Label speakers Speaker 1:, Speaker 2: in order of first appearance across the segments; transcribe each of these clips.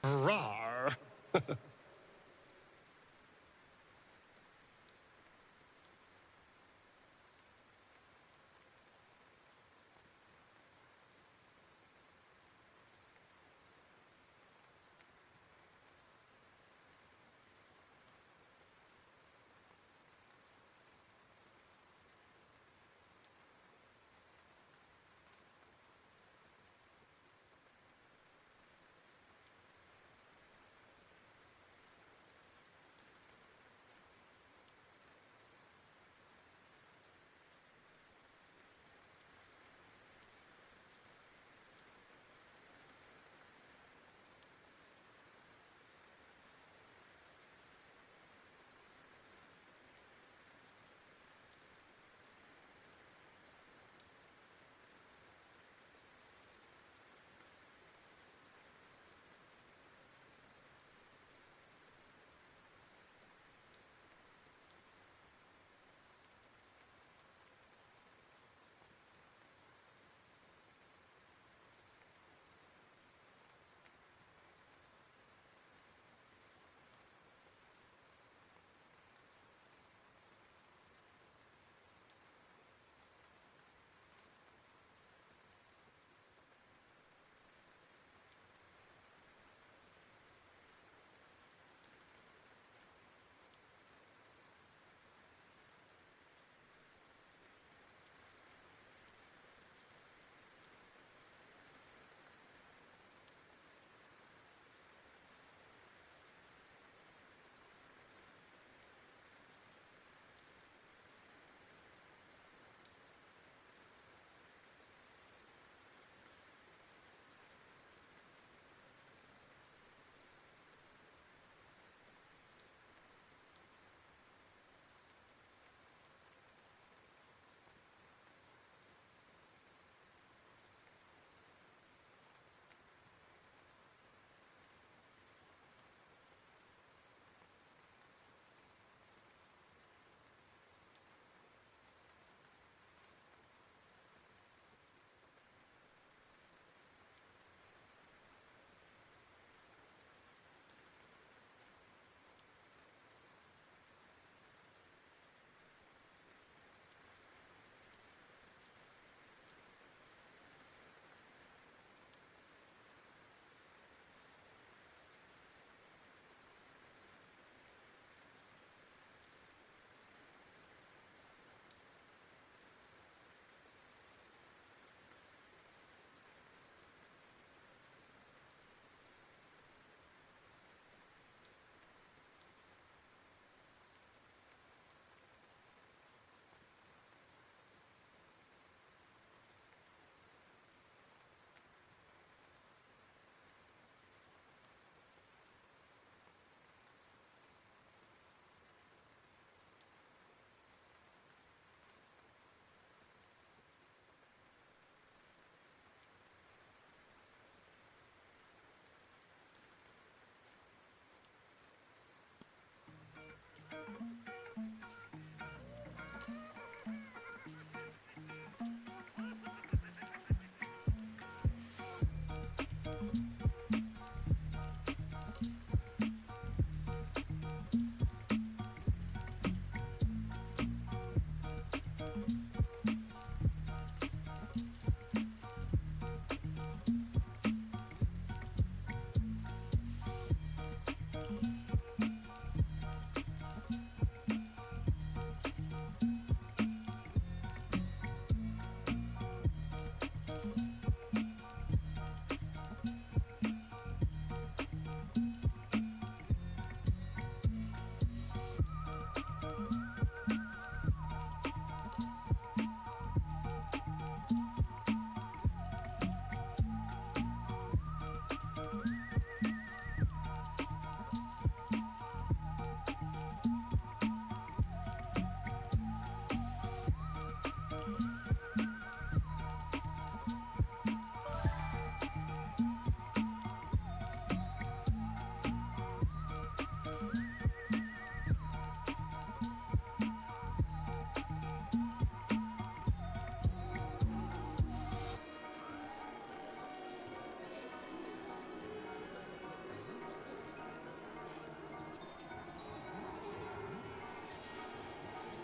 Speaker 1: Rawr.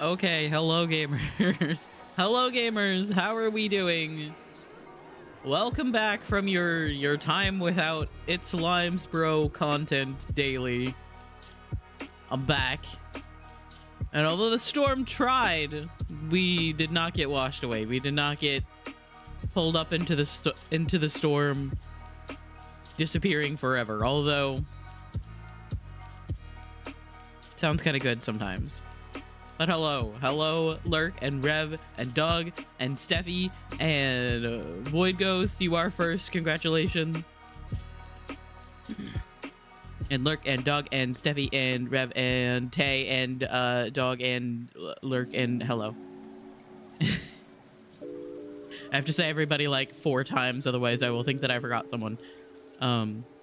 Speaker 1: Okay, hello gamers. Hello gamers, how are we doing? Welcome back from your time without It's Limes Bro content daily. I'm back. And although the storm tried, we did not get washed away. We did not get pulled up into the storm, disappearing forever. Although sounds kind of good sometimes. But hello, Lurk and Rev and Doug and Steffi and Void Ghost. You are first. Congratulations. And Lurk and Doug and Steffi and Rev and Tay and Dog and Lurk and hello. I have to say everybody like 4 times, otherwise I will think that I forgot someone.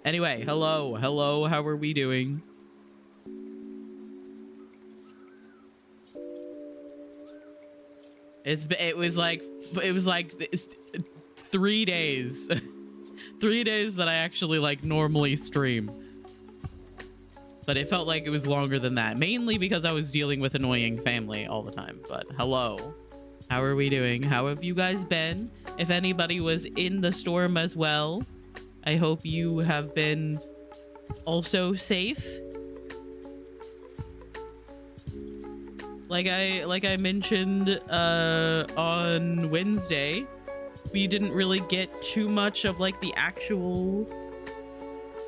Speaker 1: Anyway, hello, how are we doing? It was like 3 days 3 days that I actually like normally stream, but it felt like it was longer than that, mainly because I was dealing with annoying family all the time. But hello, how are we doing? How have you guys been? If anybody was in the storm as well, I hope you have been also safe. Like I mentioned on Wednesday, we didn't really get too much of like the actual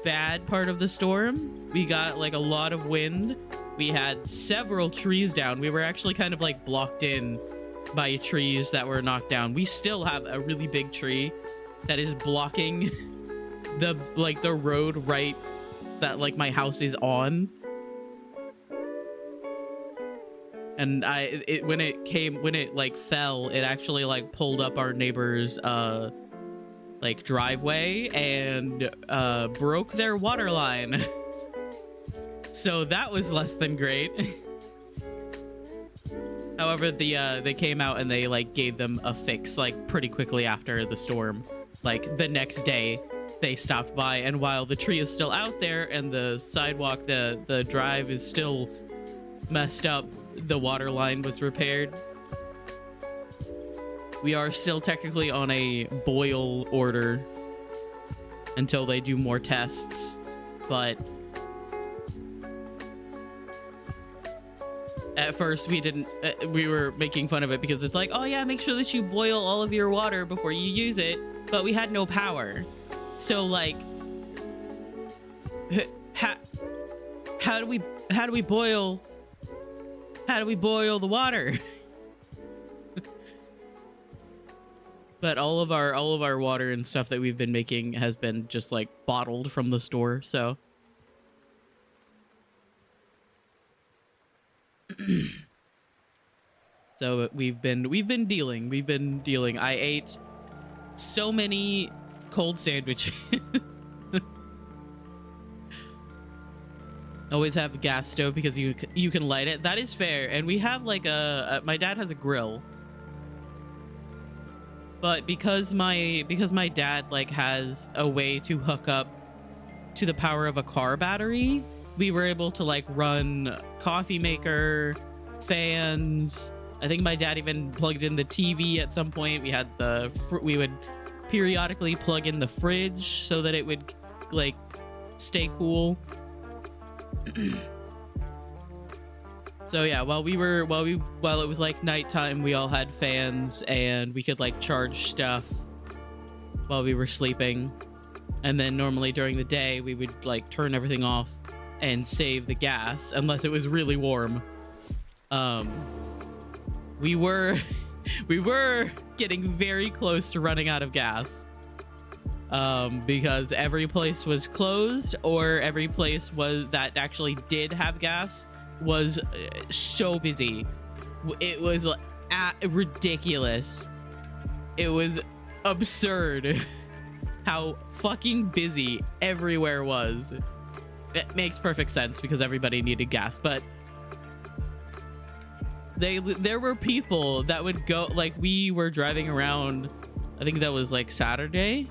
Speaker 1: bad part of the storm. We got like a lot of wind. We had several trees down. We were actually kind of like blocked in by trees that were knocked down. We still have a really big tree that is blocking the road right that like my house is on. And when it like fell, it actually like pulled up our neighbor's like driveway and broke their water line. So that was less than great. However, they came out and they like gave them a fix like pretty quickly after the storm. Like the next day they stopped by, and while the tree is still out there and the sidewalk, the drive is still messed up, the water line was repaired. We are still technically on a boil order until they do more tests, but at first we were making fun of it because it's like, oh yeah, make sure that you boil all of your water before you use it, but we had no power. So like how do we boil the water? But all of our water and stuff that we've been making has been just like bottled from the store. So so we've been dealing. I ate so many cold sandwiches. Always have a gas stove because you can light it. That is fair. And we have like my dad has a grill, but because my dad like has a way to hook up to the power of a car battery, we were able to like run coffee maker, fans. I think my dad even plugged in the TV at some point. We would periodically plug in the fridge so that it would like stay cool. So yeah, while it was like nighttime, we all had fans and we could like charge stuff while we were sleeping. And then normally during the day we would like turn everything off and save the gas unless it was really warm. We were getting very close to running out of gas. Because every place was closed, or every place that actually did have gas was so busy. It was ridiculous. It was absurd how fucking busy everywhere was. It makes perfect sense because everybody needed gas, but there were people that would go, like we were driving around, I think that was like Saturday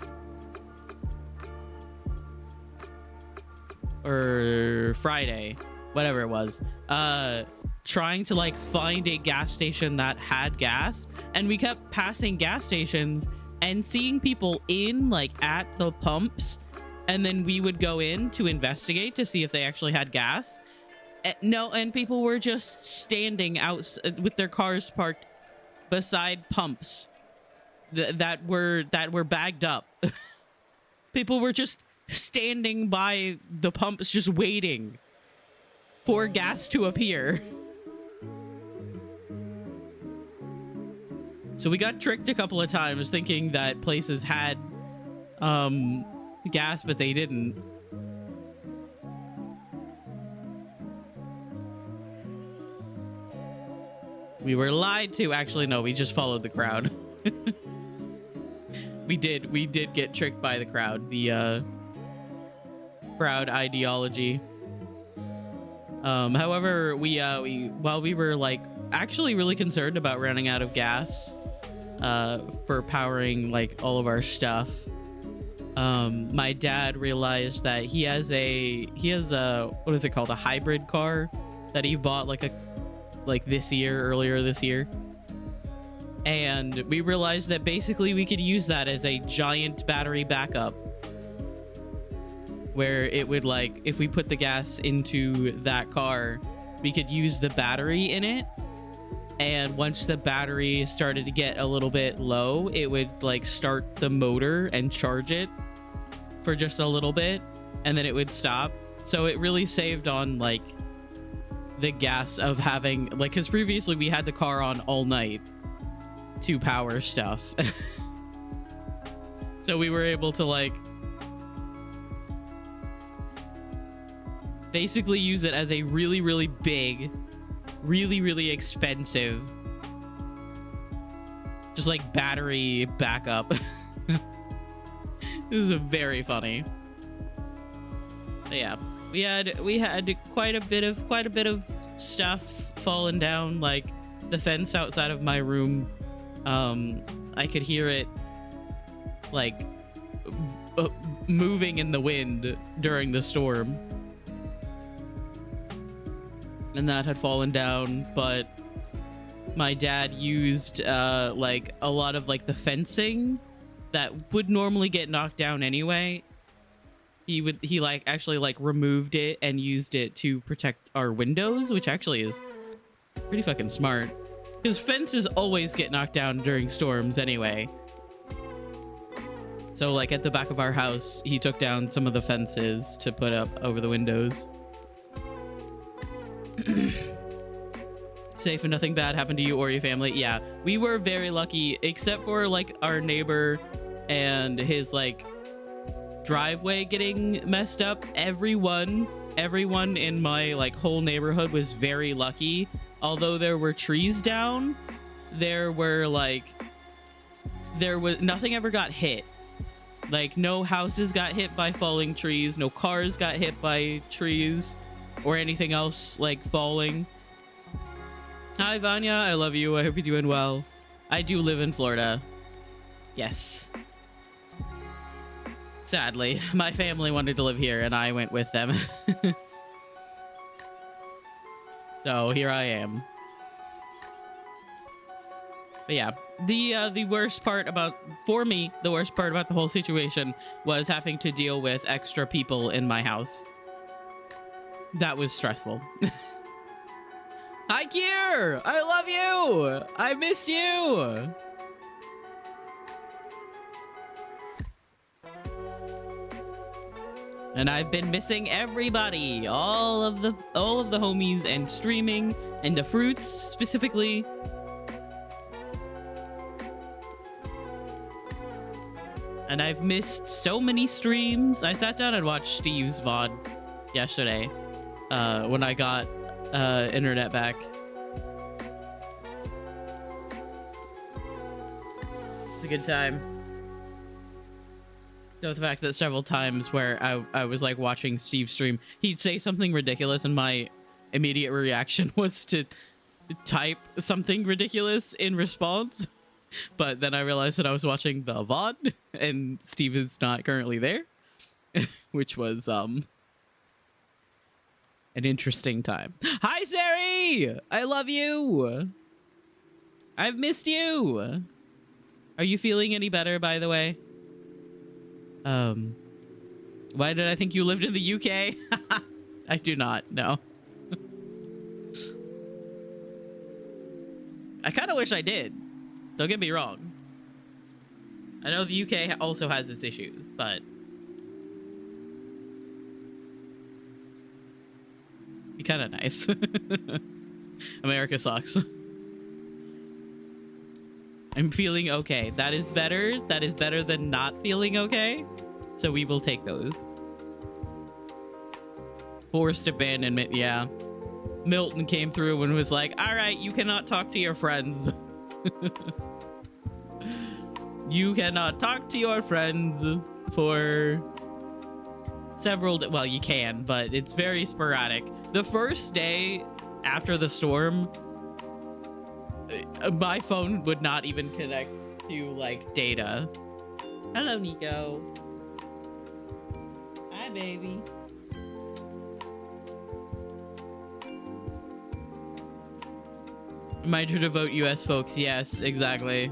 Speaker 1: or Friday, whatever it was, trying to like find a gas station that had gas, and we kept passing gas stations and seeing people in like at the pumps, and then we would go in to investigate to see if they actually had gas. No, and people were just standing out with their cars parked beside pumps that were bagged up. People were just standing by the pumps, just waiting for gas to appear. So we got tricked a couple of times thinking that places had gas, but they didn't. We were lied to. Actually, no, we just followed the crowd. We did get tricked by the crowd. The crowd ideology. However, we while we were like actually really concerned about running out of gas for powering like all of our stuff, my dad realized that he has a what is it called, a hybrid car that he bought earlier this year. And we realized that basically we could use that as a giant battery backup, where it would like, if we put the gas into that car, we could use the battery in it. And once the battery started to get a little bit low, it would like start the motor and charge it for just a little bit, and then it would stop. So it really saved on like the gas of having like, because previously we had the car on all night to power stuff. So we were able to like basically use it as a really, really big, really, really expensive just like battery backup. It was very funny. But yeah, we had quite a bit of stuff falling down, like the fence outside of my room. I could hear it like moving in the wind during the storm, and that had fallen down. But my dad used like a lot of like the fencing that would normally get knocked down anyway. He like actually like removed it and used it to protect our windows, which actually is pretty fucking smart, because fences always get knocked down during storms anyway. So like at the back of our house, he took down some of the fences to put up over the windows. Safe and nothing bad happened to you or your family. Yeah, we were very lucky, except for like our neighbor and his like driveway getting messed up. Everyone in my like whole neighborhood was very lucky. Although there were trees down, nothing ever got hit. Like no houses got hit by falling trees, no cars got hit by trees or anything else like falling. Hi Vanya, I love you. I hope you're doing well. I do live in Florida. Yes. Sadly, my family wanted to live here and I went with them. So here I am. But yeah, the worst part about, for me, the worst part about the whole situation was having to deal with extra people in my house. That was stressful. Hi Kier! I love you! I missed you! And I've been missing everybody, all of the homies, and streaming, and the fruits specifically. And I've missed so many streams. I sat down and watched Steve's VOD yesterday when I got internet back. It's a good time. So the fact that several times where I was like watching Steve stream, he'd say something ridiculous and my immediate reaction was to type something ridiculous in response. But then I realized that I was watching the VOD and Steve is not currently there, which was an interesting time. Hi, Sari! I love you. I've missed you. Are you feeling any better, by the way? Why did I think you lived in the UK? I do not, no. I kind of wish I did. Don't get me wrong. I know the UK also has its issues, but... be kind of nice. America sucks. I'm feeling okay. That is better. That is better than not feeling okay. So we will take those. Forced abandonment, yeah. Milton came through and was like, all right, you cannot talk to your friends. You cannot talk to your friends for several well, you can, but it's very sporadic. The first day after the storm, my phone would not even connect to, like, data. Hello, Nico. Hi, baby. Reminder to vote US folks. Yes, exactly.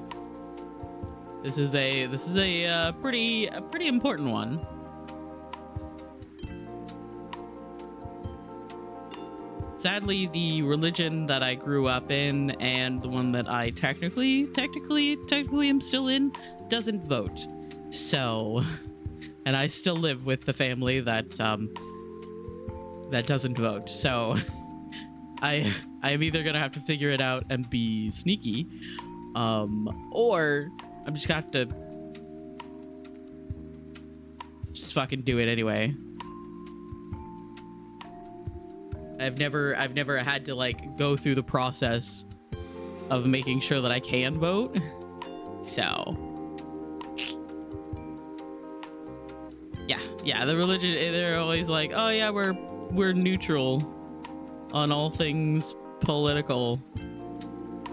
Speaker 1: This is a pretty important one. Sadly, the religion that I grew up in and the one that I technically am still in doesn't vote. So, and I still live with the family that doesn't vote. So, I'm either gonna have to figure it out and be sneaky, or I'm just gonna have to just fucking do it anyway. I've never had to, like, go through the process of making sure that I can vote. So yeah, the religion, they're always like, oh yeah, we're neutral on all things political,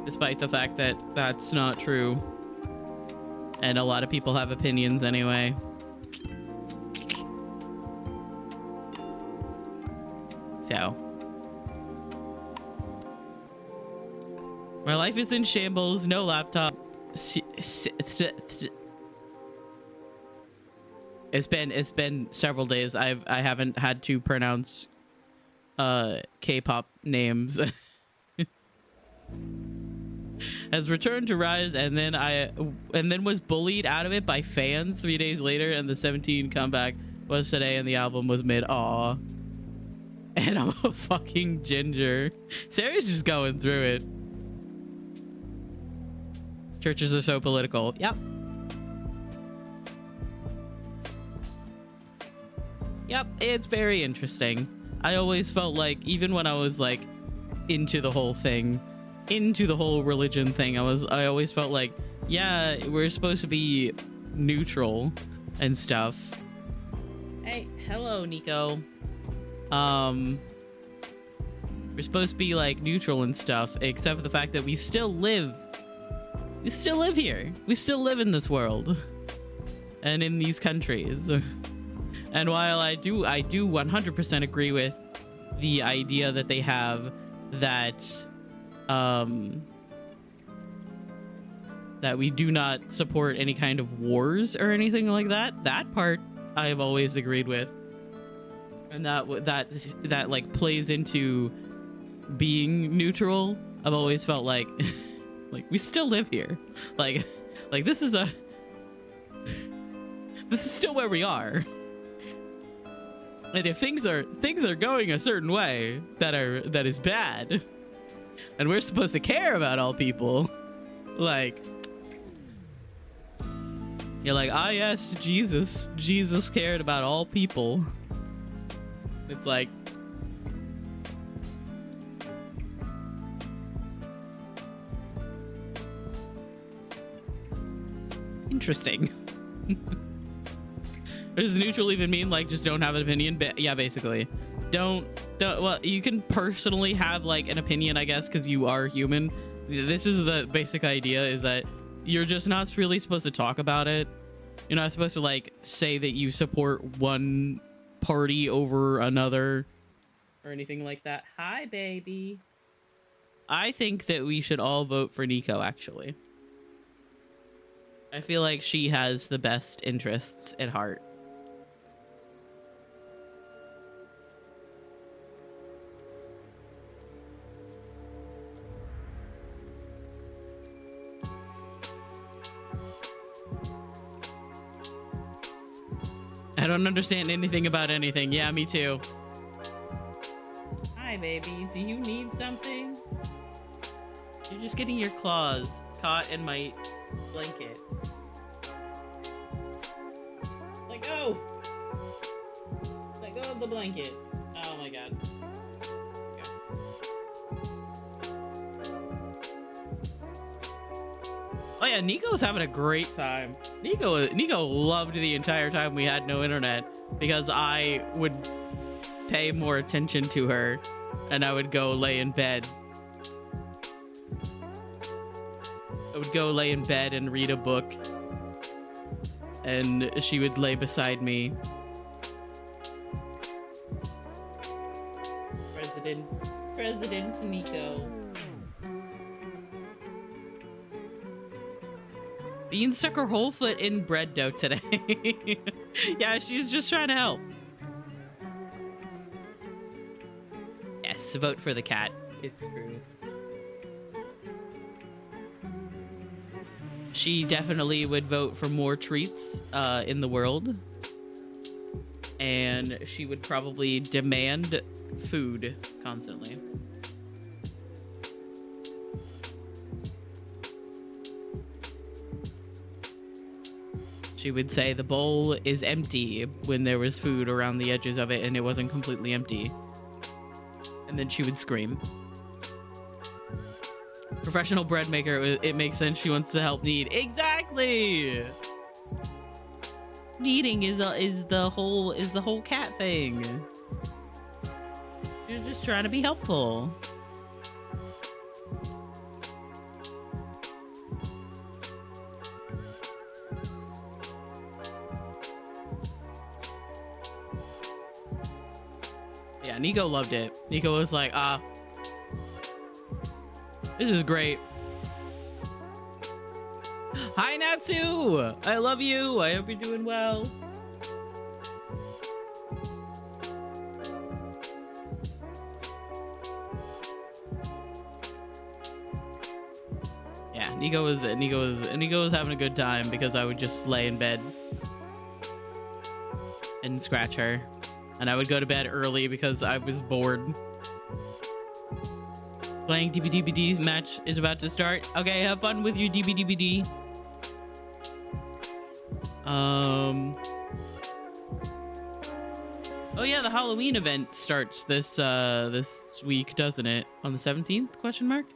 Speaker 1: despite the fact that that's not true. And a lot of people have opinions anyway. So my life is in shambles, no laptop. It's been several days. I haven't had to pronounce K-pop names. Has returned to Rise, and then was bullied out of it by fans 3 days later, and the 17 comeback was today, and the album was mid. Aw. And I'm a fucking ginger. Sarah's just going through it. Churches are so political. Yep. Yep, it's very interesting. I always felt like, even when I was, like, into the whole thing, into the whole religion thing, I always felt like, yeah, we're supposed to be neutral and stuff. Hey, hello, Nico. We're supposed to be, like, neutral and stuff, except for the fact that we still live here. We still live in this world and in these countries. And while I do 100% agree with the idea that they have that that we do not support any kind of wars or anything like that, that part I've always agreed with, and that like plays into being neutral. I've always felt like like we still live here, like this is still where we are. And if things are going a certain way that is bad, and we're supposed to care about all people, like, you're like, ah, yes, Jesus cared about all people. It's like, interesting. Does neutral even mean, like, just don't have an opinion? Yeah, basically. Don't, well, you can personally have, like, an opinion, I guess, because you are human. This is the basic idea, is that you're just not really supposed to talk about it. You're not supposed to, like, say that you support one party over another or anything like that. Hi, baby. I think that we should all vote for Nico, actually. I feel like she has the best interests at heart. I don't understand anything about anything. Yeah, me too. Hi, baby. Do you need something? You're just getting your claws caught in my blanket. Let go! Let go of the blanket. Oh my god. Okay. Oh yeah, Nico's having a great time. Nico loved the entire time we had no internet because I would pay more attention to her and I would go lay in bed. I would go lay in bed and read a book and she would lay beside me. President Nico. Bean stuck her whole foot in bread dough today. Yeah, she's just trying to help. Yes, vote for the cat. It's true. She definitely would vote for more treats in the world. And she would probably demand food constantly. She would say the bowl is empty when there was food around the edges of it and it wasn't completely empty. And then she would scream. Professional bread maker, it makes sense she wants to help knead. Exactly! Kneading is the whole cat thing. You're just trying to be helpful. Yeah, Nico loved it. Nico was like, this is great. Hi, Natsu! I love you. I hope you're doing well. Yeah, Nico was having a good time because I would just lay in bed and scratch her. And I would go to bed early because I was bored. Playing DBDBD match is about to start. Okay, have fun with your DBDBD. Oh yeah, the Halloween event starts this week, doesn't it? On the 17th? Question mark.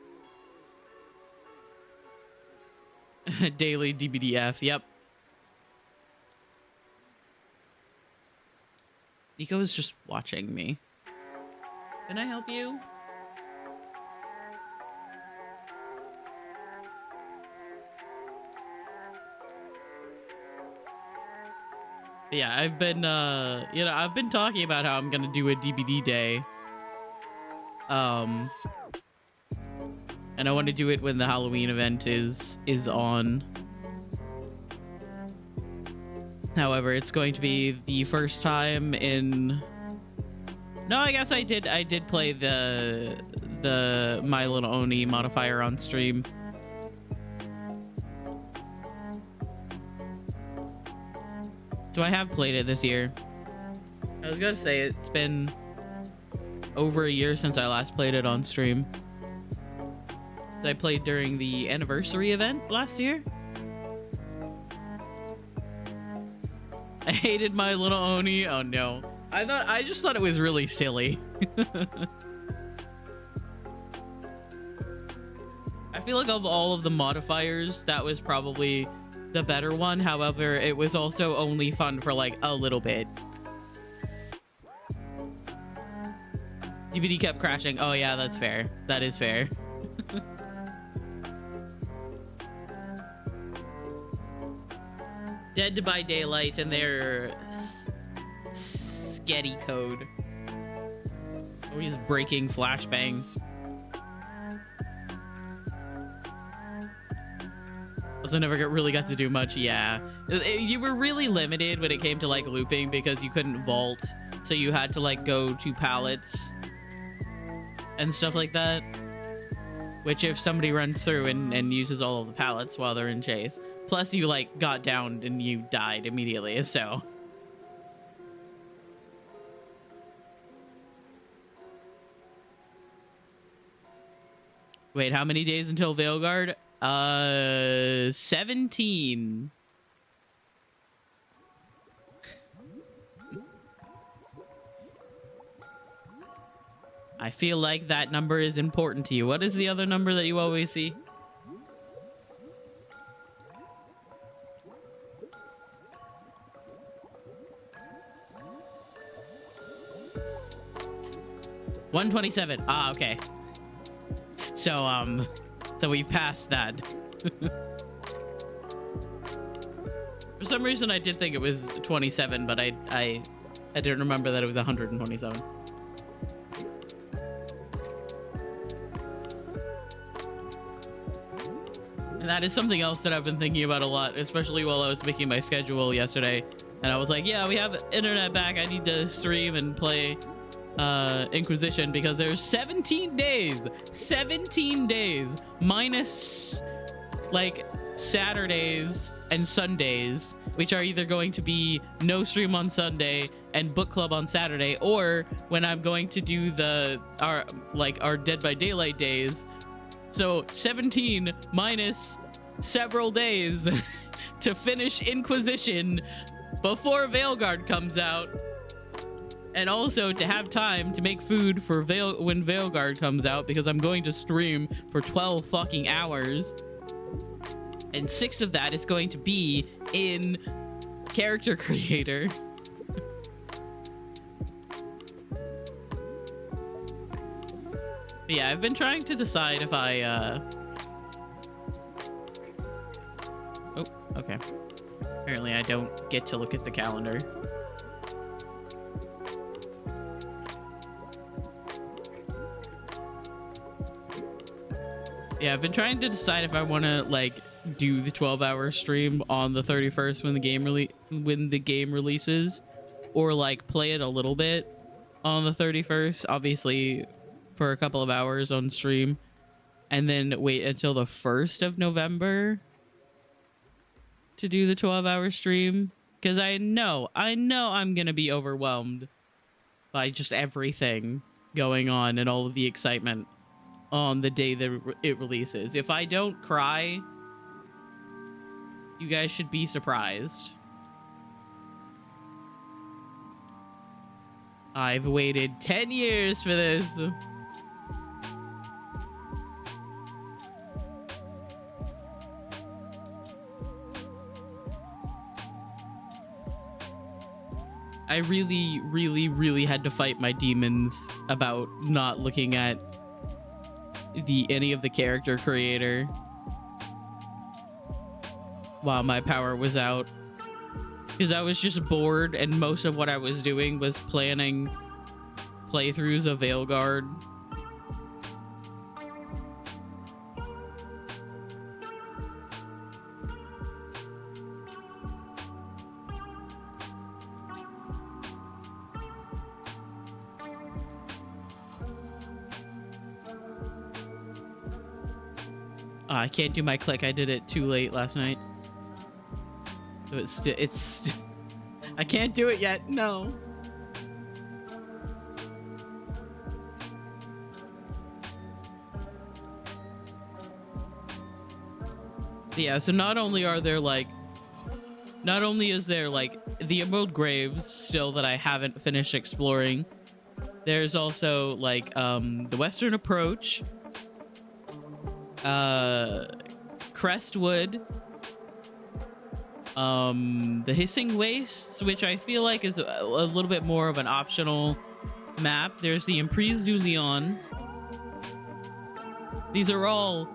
Speaker 1: Daily DBDF. Yep. Nico is just watching me. Can I help you? Yeah, I've been I've been talking about how I'm gonna do a DBD day. And I want to do it when the Halloween event is on. However, it's going to be the first time in... No, I guess I did play the My Little Oni modifier on stream. So I have played it this year. I was gonna say it's been over a year since I last played it on stream. I played during the anniversary event last year. I hated My Little Oni. Oh no. I just thought it was really silly. I feel like of all of the modifiers, that was probably the better one. However, it was also only fun for like a little bit. DBD kept crashing. Oh yeah, that's fair. That is fair. Dead by Daylight and their sketty code. Oh, he's breaking flashbang. Also never really got to do much. Yeah, you were really limited when it came to like looping because you couldn't vault, so you had to like go to pallets and stuff like that, which if somebody runs through and uses all of the pallets while they're in chase, plus you like got downed and you died immediately, so wait, how many days until Veilguard? 17. I feel like that number is important to you. What is the other number that you always see? $127. Ah, okay. So we've passed that. For some reason, I did think it was 27, but I didn't remember that it was 127. And that is something else that I've been thinking about a lot, especially while I was making my schedule yesterday. And I was like, yeah, we have internet back. I need to stream and play Inquisition because there's 17 days. 17 days minus like Saturdays and Sundays, which are either going to be no stream on Sunday and book club on Saturday, or when I'm going to do our Dead by Daylight days. So 17 minus several days to finish Inquisition before Veilguard comes out, and also to have time to make food for when Veilguard comes out, because I'm going to stream for 12 fucking hours, and 6 of that is going to be in Character Creator. Yeah, I've been trying to decide if I, Oh, okay. Apparently I don't get to look at the calendar. Yeah, I've been trying to decide if I want to, like, do the 12-hour stream on the 31st when the game releases, or, like, play it a little bit on the 31st, obviously for a couple of hours on stream, and then wait until the 1st of November to do the 12-hour stream, because I know I'm gonna be overwhelmed by just everything going on and all of the excitement on the day that it releases. If I don't cry, you guys should be surprised. I've waited 10 years for this. I really, really, really had to fight my demons about not looking at any of the Character Creator while my power was out, because I was just bored, and most of what I was doing was planning playthroughs of Veilguard. I can't do my click. I did it too late last night. So it's I can't do it yet. No. Yeah, so not only is there like the Emerald Graves still that I haven't finished exploring, there's also like the Western Approach, Crestwood, the Hissing Wastes, which I feel like is a little bit more of an optional map. There's the Emprise du Lion. These are all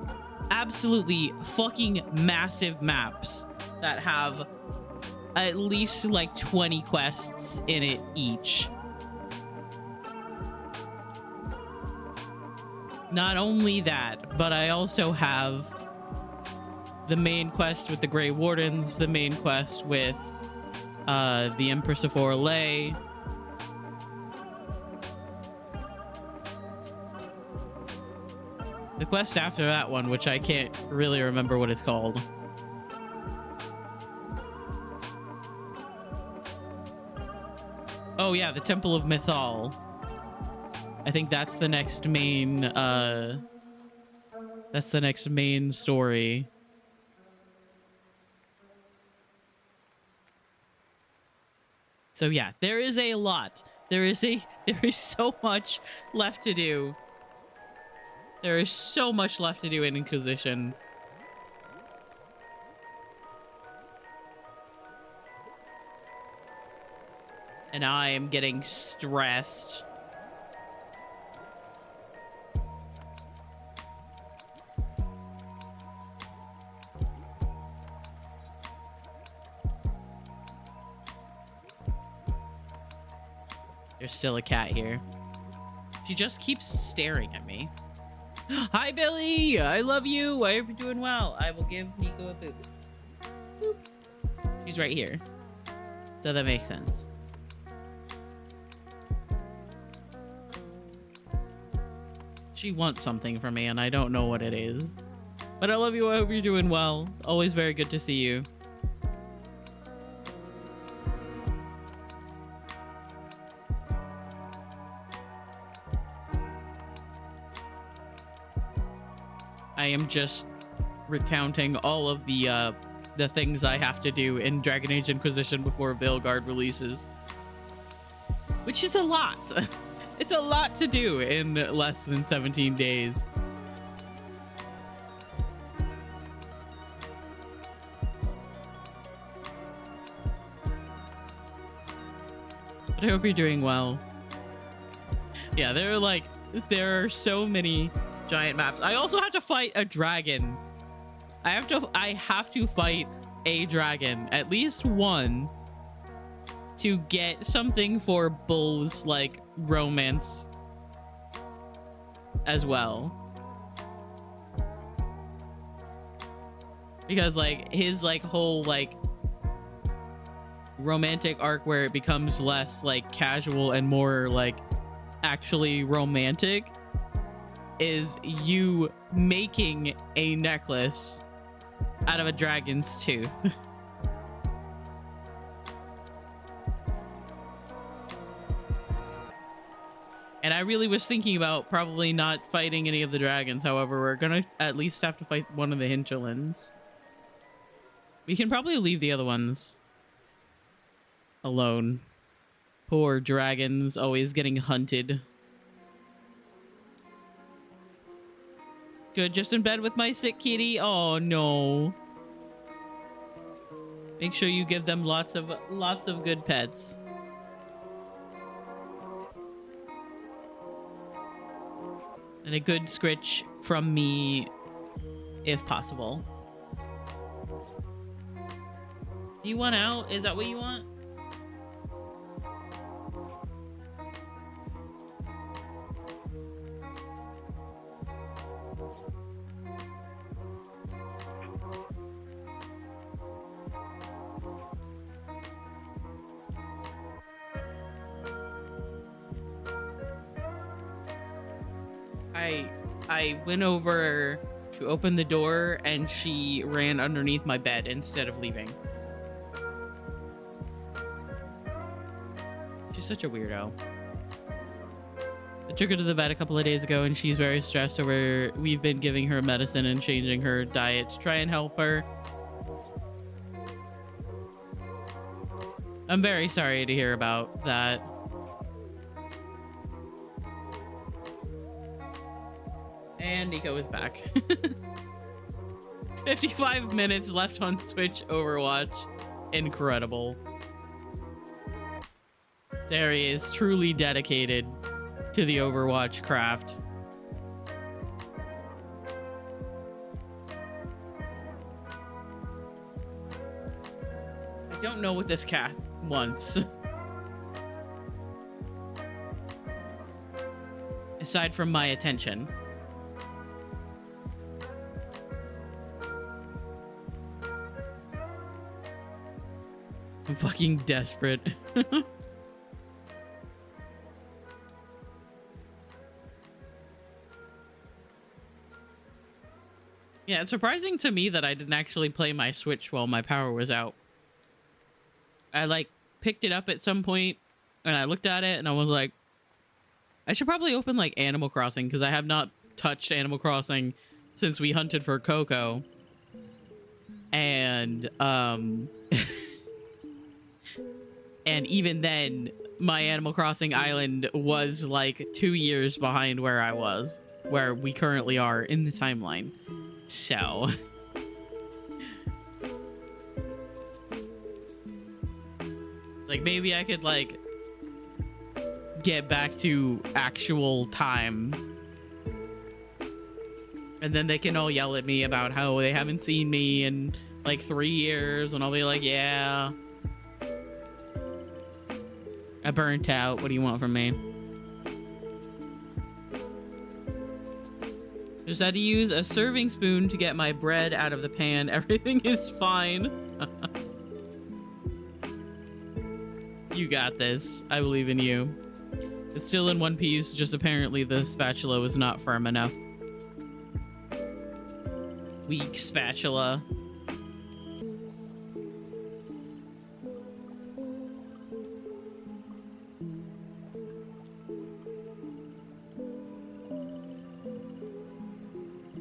Speaker 1: absolutely fucking massive maps that have at least like 20 quests in it each. not only that, but I also have the main quest with the Grey Wardens, the main quest with the Empress of Orlais. The quest after that one, which I can't really remember what it's called. Oh yeah, the Temple of Mythal. I think that's the next main story. So yeah, there is a lot. There is so much left to do. There is so much left to do in Inquisition. And I am getting stressed. There's still a cat here. She just keeps staring at me. Hi, Billy! I love you! I hope you're doing well. I will give Nico a boop. Boop. She's right here. So that makes sense. She wants something from me, and I don't know what it is. But I love you. I hope you're doing well. Always very good to see you. I am just recounting all of the things I have to do in Dragon Age Inquisition before Veilguard releases. Which is a lot. It's a lot to do in less than 17 days. But I hope you're doing well. Yeah, there are so many giant maps. I also have to fight a dragon. I have to fight a dragon, at least one, to get something for Bull's like romance as well. Because like his like whole like romantic arc where it becomes less like casual and more like actually romantic is you making a necklace out of a dragon's tooth. And I really was thinking about probably not fighting any of the dragons. However, we're gonna at least have to fight one of the Hinterlands. We can probably leave the other ones alone. Poor dragons, always getting hunted. Good, just in bed with my sick kitty. Oh no. Make sure you give them lots of good pets. And a good scritch from me, if possible. Do you want out? Is that what you want? I went over to open the door and she ran underneath my bed instead of leaving. She's such a weirdo. I took her to the vet a couple of days ago and she's very stressed over we've been giving her medicine and changing her diet to try and help her. I'm very sorry to hear about that. And Nico is back. 55 minutes left on Switch Overwatch. Incredible. Terry is truly dedicated to the Overwatch craft. I don't know what this cat wants. Aside from my attention. I'm fucking desperate. Yeah, it's surprising to me that I didn't actually play my Switch while my power was out. I like picked it up at some point and I looked at it and I was like, I should probably open like Animal Crossing because I have not touched Animal Crossing since we hunted for Coco. And and even then my Animal Crossing island was like 2 years behind where we currently are in the timeline. So like maybe I could like get back to actual time, and then they can all yell at me about how they haven't seen me in like 3 years, and I'll be like, yeah, I burnt out. What do you want from me? Just had to use a serving spoon to get my bread out of the pan. Everything is fine. You got this. I believe in you. It's still in one piece, just apparently the spatula was not firm enough. Weak spatula.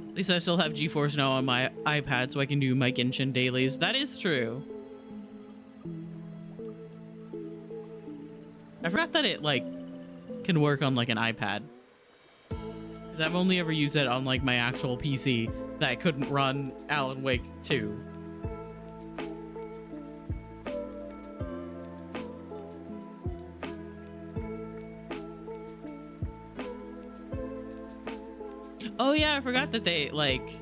Speaker 1: At least I still have GeForce Now on my iPad so I can do my Genshin dailies. That is true. I forgot that it, like, can work on, like, an iPad. Because I've only ever used it on, like, my actual PC that I couldn't run Alan Wake 2. Oh yeah, I forgot that they like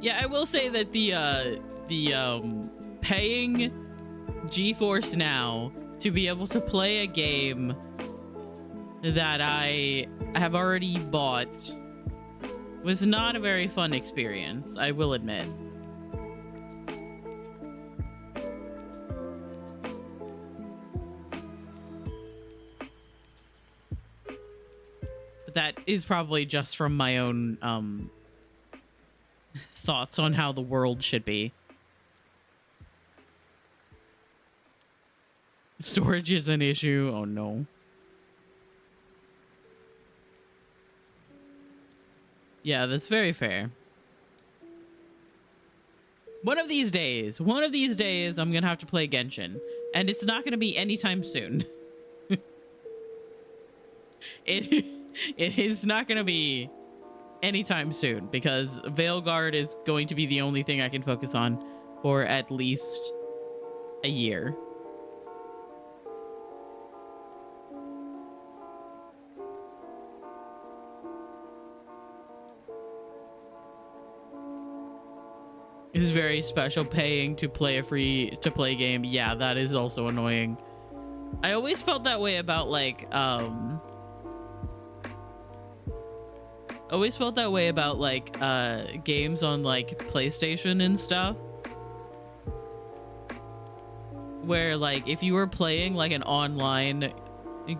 Speaker 1: Yeah, I will say that the paying GeForce Now to be able to play a game that I have already bought was not a very fun experience, I will admit. But that is probably just from my own thoughts on how the world should be. Storage is an issue. Oh no. Yeah, that's very fair. One of these days, I'm gonna have to play Genshin. And it's not gonna be anytime soon. It is not gonna be anytime soon, because Veilguard is going to be the only thing I can focus on for at least a year. It's very special paying to play a free-to-play game. Yeah, that is also annoying. I always felt that way about like games on like PlayStation and stuff, where like if you were playing like an online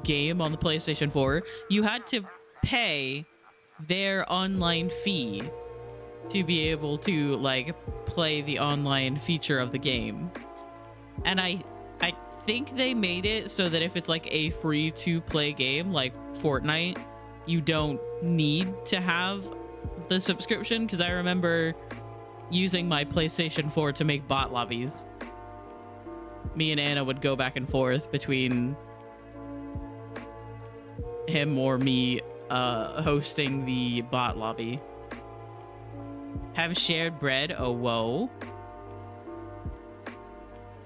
Speaker 1: game on the PlayStation 4, you had to pay their online fee to be able to like play the online feature of the game. And I think they made it so that if it's like a free to play game like Fortnite, you don't need to have the subscription, because I remember using my PlayStation 4 to make bot lobbies. Me and Anna would go back and forth between him or me hosting the bot lobby. Have shared bread? Oh, whoa.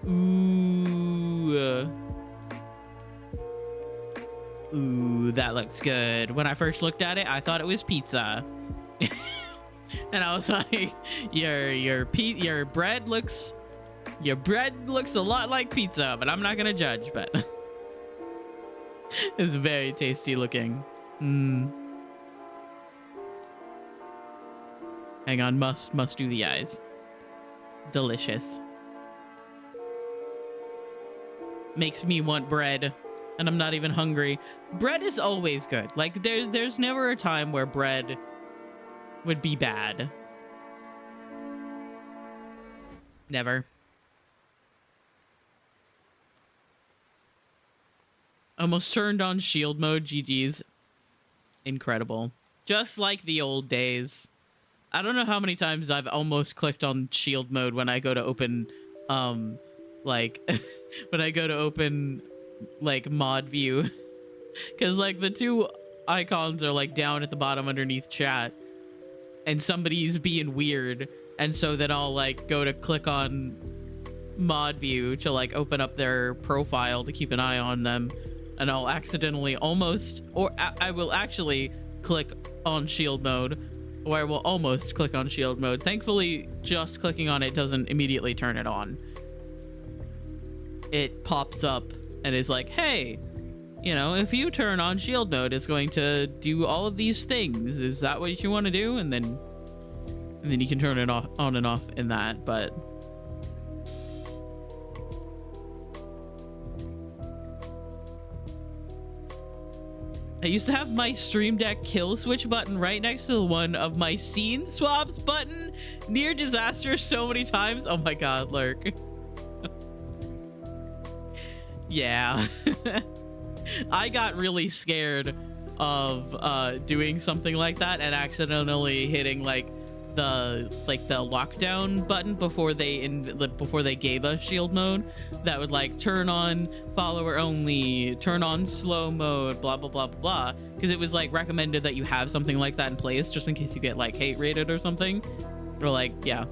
Speaker 1: Ooh. Ooh, that looks good. When I first looked at it, I thought it was pizza. And I was like, your bread looks a lot like pizza, but I'm not gonna judge, but it's very tasty looking. Hang on, must do the eyes. Delicious. Makes me want bread, and I'm not even hungry. Bread is always good. Like there's never a time where bread would be bad. Never. Almost turned on shield mode. GG's. Incredible. Just like the old days. I don't know how many times I've almost clicked on shield mode when I go to open, like, when I go to open, like, mod view. Because, like, the two icons are, like, down at the bottom underneath chat. And somebody's being weird. And so then I'll, like, go to click on mod view to, like, open up their profile to keep an eye on them. And I'll accidentally almost, or I will actually click on shield mode, or I will almost click on shield mode. Thankfully, just clicking on it doesn't immediately turn it on. It pops up and is like, hey, you know, if you turn on shield mode, it's going to do all of these things. Is that what you want to do? And then you can turn it off, on and off in that, but... I used to have my Stream Deck kill switch button right next to the one of my scene swaps button. Near disaster so many times. Oh my god, Lurk. Yeah. I got really scared of doing something like that and accidentally hitting like the lockdown button before they gave us shield mode that would like turn on follower only, turn on slow mode, blah blah blah blah, because it was like recommended that you have something like that in place just in case you get like hate rated or something, or like, yeah.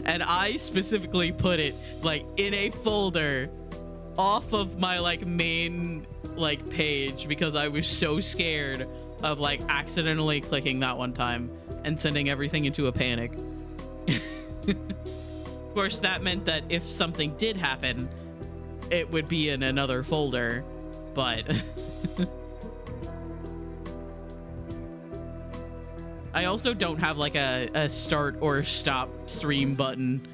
Speaker 1: And I specifically put it like in a folder off of my like main like page because I was so scared of like accidentally clicking that one time and sending everything into a panic. Of course, that meant that if something did happen, it would be in another folder, but I also don't have like a start or stop stream button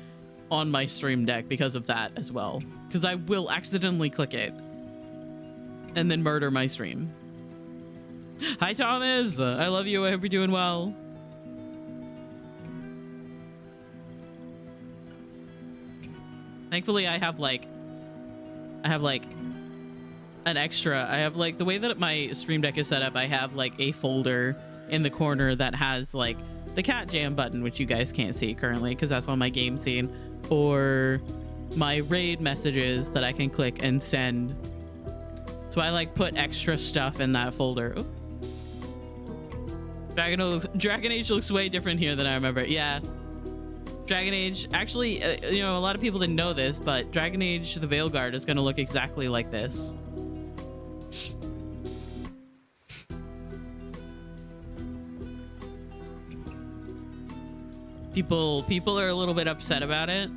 Speaker 1: on my Stream Deck because of that as well, because I will accidentally click it and then murder my stream. Hi Thomas, I love you. I hope you're doing well. Thankfully I have like an extra, I have like the way that my Stream Deck is set up, I have like a folder in the corner that has like the cat jam button, which you guys can't see currently because that's on my game scene, or my raid messages that I can click and send. So I like put extra stuff in that folder. Ooh. Dragon Age looks way different here than I remember. Yeah. Dragon Age, actually, you know, a lot of people didn't know this, but Dragon Age the Veilguard is going to look exactly like this. People are a little bit upset about it.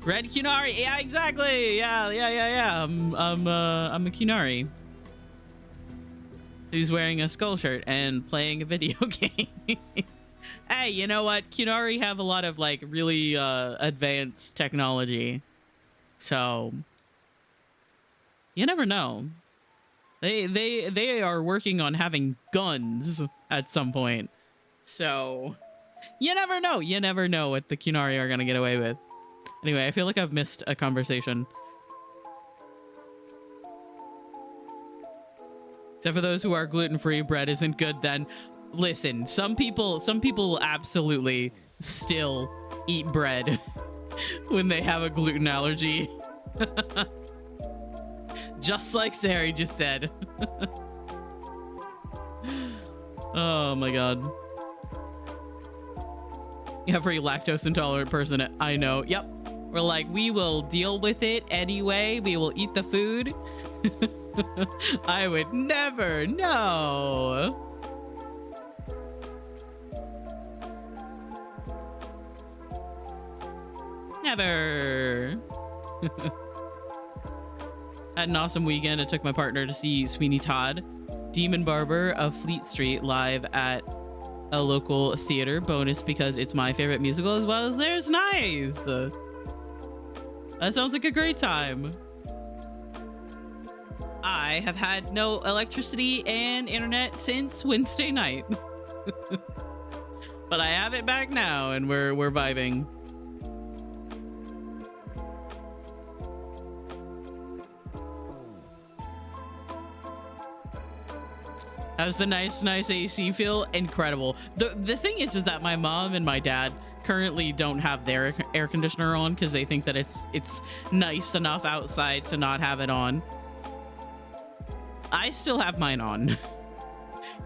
Speaker 1: Red Kunari, yeah, exactly. Yeah. I'm a Kunari who's wearing a skull shirt and playing a video game. Hey, you know what? Kunari have a lot of like really advanced technology, so you never know. They are working on having guns at some point, so you never know. You never know what the Kunari are gonna get away with. Anyway, I feel like I've missed a conversation. Except for those who are gluten-free, bread isn't good then. Listen, some people will absolutely still eat bread when they have a gluten allergy. Just like Sari just said. Oh my god. Every lactose intolerant person I know. Yep. We're like, we will deal with it anyway. We will eat the food. I would never. No. Never. Had an awesome weekend. I took my partner to see Sweeney Todd Demon Barber of Fleet Street live at a local theater. Bonus because it's my favorite musical as well as theirs. Nice. That sounds like a great time. I have had no electricity and internet since Wednesday night. But I have it back now and we're vibing. How's the nice AC feel? Incredible. The thing is that my mom and my dad currently don't have their air conditioner on because they think that it's nice enough outside to not have it on. I still have mine on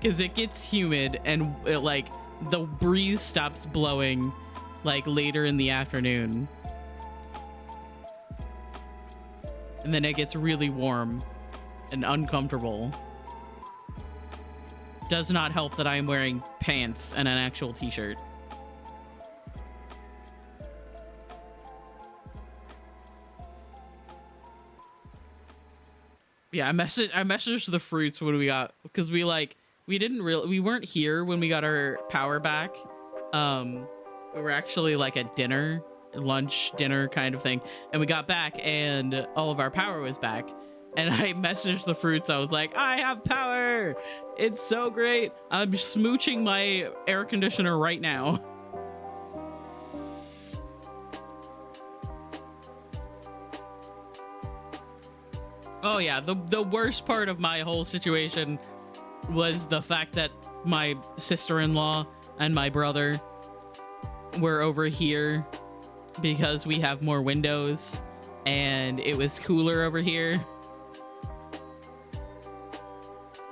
Speaker 1: because it gets humid and like the breeze stops blowing like later in the afternoon. And then it gets really warm and uncomfortable. Does not help that I am wearing pants and an actual t-shirt. Yeah, I messaged the fruits when we got, because we weren't here when we got our power back. We were actually like at dinner, lunch, dinner kind of thing, and we got back and all of our power was back. And I messaged the fruits. I was like, I have power. It's so great. I'm smooching my air conditioner right now. Oh yeah, the worst part of my whole situation was the fact that my sister-in-law and my brother were over here because we have more windows and it was cooler over here.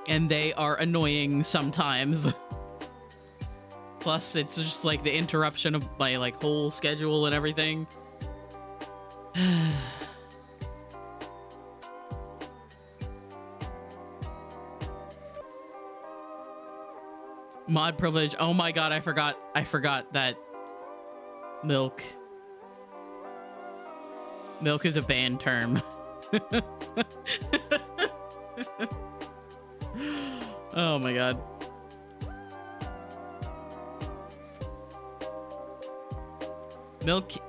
Speaker 1: And they are annoying sometimes. Plus, it's just like the interruption of my like whole schedule and everything. Mod privilege. Oh my god, I forgot that milk is a banned term. Oh my god.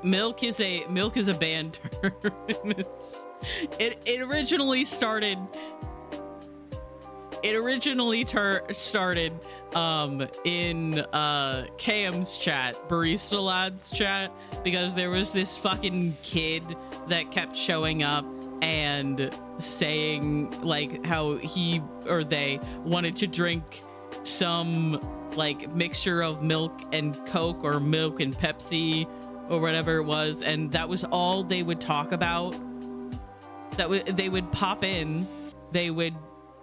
Speaker 1: Milk is a banned term. It originally started in KM's chat, Barista Lads chat, because there was this fucking kid that kept showing up and saying like how he or they wanted to drink some like mixture of milk and Coke or milk and Pepsi or whatever it was, and that was all they would talk about. They would pop in, they would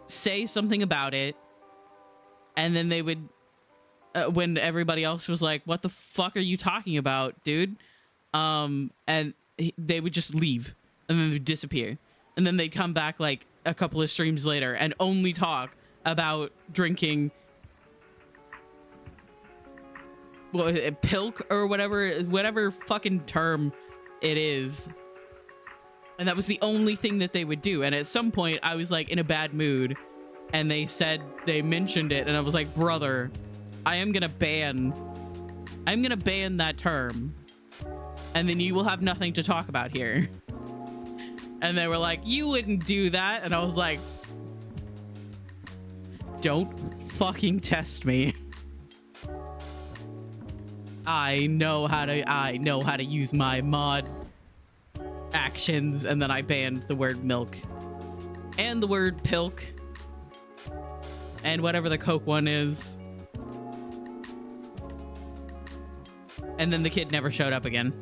Speaker 1: say something about it, and then they would when everybody else was like, what the fuck are you talking about, dude? And they would just leave and then they'd disappear, and then they'd come back like a couple of streams later and only talk about drinking pilk or whatever fucking term it is. And that was the only thing that they would do. And at some point I was like in a bad mood and they mentioned it, and I was like, brother, I'm gonna ban that term, and then you will have nothing to talk about here. And they were like, you wouldn't do that. And I was like, don't fucking test me. I know how to use my mod actions. And then I banned the word milk and the word pilk and whatever the Coke one is. And then the kid never showed up again.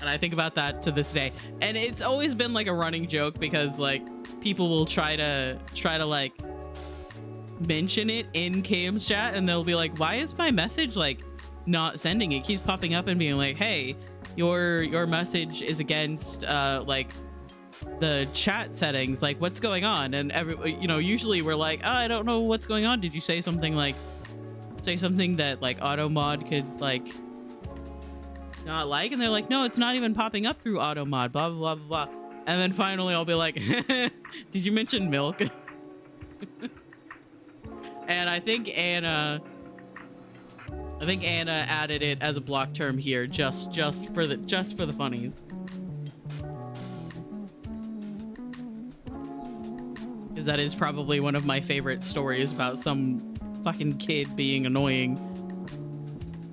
Speaker 1: And I think about that to this day. And it's always been like a running joke because like people will try to like mention it in KM's chat, and they'll be like, why is my message like not sending? It keeps popping up and being like, hey, your message is against like the chat settings, like what's going on? And usually we're like, oh, I don't know what's going on. Did you say something that like AutoMod could like not like? And they're like, no, it's not even popping up through AutoMod, blah blah blah blah blah. And then finally I'll be like, did you mention milk? And I think Anna added it as a block term here just for the funnies. Because that is probably one of my favorite stories about some fucking kid being annoying.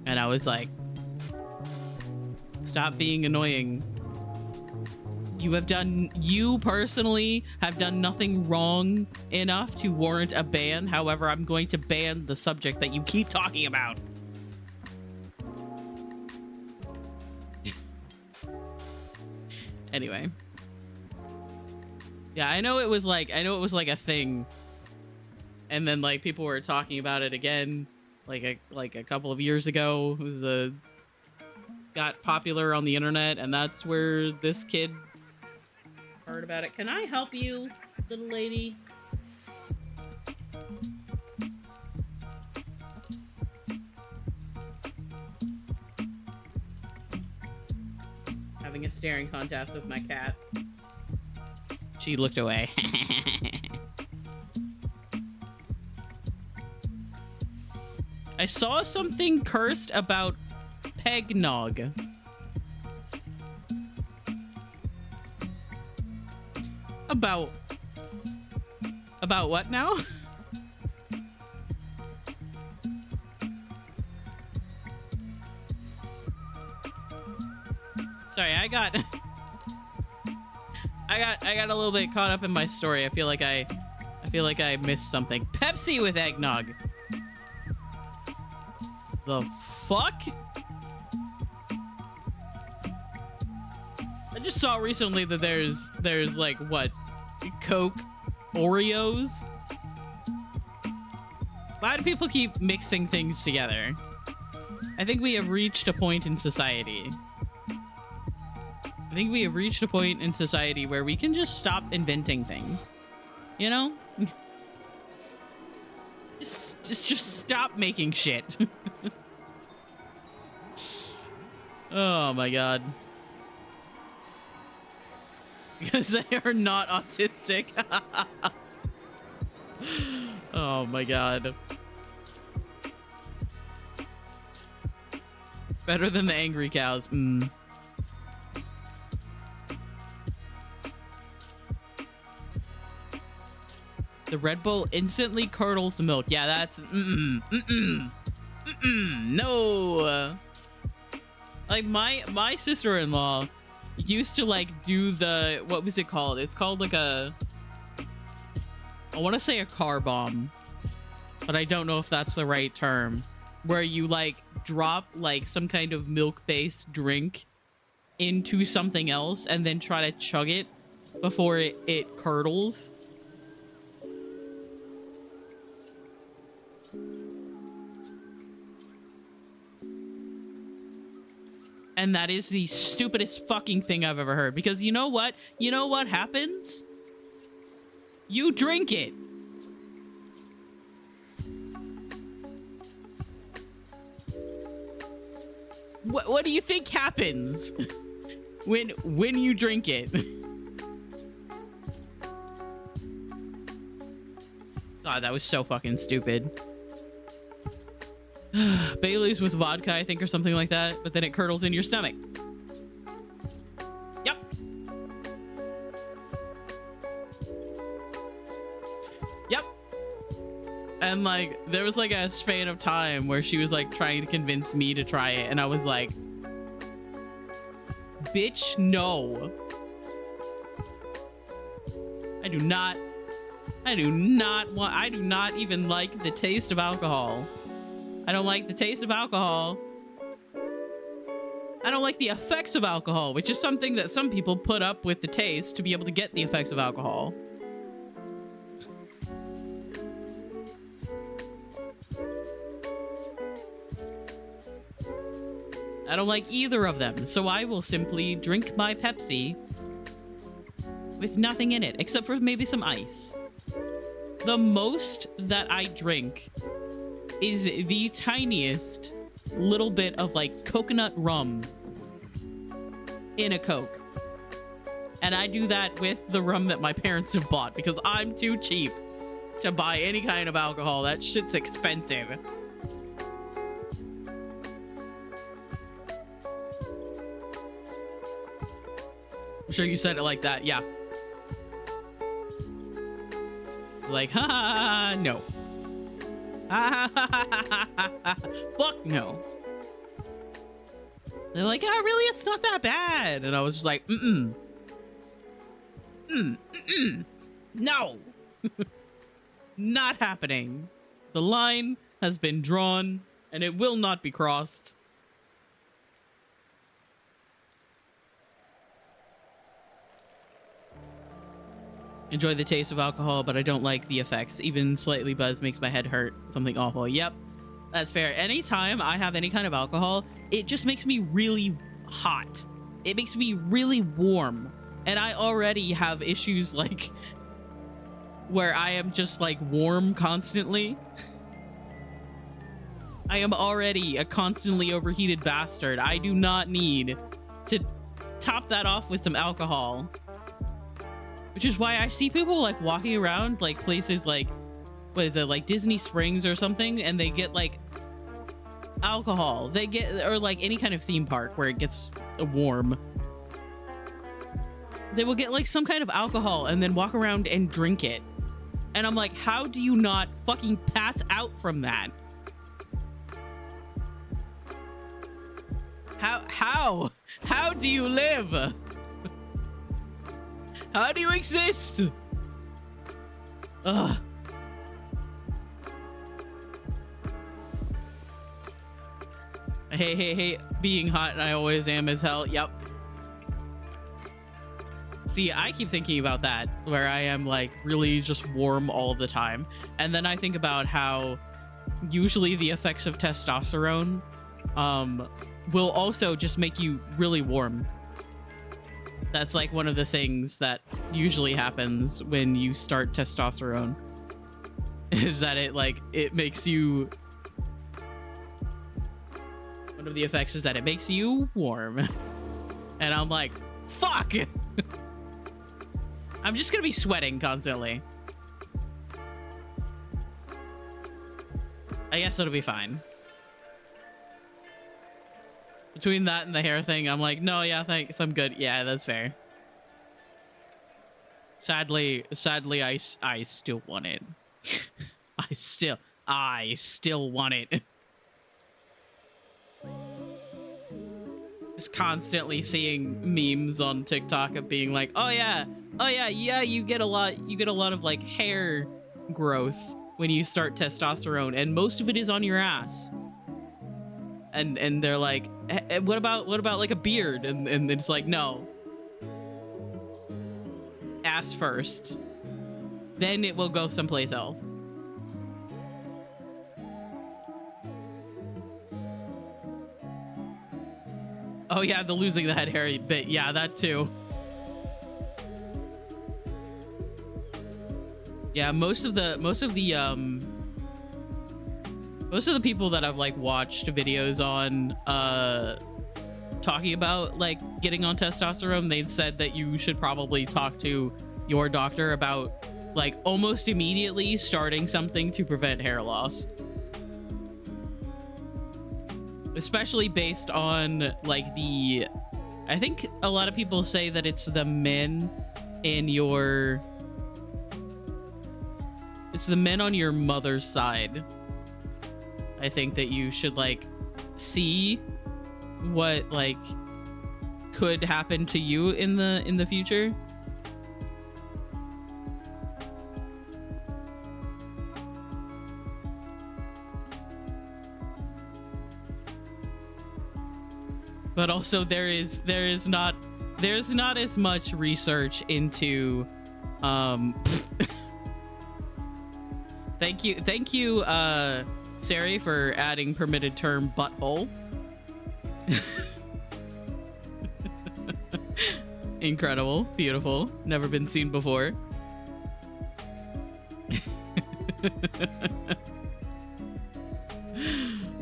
Speaker 1: And I was like, stop being annoying. You personally have done nothing wrong enough to warrant a ban. However, I'm going to ban the subject that you keep talking about. Anyway. Yeah, I know it was like a thing. And then like people were talking about it again like a couple of years ago. It was got popular on the internet, and that's where this kid heard about it. Can I help you, little lady? Having a staring contest with my cat. She looked away. I saw something cursed about Pegnog. About what now? Sorry, I got a little bit caught up in my story. I feel like I missed something. Pepsi with eggnog. The fuck? I just saw recently that there's like what? Coke Oreos? Why do people keep mixing things together? I think we have reached a point in society. I think we have reached a point in society where we can just stop inventing things. You know? just stop making shit. Oh my god. Because they are not autistic. Oh my god. Better than the angry cows. Mm. The Red Bull instantly curdles the milk. Yeah, that's no. Like my sister-in-law used to like do the, what was it called? It's called like a, I want to say a car bomb, but I don't know if that's the right term, where you like drop like some kind of milk-based drink into something else and then try to chug it before it curdles. And that is the stupidest fucking thing I've ever heard. Because you know what? You know what happens? You drink it. What do you think happens when you drink it? God, that was so fucking stupid. Bailey's with vodka, I think, or something like that, but then it curdles in your stomach. Yep. Yep. And like, there was like a span of time where she was like trying to convince me to try it, and I was like, bitch, no. I do not even like the taste of alcohol. I don't like the taste of alcohol. I don't like the effects of alcohol, which is something that some people put up with the taste to be able to get the effects of alcohol. I don't like either of them, so I will simply drink my Pepsi with nothing in it, except for maybe some ice. The most that I drink is the tiniest little bit of like coconut rum in a Coke. And I do that with the rum that my parents have bought because I'm too cheap to buy any kind of alcohol. That shit's expensive. I'm sure you said it like that. Yeah. Like, ha, no. Fuck no. They're like, oh, really? It's not that bad. And I was just like, no. Not happening. The line has been drawn and it will not be crossed. Enjoy the taste of alcohol, but I don't like the effects. Even slightly buzz makes my head hurt. Something awful. Yep, that's fair. Anytime I have any kind of alcohol, it just makes me really hot. It makes me really warm. And I already have issues like where I am just like warm constantly. I am already a constantly overheated bastard. I do not need to top that off with some alcohol. Which is why I see people like walking around like places like, what is it, like Disney Springs or something, and they get like alcohol. They get, or like any kind of theme park where it gets warm. They will get like some kind of alcohol and then walk around and drink it. And I'm like, how do you not fucking pass out from that? How do you live? How do you exist? Ugh. Hey, being hot and I always am as hell. Yep. See, I keep thinking about that, where I am like really just warm all the time. And then I think about how usually the effects of testosterone will also just make you really warm. That's like one of the things that usually happens when you start testosterone, is that it makes you, one of the effects is that it makes you warm. And I'm like, fuck. I'm just gonna be sweating constantly. I guess it'll be fine. Between that and the hair thing, I'm like, no, yeah, thanks, I'm good. Yeah, that's fair. Sadly, I still want it. I still want it. Just constantly seeing memes on TikTok of being like, oh yeah, you get a lot of like hair growth when you start testosterone, and most of it is on your ass. And they're like, what about like a beard? And it's like, no. Ass first. Then it will go someplace else. Oh yeah, the losing the head hair bit. Yeah, that too. Yeah, most of the people that I've like watched videos on talking about like getting on testosterone, they said that you should probably talk to your doctor about like almost immediately starting something to prevent hair loss. Especially based on like I think a lot of people say that it's the men on your mother's side. I think that you should like see what like could happen to you in the future. But also there's not as much research into thank you Sari for adding permitted term butthole. Incredible, beautiful, never been seen before.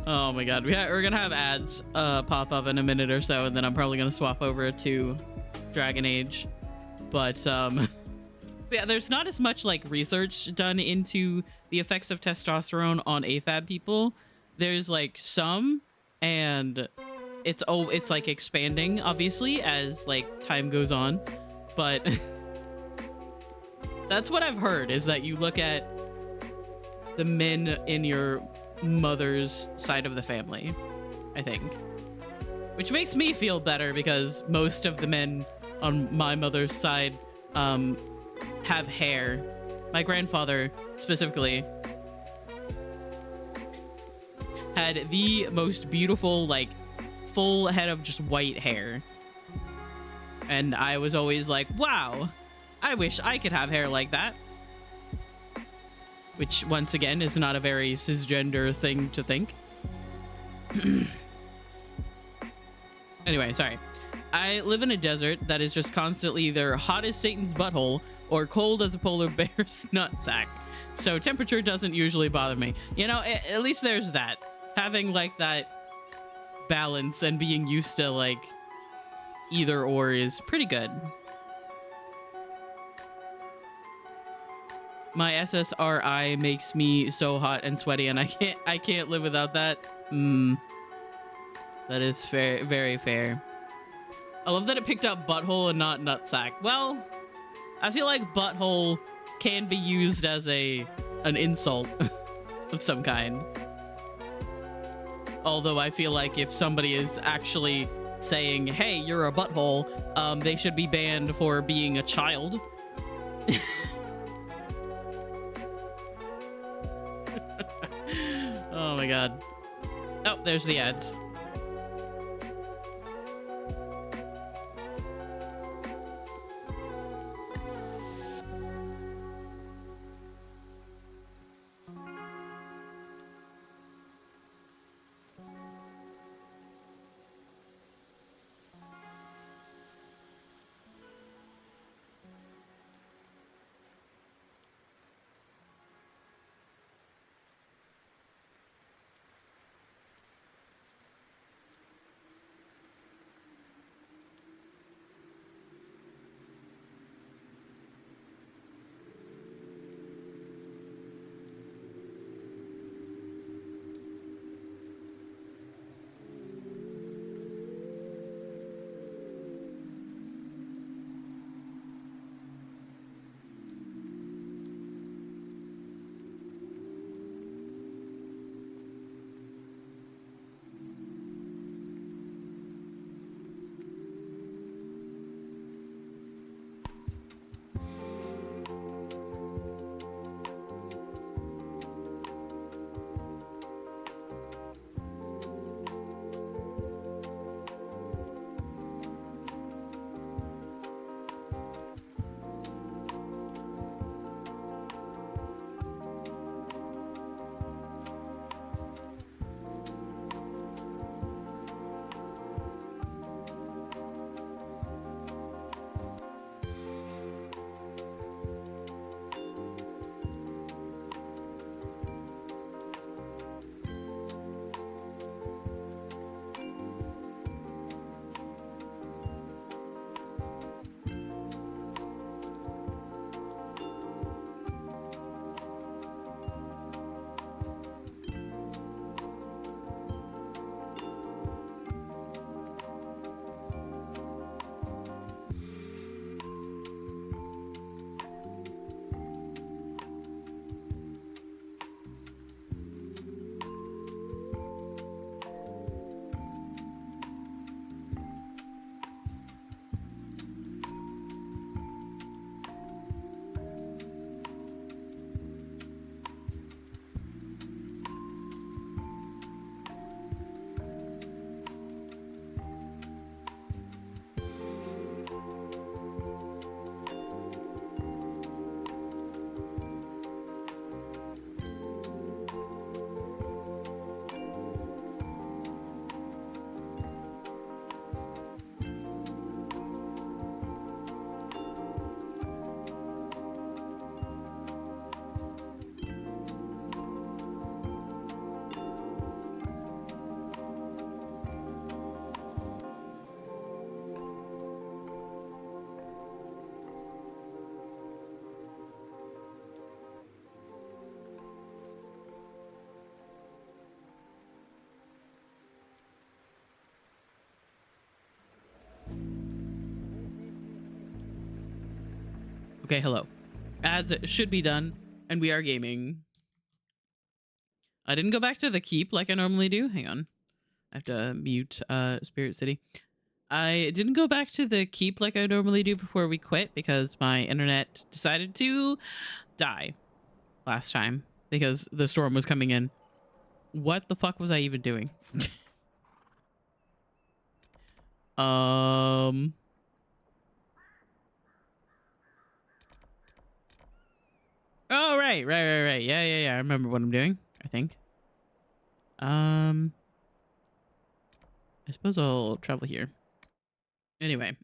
Speaker 1: Oh my god, we're gonna have ads pop up in a minute or so, and then I'm probably gonna swap over to Dragon Age. But yeah, there's not as much like research done into the effects of testosterone on AFAB people. There's like some, and it's like expanding obviously as like time goes on, but that's what I've heard, is that you look at the men in your mother's side of the family, I think, which makes me feel better because most of the men on my mother's side have hair. My grandfather specifically had the most beautiful, like, full head of just white hair, and I was always like, wow, I wish I could have hair like that, which once again is not a very cisgender thing to think. Anyway, sorry. I live in a desert that is just constantly either hot as Satan's butthole or cold as a polar bear's nutsack, so temperature doesn't usually bother me. You know, at least there's that. Having like that balance and being used to like either or is pretty good. My SSRI makes me so hot and sweaty, and I can't live without that. That is fair, very fair. I love that it picked up butthole and not nutsack. Well, I feel like butthole can be used as an insult of some kind. Although I feel like if somebody is actually saying, hey, you're a butthole, they should be banned for being a child. Oh my god. Oh, there's the ads. Okay, hello. Ads should be done, and we are gaming. I didn't go back to the keep like I normally do. Hang on. I have to mute Spirit City. I didn't go back to the keep like I normally do before we quit because my internet decided to die last time because the storm was coming in. What the fuck was I even doing? Oh, right. Yeah. I remember what I'm doing, I think. I suppose I'll travel here. Anyway.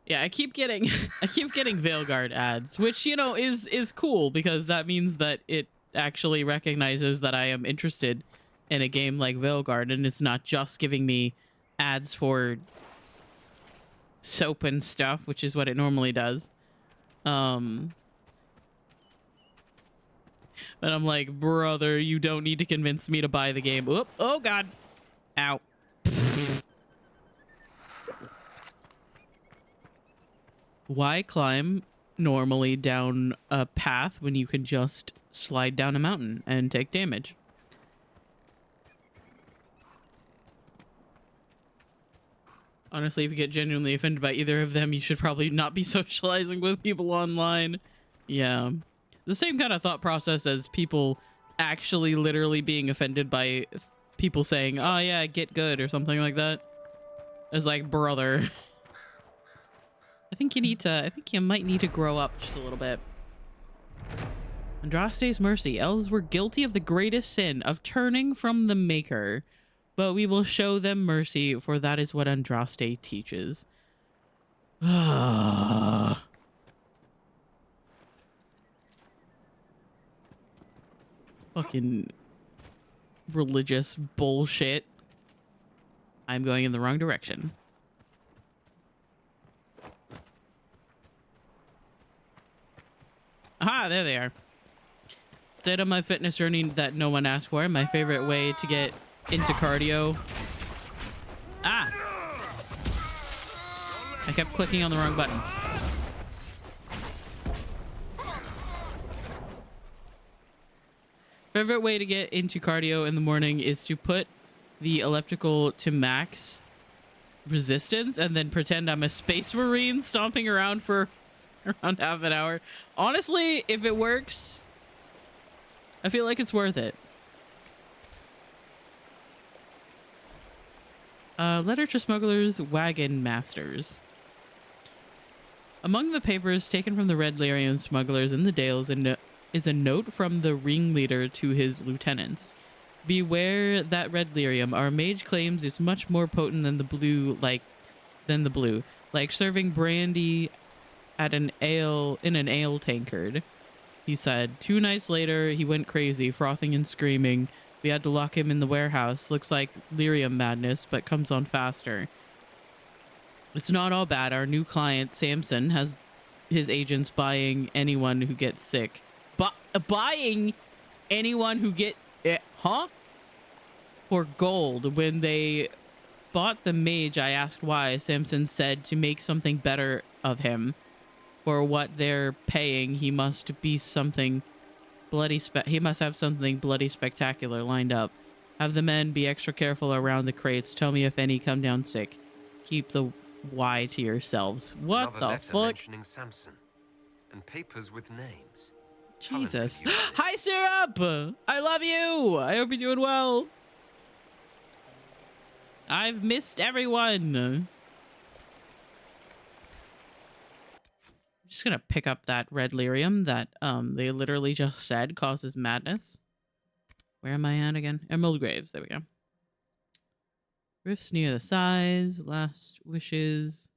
Speaker 1: Yeah, I keep getting Veilguard ads, which, you know, is cool because that means that it actually recognizes that I am interested in a game like Veilguard, and it's not just giving me ads for soap and stuff, which is what it normally does. But I'm like, brother, you don't need to convince me to buy the game. Oop, oh god. Ow. Why climb normally down a path when you can just slide down a mountain and take damage? Honestly, if you get genuinely offended by either of them, you should probably not be socializing with people online. Yeah. The same kind of thought process as people actually literally being offended by people saying, oh yeah, get good or something like that. It's like, brother. I think you might need to grow up just a little bit. Andraste's mercy. Elves were guilty of the greatest sin of turning from the Maker, but we will show them mercy, for that is what Andraste teaches. Fucking religious bullshit. I'm going in the wrong direction. Aha, there they are. Stayed on my fitness journey that no one asked for. My favorite way to get into cardio. Ah! I kept clicking on the wrong button. Favorite way to get into cardio in the morning is to put the elliptical to max resistance and then pretend I'm a space marine stomping around for around half an hour. Honestly, if it works, I feel like it's worth it. Letter to smugglers, wagon masters. Among the papers taken from the Red Lyrian smugglers in the Dales is a note from the ringleader to his lieutenants. Beware that Red Lyrium. Our mage claims it's much more potent than the blue, like serving brandy at an ale tankard. He said 2 nights later he went crazy, frothing and screaming. We had to lock him in the warehouse. Looks like lyrium madness, but comes on faster. It's not all bad. Our new client Samson has his agents buying anyone who gets sick. But buying anyone who for gold. When they bought the mage, I asked why. Samson said to make something better of him. For what they're paying, he must be something bloody. He must have something bloody spectacular lined up. Have the men be extra careful around the crates. Tell me if any come down sick. Keep the Y to yourselves. What
Speaker 2: Another
Speaker 1: the
Speaker 2: letter
Speaker 1: fuck?
Speaker 2: mentioning Samson and papers with names.
Speaker 1: Jesus. Hi, Syrup! I love you! I hope you're doing well. I've missed everyone. I'm just gonna pick up that red lyrium that they literally just said causes madness. Where am I at again? Emerald Graves. There we go. Rifts near the size. Last wishes.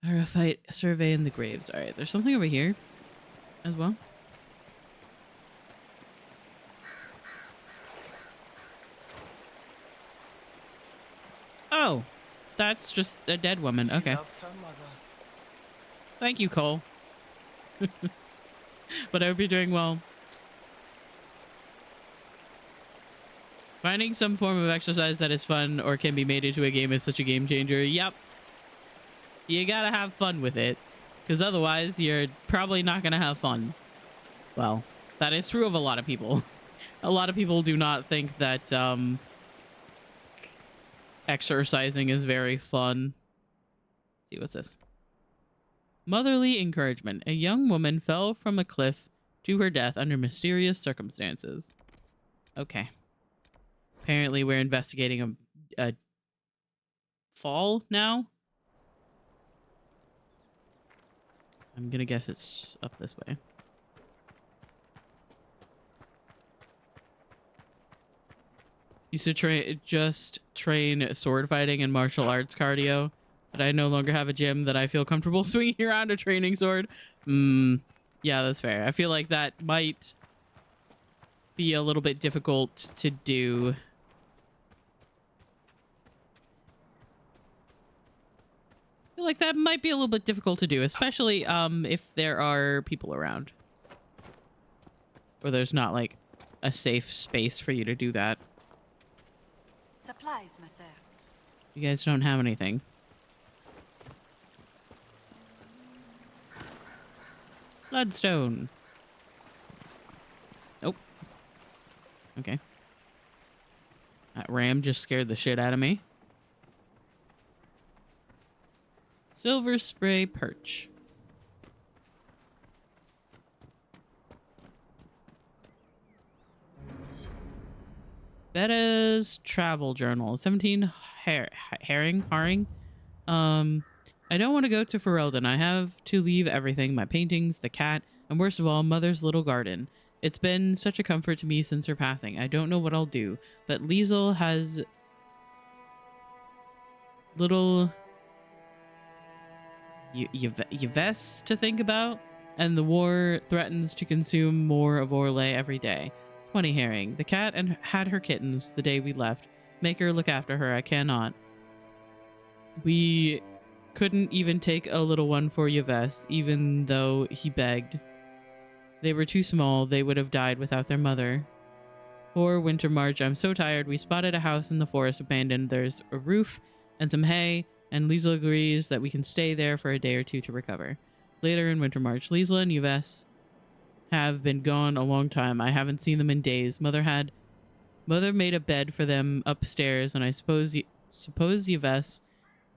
Speaker 1: Araphite survey in the graves. All right, there's something over here as well. Oh, that's just a dead woman. Okay. Thank you, Cole. But I hope you're doing well. Finding some form of exercise that is fun or can be made into a game is such a game changer. Yep. You gotta have fun with it, because otherwise you're probably not gonna have fun. Well, that is true of a lot of people. A lot of people do not think that exercising is very fun. Let's see, what's this? Motherly encouragement. A young woman fell from a cliff to her death under mysterious circumstances. Okay. Apparently we're investigating a fall now. I'm gonna guess it's up this way. Used to train sword fighting and martial arts cardio, but I no longer have a gym that I feel comfortable swinging around a training sword. Yeah, that's fair. I feel like that might be a little bit difficult to do. I feel like that might be a little bit difficult to do, especially if there are people around. Or there's not like a safe space for you to do that.
Speaker 3: Supplies, monsieur.
Speaker 1: You guys don't have anything. Bloodstone. Oh. Okay. That ram just scared the shit out of me. Silver spray perch. Betta's travel journal. 17 herring. I don't want to go to Ferelden. I have to leave everything. My paintings, the cat, and worst of all, Mother's little garden. It's been such a comfort to me since her passing. I don't know what I'll do, but Liesel has little Yves to think about, and the war threatens to consume more of Orlais every day. 20 herring. The cat and had her kittens the day we left. Make her look after her. I cannot. We couldn't even take a little one for Yves, even though he begged. They were too small. They would have died without their mother. Poor Winter March. I'm so tired. We spotted a house in the forest abandoned. There's a roof and some hay, and Liesel agrees that we can stay there for a day or two to recover. Later in Winter March, Liesel and Yves have been gone a long time. I haven't seen them in days. Mother made a bed for them upstairs, and I suppose Yves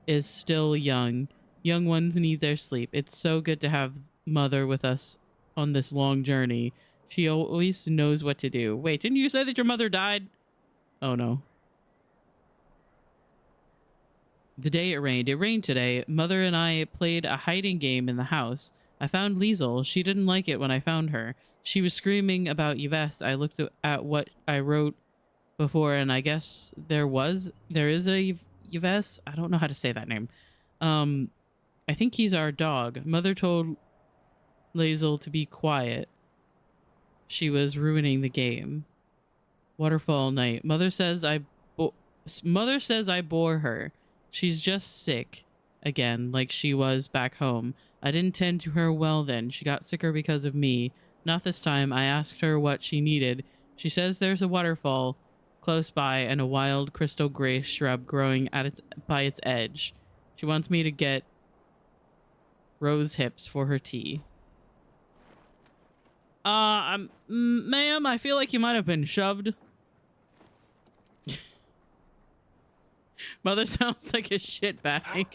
Speaker 1: is still young. Young ones need their sleep. It's so good to have Mother with us on this long journey. She always knows what to do. Wait, didn't you say that your mother died? Oh no. The day it rained. It rained today. Mother and I played a hiding game in the house. I found Liesel. She didn't like it when I found her. She was screaming about Yves. I looked at what I wrote before, and I guess there is a Yves. I don't know how to say that name. I think he's our dog. Mother told Liesel to be quiet. She was ruining the game. Waterfall night. Mother says I bore her. She's just sick again, like she was back home. I didn't tend to her well then. She got sicker because of me. Not this time. I asked her what she needed. She says there's a waterfall close by and a wild crystal gray shrub growing by its edge. She wants me to get rose hips for her tea. Ma'am, I feel like you might have been shoved. Mother sounds like a shitbag.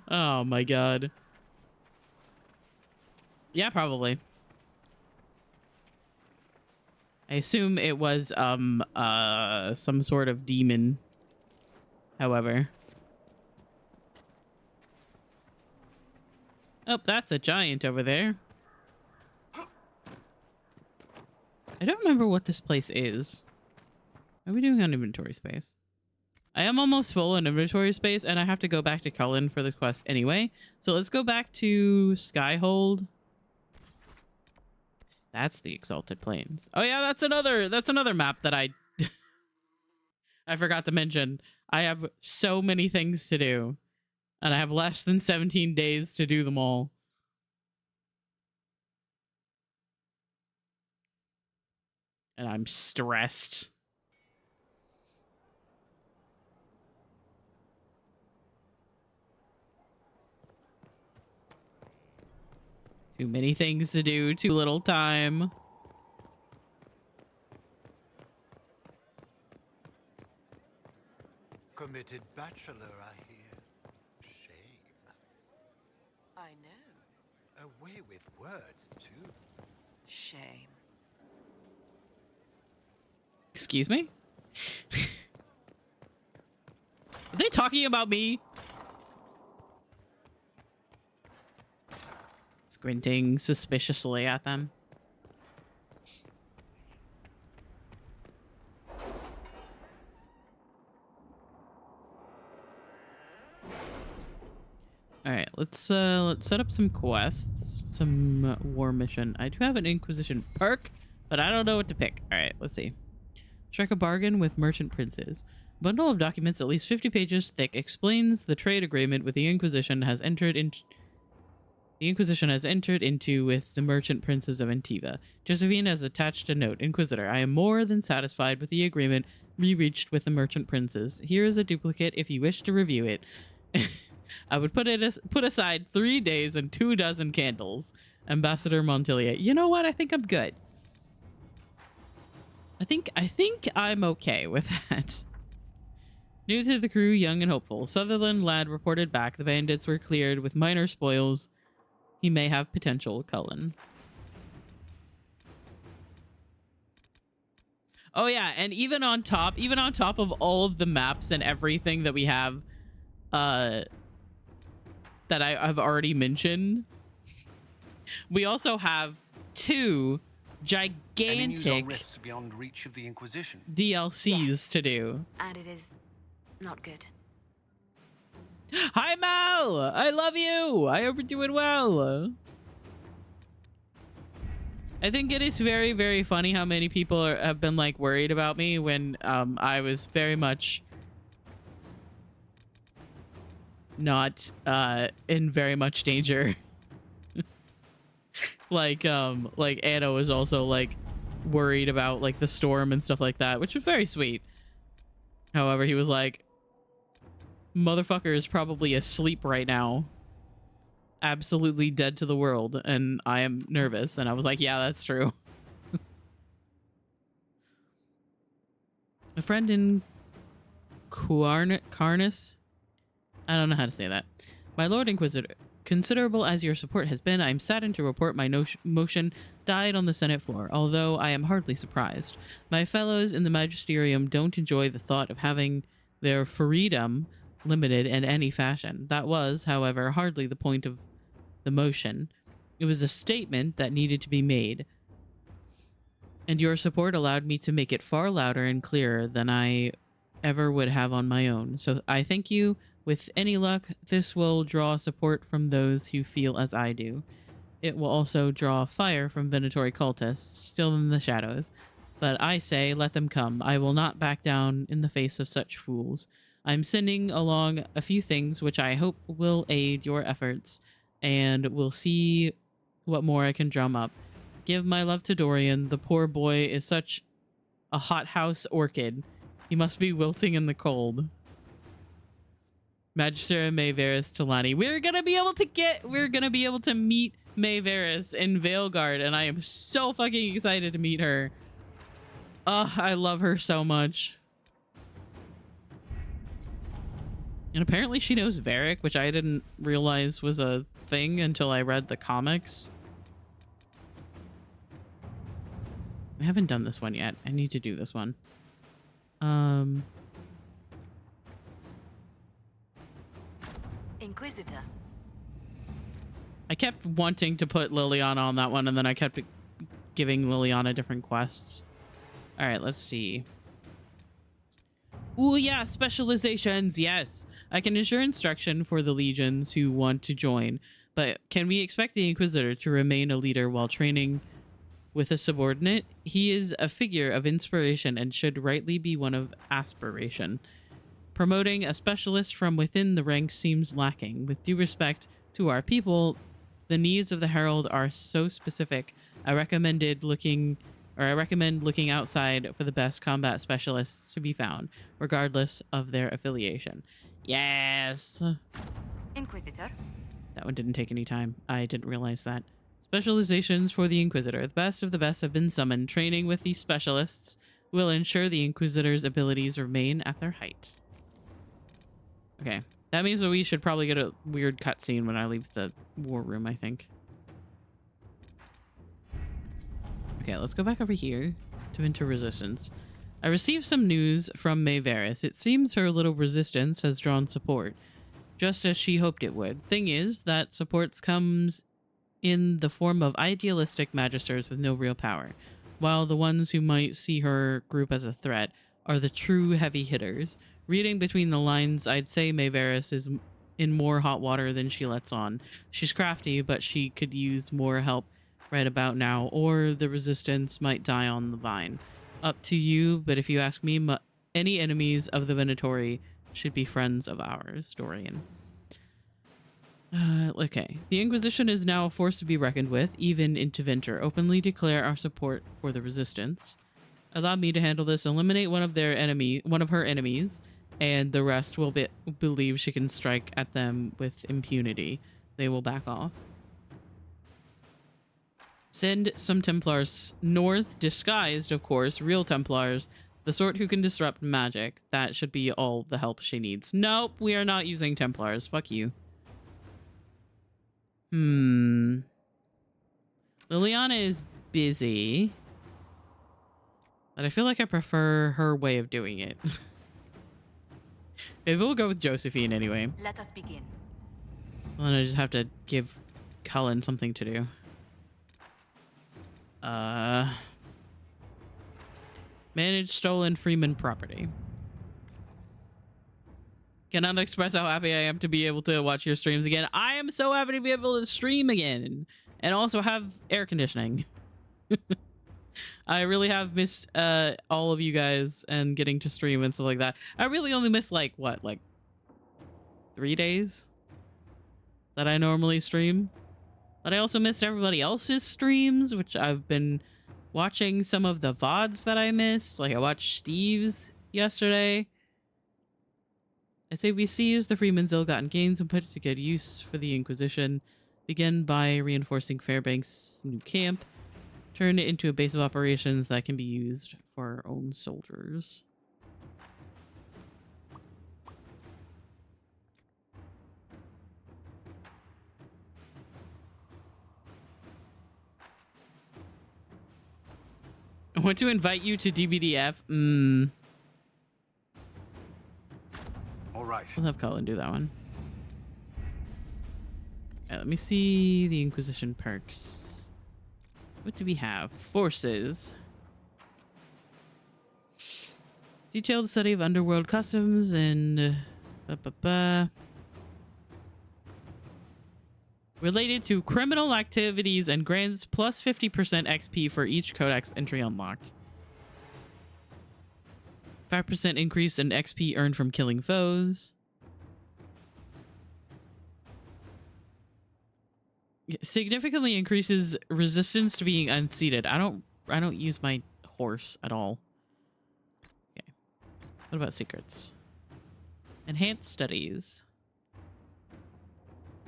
Speaker 1: Oh my god. Yeah, probably. I assume it was some sort of demon. However. Oh, that's a giant over there. I don't remember what this place is. What are we doing on inventory space? I am almost full in inventory space, and I have to go back to Cullen for the quest anyway. So let's go back to Skyhold. That's the Exalted Plains. Oh yeah, that's another map that I forgot to mention. I have so many things to do, and I have less than 17 days to do them all. And I'm stressed. Too many things to do, too little time.
Speaker 2: Committed bachelor, I hear. Shame.
Speaker 3: I know.
Speaker 2: A way with words, too.
Speaker 3: Shame.
Speaker 1: Excuse me? Are they talking about me? Squinting suspiciously at them. All right, let's set up some quests, some war mission. I do have an Inquisition perk, but I don't know what to pick. All right, let's see. Strike a bargain with merchant princes. Bundle of documents at least 50 pages thick explains the trade agreement with the Inquisition has entered into with the merchant princes of Antiva. Josephine has attached a note. Inquisitor, I am more than satisfied with the agreement we reached with the merchant princes. Here is a duplicate if you wish to review it. I would put aside 3 days and 24 candles. Ambassador Montilier. You know what? I think I'm good. I think I'm okay with that. New to the crew, young and hopeful. Sutherland lad reported back. The bandits were cleared with minor spoils. He may have potential. Cullen. Oh yeah, and even on top of all of the maps and everything that we have, that I've already mentioned, we also have 2 gigantic
Speaker 4: rifts beyond reach of the Inquisition.
Speaker 1: DLCs to do.
Speaker 5: And it is not good.
Speaker 1: Hi Mal! I love you! I hope you're doing well. I think it is very, very funny how many people have been like worried about me when I was very much not in very much danger. like Anna was also like worried about like the storm and stuff like that, which was very sweet. However, he was like, motherfucker is probably asleep right now, absolutely dead to the world, and I am nervous. And I was like, yeah, that's true. A friend in Carnus? I don't know how to say that. My Lord Inquisitor, considerable as your support has been, I am saddened to report my motion died on the Senate floor, although I am hardly surprised. My fellows in the Magisterium don't enjoy the thought of having their freedom limited in any fashion. That was, however, hardly the point of the motion. It was a statement that needed to be made, and your support allowed me to make it far louder and clearer than I ever would have on my own. So I thank you. With any luck, this will draw support from those who feel as I do. It will also draw fire from Venatori cultists, still in the shadows. But I say, let them come. I will not back down in the face of such fools. I'm sending along a few things which I hope will aid your efforts, and we'll see what more I can drum up. Give my love to Dorian. The poor boy is such a hothouse orchid. He must be wilting in the cold. Magister and May Varys Talani. We're gonna be able to meet May Varys in Veilguard, and I am so fucking excited to meet her. Oh, I love her so much. And apparently she knows Varric, which I didn't realize was a thing until I read the comics. I haven't done this one yet. I need to do this one.
Speaker 5: Inquisitor.
Speaker 1: I kept wanting to put Liliana on that one, and then I kept giving Liliana different quests. All right, let's see. Ooh, yeah, specializations. Yes. I can ensure instruction for the legions who want to join, but can we expect the Inquisitor to remain a leader while training with a subordinate? He is a figure of inspiration and should rightly be one of aspiration. Promoting a specialist from within the ranks seems lacking. With due respect to our people, the needs of the Herald are so specific. I recommend looking outside for the best combat specialists to be found, regardless of their affiliation. Yes.
Speaker 5: Inquisitor.
Speaker 1: That one didn't take any time. I didn't realize that. Specializations for the Inquisitor. The best of the best have been summoned. Training with these specialists will ensure the Inquisitor's abilities remain at their height. Okay. That means that we should probably get a weird cutscene when I leave the war room, I think. Okay, let's go back over here to Winter Resistance. I received some news from Mayveris. It seems her little resistance has drawn support, just as she hoped it would. Thing is, that support comes in the form of idealistic magisters with no real power, while the ones who might see her group as a threat are the true heavy hitters. Reading between the lines, I'd say Mayveris is in more hot water than she lets on. She's crafty, but she could use more help right about now, or the resistance might die on the vine. Up to you, but if you ask me, any enemies of the Venatori should be friends of ours, Dorian. Okay. The Inquisition is now a force to be reckoned with, even into Winter. Openly declare our support for the resistance. Allow me to handle this. Eliminate one of her enemies, and the rest will believe she can strike at them with impunity. They will back off. Send some Templars north, disguised, of course, real Templars, the sort who can disrupt magic. That should be all the help she needs. Nope, we are not using Templars. Fuck you. Liliana is busy, but I feel like I prefer her way of doing it. Maybe we'll go with Josephine anyway.
Speaker 5: Let us begin.
Speaker 1: Well, then I just have to give Cullen something to do. Manage stolen Freeman property. Cannot express how happy I am to be able to watch your streams again. I am so happy to be able to stream again and also have air conditioning. I really have missed all of you guys and getting to stream and stuff like that. I really only missed like 3 days that I normally stream. But I also missed everybody else's streams, which I've been watching some of the VODs that I missed. Like I watched Steve's yesterday. I'd say we seize the Freeman's ill-gotten gains and put it to good use for the Inquisition. Begin by reinforcing Fairbank's new camp. Turn it into a base of operations that can be used for our own soldiers. I want to invite you to DBDF.
Speaker 4: All right.
Speaker 1: We'll have Cullen do that one. Let me see the Inquisition perks. What do we have? Forces. Detailed study of underworld customs and related to criminal activities and grants plus 50% XP for each codex entry unlocked. 5% increase in XP earned from killing foes. Significantly increases resistance to being unseated. I don't use my horse at all. Okay. What about secrets? Enhanced studies.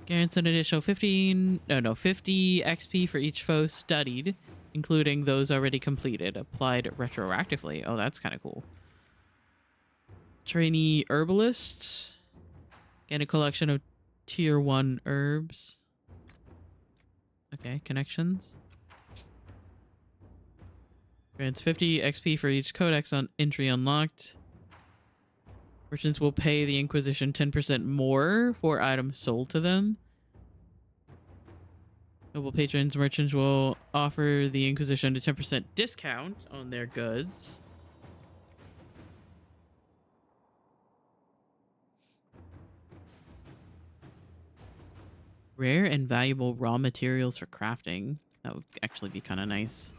Speaker 1: Guarantees an additional 50 XP for each foe studied, including those already completed. Applied retroactively. Oh, that's kind of cool. Trainee herbalists. Gain a collection of tier 1 herbs. Okay, connections. Grants 50 XP for each codex on entry unlocked. Merchants will pay the Inquisition 10% more for items sold to them. Noble patrons, merchants will offer the Inquisition a 10% discount on their goods. Rare and valuable raw materials for crafting. That would actually be kind of nice.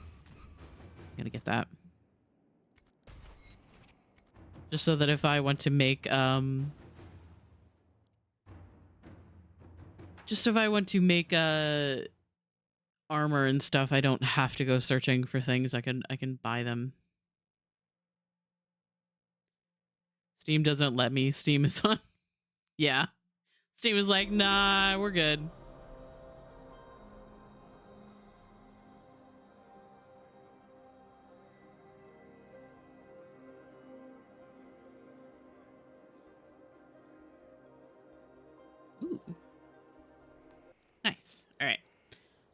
Speaker 1: Gotta get that. Just so that if I want to make armor and stuff, I don't have to go searching for things. I can buy them. Steam doesn't let me. Steam is on. Yeah. Steam is like, nah, we're good.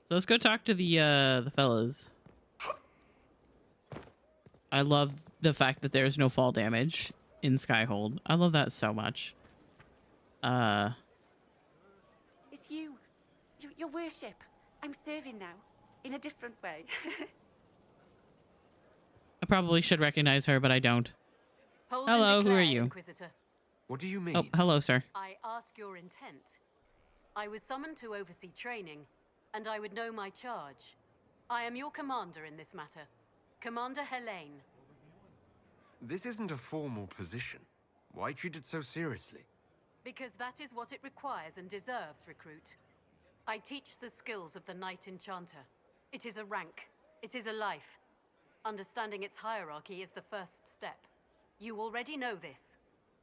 Speaker 1: So let's go talk to the fellas. I love the fact that there's no fall damage in Skyhold. I love that so much.
Speaker 5: It's you. Your worship. I'm serving now. In a different way.
Speaker 1: I probably should recognize her, but I don't.
Speaker 6: Hold
Speaker 1: Hello,
Speaker 6: and
Speaker 1: who are
Speaker 6: declare,
Speaker 1: you?
Speaker 6: Inquisitor.
Speaker 2: What do you mean?
Speaker 1: Oh, hello, sir.
Speaker 6: I ask your intent. I was summoned to oversee training, and I would know my charge. I am your commander in this matter. Commander Helene.
Speaker 2: This isn't a formal position. Why treat it so seriously?
Speaker 6: Because that is what it requires and deserves, recruit. I teach the skills of the Knight Enchanter. It is a rank. It is a life. Understanding its hierarchy is the first step. You already know this.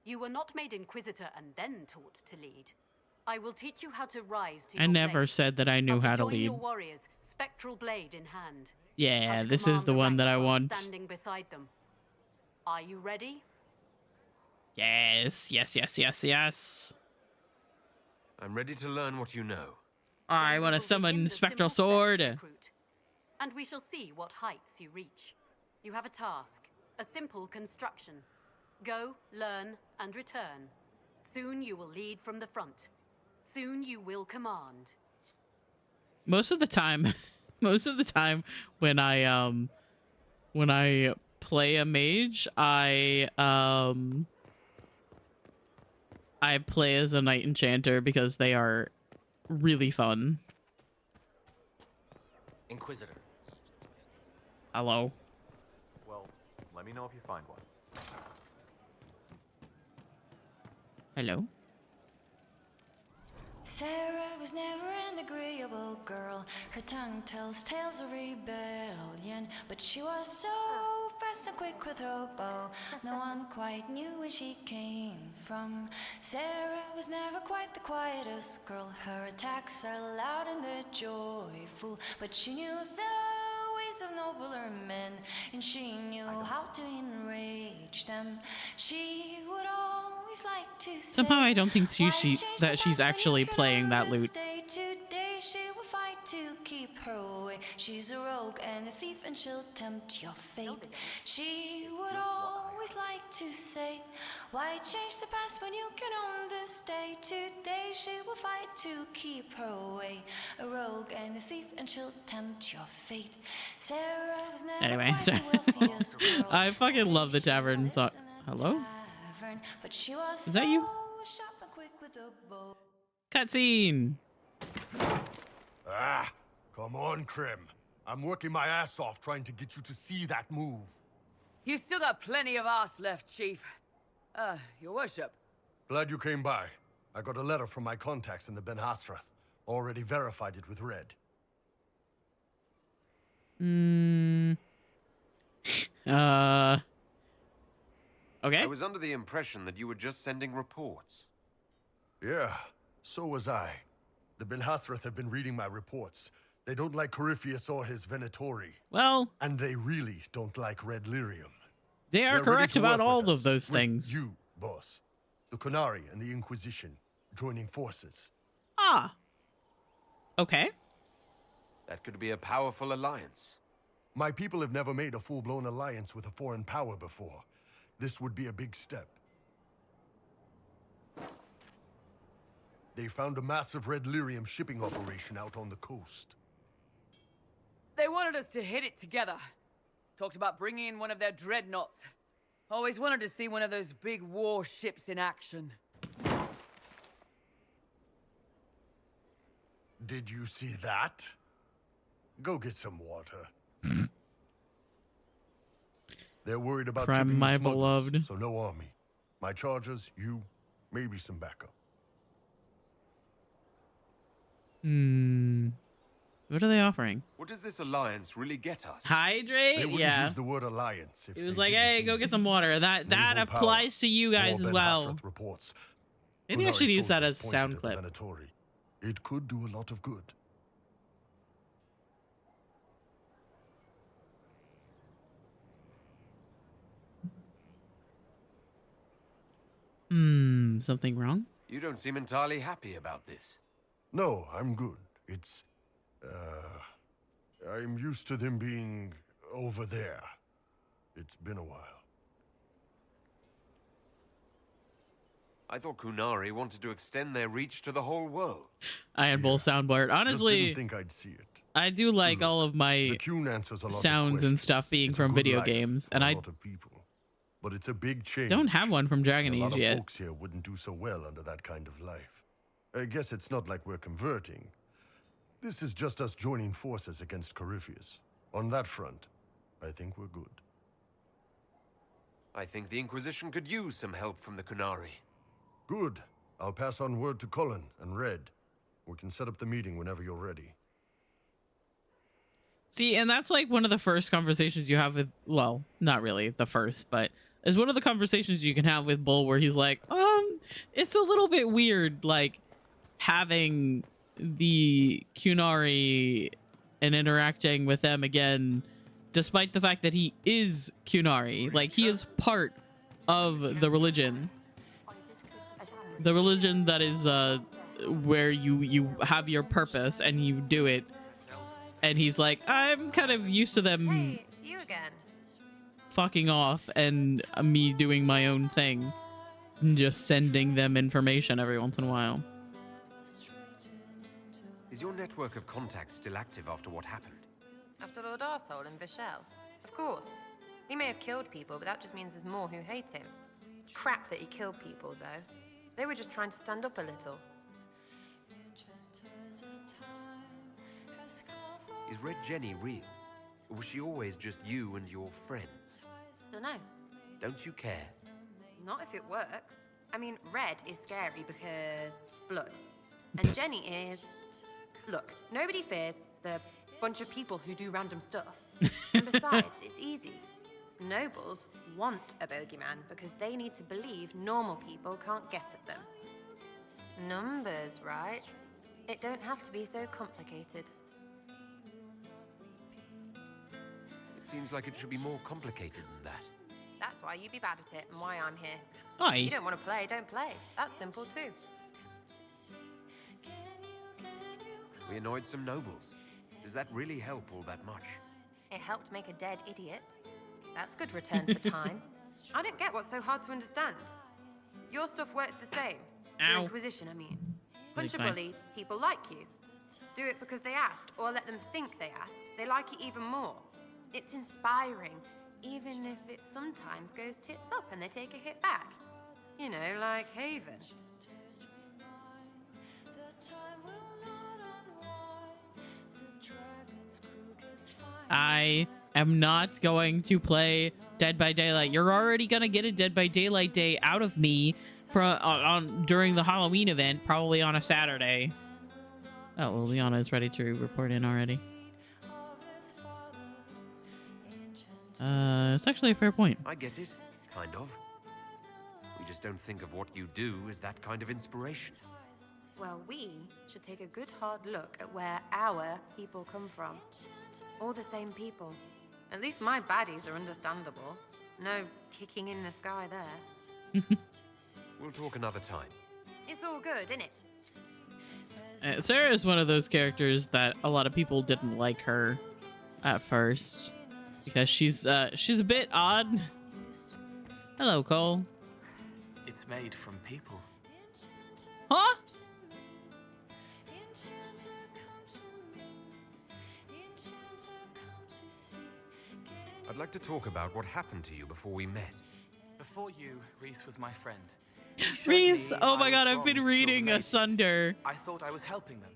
Speaker 6: You were not made Inquisitor and then taught to lead. I will teach you how to rise to
Speaker 1: I
Speaker 6: your
Speaker 1: never
Speaker 6: place.
Speaker 1: said that I knew how to
Speaker 6: join
Speaker 1: lead.
Speaker 6: your warriors, spectral blade in hand.
Speaker 1: Yeah,
Speaker 6: How to
Speaker 1: this is
Speaker 6: command
Speaker 1: the one
Speaker 6: ranks
Speaker 1: that I
Speaker 6: while
Speaker 1: want.
Speaker 6: Standing beside them. Are you ready?
Speaker 1: Yes, yes, yes, yes, yes.
Speaker 2: I'm ready to learn what you know.
Speaker 1: I
Speaker 6: Then
Speaker 1: want
Speaker 6: we
Speaker 1: to
Speaker 6: will
Speaker 1: summon
Speaker 6: begin the
Speaker 1: Spectral
Speaker 6: simple steps,
Speaker 1: Sword.
Speaker 6: recruit. And we shall see what heights you reach. You have a task, a simple construction. Go, learn, and return. Soon you will lead from the front. Soon you will command.
Speaker 1: Most of the time, when I play a mage, I play as a Knight Enchanter because they are really fun.
Speaker 7: Inquisitor.
Speaker 1: Hello.
Speaker 7: Well, let me know if you find one.
Speaker 1: Hello.
Speaker 8: Sarah was never an agreeable girl. Her tongue tells tales of rebellion, but she was so fast and quick with her bow. No one quite knew where she came from. Sarah was never quite the quietest girl. Her attacks are loud and they're joyful, but she knew the ways of nobler men, and she knew how to enrage them. She would always like to say,
Speaker 1: Somehow I don't think
Speaker 8: "Why
Speaker 1: she's
Speaker 8: change
Speaker 1: that
Speaker 8: the
Speaker 1: she's
Speaker 8: past when
Speaker 1: actually
Speaker 8: you can
Speaker 1: playing that lute.
Speaker 8: understay today? She will fight to keep her away. She's a rogue and a thief, and she'll tempt your fate. She would always like to say, why change the past when you can own this day? Today she will fight to keep her away. A rogue and a thief, and she'll tempt your fate. Sarah was never
Speaker 1: Anyway,
Speaker 8: quite
Speaker 1: sorry.
Speaker 8: the wealthiest girl.
Speaker 1: I fucking love the
Speaker 8: She
Speaker 1: tavern
Speaker 8: lives
Speaker 1: song.
Speaker 8: in a
Speaker 1: Hello?
Speaker 8: tavern, but she was
Speaker 1: Is that you?
Speaker 8: so sharp and quick with a bow.
Speaker 1: Cutscene.
Speaker 9: Ah, come on, Krim. I'm working my ass off trying to get you to see that move.
Speaker 3: You still got plenty of arse left, Chief. Your worship.
Speaker 9: Glad you came by. I got a letter from my contacts in the Ben Hasrath. Already verified it with Red.
Speaker 1: Okay.
Speaker 2: I was under the impression that you were just sending reports.
Speaker 9: Yeah, so was I. The Ben Hasrath have been reading my reports. They don't like Corypheus or his Venatori.
Speaker 1: Well,
Speaker 9: And they really don't like Red Lyrium.
Speaker 1: they are
Speaker 9: They're ready
Speaker 1: correct
Speaker 9: to
Speaker 1: about
Speaker 9: work
Speaker 1: all
Speaker 9: with
Speaker 1: of
Speaker 9: us,
Speaker 1: those
Speaker 9: with
Speaker 1: things.
Speaker 9: You, boss. The Qunari and the Inquisition joining forces.
Speaker 1: Ah. Okay.
Speaker 2: That could be a powerful alliance.
Speaker 9: My people have never made a full-blown alliance with a foreign power before. This would be a big step. They found a massive Red Lyrium shipping operation out on the coast.
Speaker 3: They wanted us to hit it together. Talked about bringing in one of their dreadnoughts. Always wanted to see one of those big warships in action.
Speaker 9: Did you see that? Go get some water. They're worried about
Speaker 1: From
Speaker 9: tipping the
Speaker 1: my
Speaker 9: smugglers,
Speaker 1: beloved.
Speaker 9: so no army. My charges, you, maybe some backup.
Speaker 1: What are they offering?
Speaker 2: What does this alliance really get us?
Speaker 1: Hydrate?
Speaker 9: They wouldn't
Speaker 1: Yeah.
Speaker 9: use the word alliance if
Speaker 1: It was
Speaker 9: they
Speaker 1: like,
Speaker 9: didn't
Speaker 1: hey, go
Speaker 9: mean
Speaker 1: get some water. That
Speaker 9: naval
Speaker 1: applies to you
Speaker 9: power.
Speaker 1: guys
Speaker 9: More
Speaker 1: as
Speaker 9: Ben
Speaker 1: well.
Speaker 9: Hasrath reports.
Speaker 1: Maybe I
Speaker 9: Qunari
Speaker 1: should use that as
Speaker 9: soldiers
Speaker 1: a sound
Speaker 9: pointed at
Speaker 1: clip.
Speaker 9: the Venatori. It could do a lot of good.
Speaker 1: Something wrong?
Speaker 2: You don't seem entirely happy about this.
Speaker 9: No, I'm good. It's I'm used to them being over there. It's been a while.
Speaker 2: I thought Kunari wanted to extend their reach to the whole world.
Speaker 1: I had both soundboard.
Speaker 9: Just
Speaker 1: Honestly,
Speaker 9: didn't think I'd see it.
Speaker 1: I do like all of my
Speaker 9: The Qun answers a lot of
Speaker 1: sounds and
Speaker 9: questions.
Speaker 1: stuff being
Speaker 9: It's a
Speaker 1: from
Speaker 9: good
Speaker 1: video
Speaker 9: life
Speaker 1: games,
Speaker 9: for
Speaker 1: and
Speaker 9: a
Speaker 1: I
Speaker 9: lot of people. But it's a big change.
Speaker 1: don't have one from Dragon
Speaker 9: A lot
Speaker 1: Age
Speaker 9: of
Speaker 1: yet.
Speaker 9: folks here wouldn't do so well under that kind of life. I guess it's not like we're converting. This is just us joining forces against Corypheus. On that front, I think we're good.
Speaker 2: I think the Inquisition could use some help from the Kunari.
Speaker 9: Good. I'll pass on word to Cullen and Red. We can set up the meeting whenever you're ready.
Speaker 1: See, and that's like one of the first conversations you have with, well, not really the first, but it's one of the conversations you can have with Bull where he's like, it's a little bit weird, like, having the Kunari and interacting with them again, despite the fact that he is Kunari. Like, he is part of the religion. The religion that is, where you have your purpose and you do it. And he's like, I'm kind of used to them
Speaker 10: Hey, it's you again.
Speaker 1: fucking off and me doing my own thing. And just sending them information every once in a while.
Speaker 2: Is your network of contacts still active after what happened?
Speaker 10: After Lord Arsehole and Vishal. Of course. He may have killed people, but that just means there's more who hate him. It's crap that he killed people, though. They were just trying to stand up a little.
Speaker 2: Is Red Jenny real? Or was she always just you and your friends?
Speaker 10: Dunno.
Speaker 2: Don't you care?
Speaker 10: Not if it works. I mean, Red is scary because blood. And Jenny is... Look, nobody fears the bunch of people who do random stuff. And besides, it's easy. Nobles want a bogeyman because they need to believe normal people can't get at them. Numbers, right? It don't have to be so complicated.
Speaker 2: It seems like it should be more complicated than that.
Speaker 10: That's why you be bad at it and why I'm here.
Speaker 1: Aye.
Speaker 10: You don't want to play, don't play. That's simple too.
Speaker 2: We annoyed some nobles. Does that really help all that much?
Speaker 10: It helped make a dead idiot. That's good return for time. I don't get what's so hard to understand. Your stuff works the same. Your
Speaker 1: Ow.
Speaker 10: Inquisition, I mean.
Speaker 1: Really
Speaker 10: Punch a
Speaker 1: fine.
Speaker 10: bully, people like you. Do it because they asked, or let them think they asked. They like it even more. It's inspiring, even if it sometimes goes tips up and they take a hit back. You know, like Haven.
Speaker 1: I am not going to play Dead by Daylight. You're already gonna get a Dead by Daylight day out of me during the Halloween event, probably on a Saturday. Oh, well, Liana is ready to report in already. It's actually a fair point.
Speaker 2: I get it, kind of. We just don't think of what you do as that kind of inspiration.
Speaker 10: Well, we should take a good hard look at where our people come from. All the same people. At least my baddies are understandable. No kicking in the sky there.
Speaker 2: We'll talk another time.
Speaker 10: It's all good, innit?
Speaker 1: Sarah is one of those characters that a lot of people didn't like her at first because she's a bit odd. Hello, Cole.
Speaker 11: It's made from people.
Speaker 1: Huh?
Speaker 2: I'd like to talk about what happened to you before we met.
Speaker 11: Before you, Reese was my friend. He showed
Speaker 1: Reese,
Speaker 11: me
Speaker 1: oh my
Speaker 11: I
Speaker 1: god,
Speaker 11: was
Speaker 1: I've been
Speaker 11: wrong to kill the
Speaker 1: reading
Speaker 11: mages.
Speaker 1: Asunder.
Speaker 11: I thought I was helping them.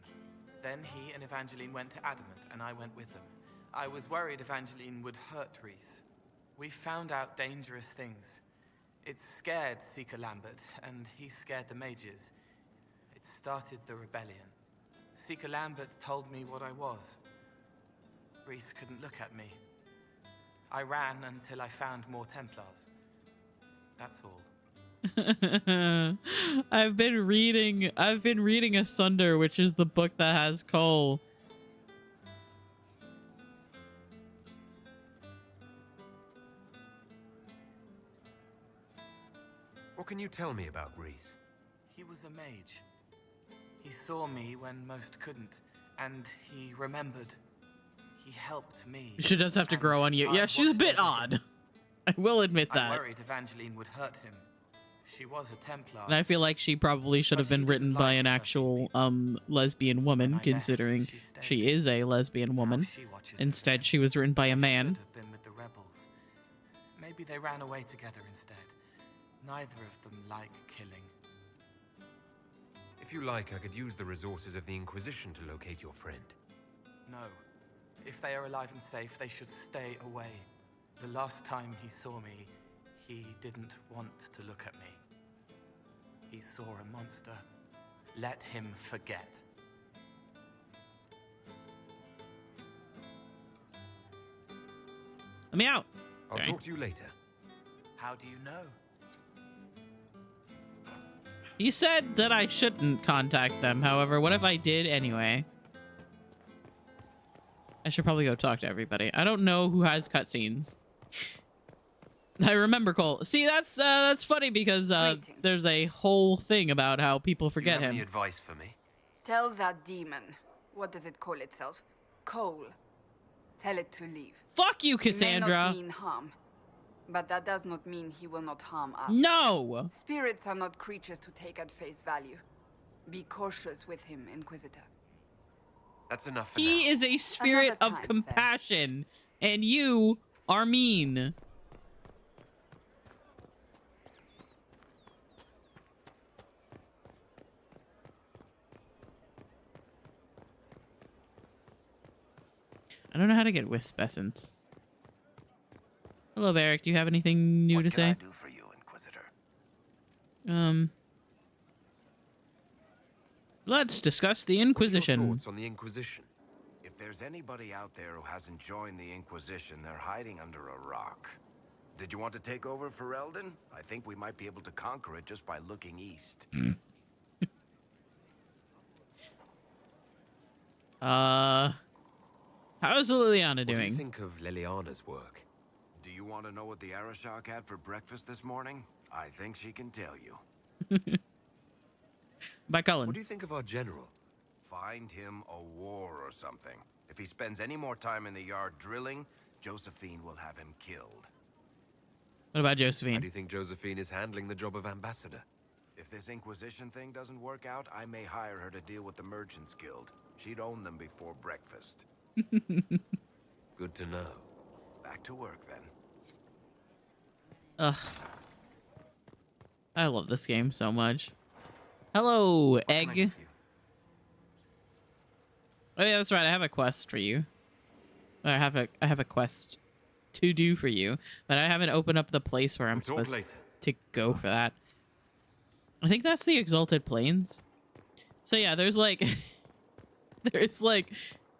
Speaker 11: Then he and Evangeline went to Adamant, and I went with them. I was worried Evangeline would hurt Reese. We found out dangerous things. It scared Seeker Lambert, and he scared the mages. It started the rebellion. Seeker Lambert told me what I was. Reese couldn't look at me. I ran until I found more Templars. That's all.
Speaker 1: I've been reading Asunder, which is the book that has Cole.
Speaker 2: What can you tell me about Reese?
Speaker 11: He was a mage. He saw me when most couldn't, and he remembered. He helped me.
Speaker 1: She does have to grow on you. Yeah, she's a bit odd. I will admit that.
Speaker 11: I worried Evangeline would hurt him. She was a Templar.
Speaker 1: And I feel like she probably should have been written by an actual lesbian woman, considering she is a lesbian woman. Instead, she was written by a man.
Speaker 11: Have been with the rebels. Maybe they ran away together instead. Neither of them like killing.
Speaker 2: If you like, I could use the resources of the Inquisition to locate your friend.
Speaker 11: No. If they are alive and safe, they should stay away. The last time he saw me, he didn't want to look at me. He saw a monster. Let him forget.
Speaker 1: Let me out.
Speaker 2: I'll talk to you later.
Speaker 11: How do you know?
Speaker 1: You said that I shouldn't contact them. However, what if I did anyway? I should probably go talk to everybody. I don't know who has cutscenes. I remember Cole. See, that's funny because there's a whole thing about how people forget
Speaker 2: Do you have
Speaker 1: him.
Speaker 2: any advice for me?
Speaker 3: Tell that demon. What does it call itself? Cole. Tell it to leave.
Speaker 1: Fuck you,
Speaker 3: He may
Speaker 1: Cassandra.
Speaker 3: not mean harm, but that does not mean he will not harm us.
Speaker 1: No!
Speaker 3: Spirits are not creatures to take at face value. Be cautious with him, Inquisitor.
Speaker 2: That's enough for
Speaker 1: He
Speaker 2: now.
Speaker 1: is a spirit
Speaker 3: Another
Speaker 1: of
Speaker 3: time,
Speaker 1: compassion, and you are mean. I don't know how to get wisp essence. Hello, Varric. Do you have anything new to say?
Speaker 12: What can I do for you, Inquisitor?
Speaker 1: Let's discuss the
Speaker 2: Your
Speaker 1: Inquisition.
Speaker 2: thoughts on the Inquisition?
Speaker 12: If there's anybody out there who hasn't joined the Inquisition, they're hiding under a rock. Did you want to take over for Eldon? I think we might be able to conquer it just by looking east.
Speaker 1: How's Liliana
Speaker 2: What do you
Speaker 1: doing?
Speaker 2: think of Liliana's work?
Speaker 12: Do you want to know what the Arishok had for breakfast this morning? I think she can tell you.
Speaker 1: By Cullen.
Speaker 2: What do you think of our general?
Speaker 12: Find him a war or something. If he spends any more time in the yard drilling, Josephine will have him killed.
Speaker 1: What about
Speaker 2: How
Speaker 1: Josephine?
Speaker 2: do you think Josephine is handling the job of ambassador?
Speaker 12: If this Inquisition thing doesn't work out, I may hire her to deal with the Merchants Guild. She'd own them before breakfast.
Speaker 2: Good to know.
Speaker 12: Back to work, then.
Speaker 1: Ugh. I love this game so much. Hello, Egg. Oh yeah, that's right. I have a quest for you. I have a quest to do for you, but I haven't opened up the place where I'm
Speaker 2: We'll talk
Speaker 1: supposed
Speaker 2: later.
Speaker 1: to go for that. I think that's the Exalted Plains. So yeah, there's like there's like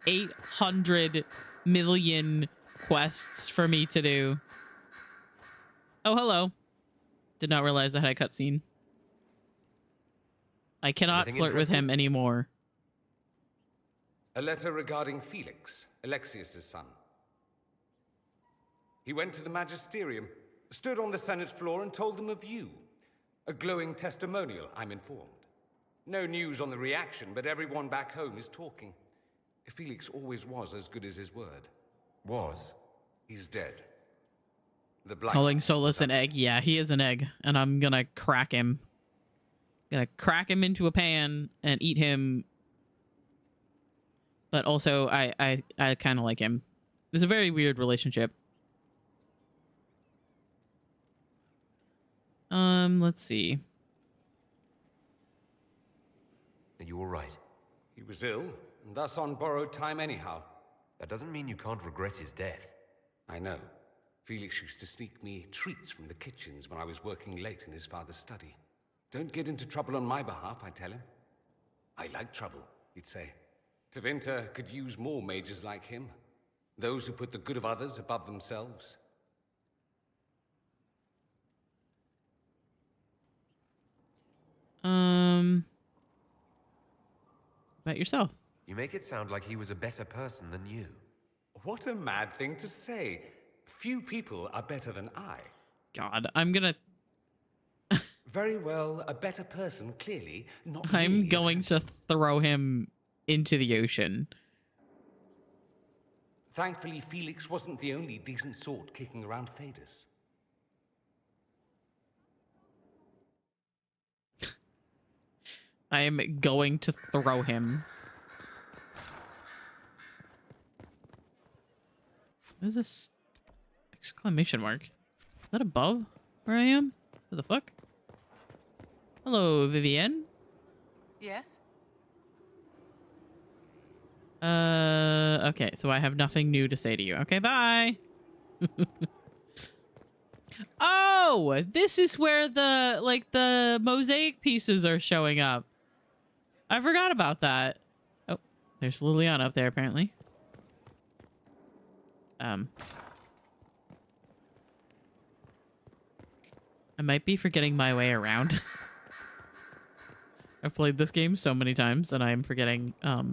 Speaker 1: 800 million quests for me to do. Oh, hello. Did not realize I had a cutscene. I cannot
Speaker 2: Anything
Speaker 1: flirt with him
Speaker 2: interesting?
Speaker 1: anymore.
Speaker 13: A letter regarding Felix, Alexius's son. He went to the magisterium, stood on the Senate floor and told them of you. A glowing testimonial, I'm informed. No news on the reaction, but everyone back home is talking. Felix always was as good as his word.
Speaker 2: Was?
Speaker 13: He's dead. The blight.
Speaker 1: Calling Solus an egg. Yeah, he is an egg. And I'm gonna crack him. Gonna crack him into a pan and eat him. But also, I kind of like him. It's a very weird relationship. Let's see.
Speaker 2: Are you all right?
Speaker 13: He was ill, and thus on borrowed time anyhow.
Speaker 2: That doesn't mean you can't regret his death.
Speaker 13: I know. Felix used to sneak me treats from the kitchens when I was working late in his father's study. Don't get into trouble on my behalf, I tell him. I like trouble, he'd say. Tevinter could use more mages like him. Those who put the good of others above themselves.
Speaker 1: About yourself.
Speaker 2: You make it sound like he was a better person than you.
Speaker 13: What a mad thing to say. Few people are better than I.
Speaker 1: God, I'm gonna...
Speaker 13: Very well, a better person, clearly. Not
Speaker 1: I'm
Speaker 13: nearly as
Speaker 1: going to throw him into the ocean.
Speaker 13: Thankfully, Felix wasn't the only decent sort kicking around Thedas.
Speaker 1: I am going to throw him. What is this? Exclamation mark. Is that above where I am? What the fuck? Hello, Vivienne.
Speaker 6: Yes?
Speaker 1: Okay, so I have nothing new to say to you. Okay, bye. Oh, this is where the mosaic pieces are showing up. I forgot about that. Oh, there's Liliana up there apparently. I might be forgetting my way around. I've played this game so many times and I'm forgetting how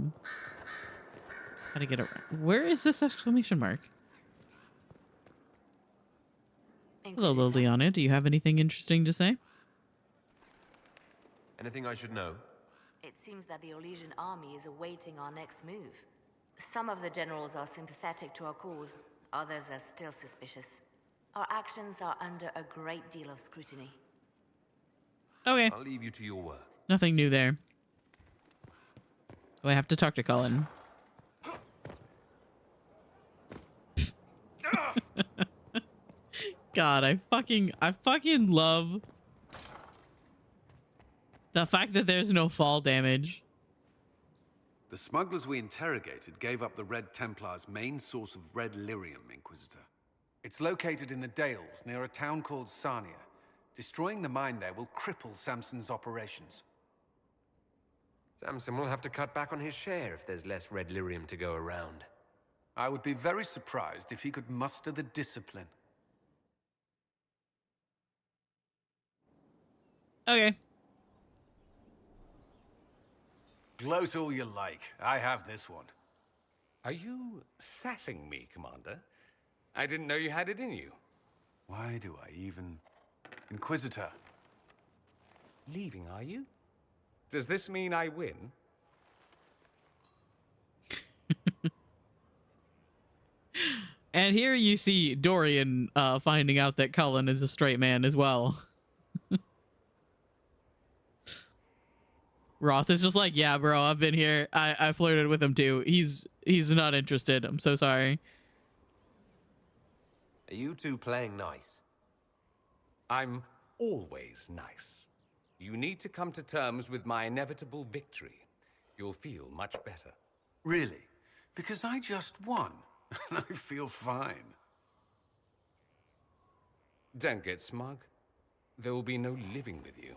Speaker 1: to get around. Where is this exclamation mark? Hello, Liliana. Do you have anything interesting to say?
Speaker 2: Anything I should know?
Speaker 14: It seems that the Orlesian army is awaiting our next move. Some of the generals are sympathetic to our cause, others are still suspicious. Our actions are under a great deal of scrutiny.
Speaker 1: Okay.
Speaker 2: I'll leave you to your work.
Speaker 1: Nothing new there. Oh, I have to talk to Cullen. God, I fucking love the fact that there's no fall damage.
Speaker 15: The smugglers we interrogated gave up the Red Templar's main source of red lyrium, Inquisitor. It's located in the Dales, near a town called Sarnia. Destroying the mine there will cripple Samson's operations.
Speaker 2: Samson will have to cut back on his share if there's less red lyrium to go around.
Speaker 15: I would be very surprised if he could muster the discipline.
Speaker 1: Okay.
Speaker 15: Gloat all you like. I have this one.
Speaker 13: Are you sassing me, Commander? I didn't know you had it in you.
Speaker 15: Why do I even... Inquisitor.
Speaker 13: Leaving, are you? Does this mean I win?
Speaker 1: And here you see Dorian finding out that Cullen is a straight man as well. Roth is just like, yeah, bro, I've been here. I flirted with him too. He's not interested. I'm so sorry.
Speaker 2: Are you two playing nice?
Speaker 13: I'm always nice. You need to come to terms with my inevitable victory. You'll feel much better.
Speaker 15: Really? Because I just won. And I feel fine.
Speaker 13: Don't get smug. There will be no living with you.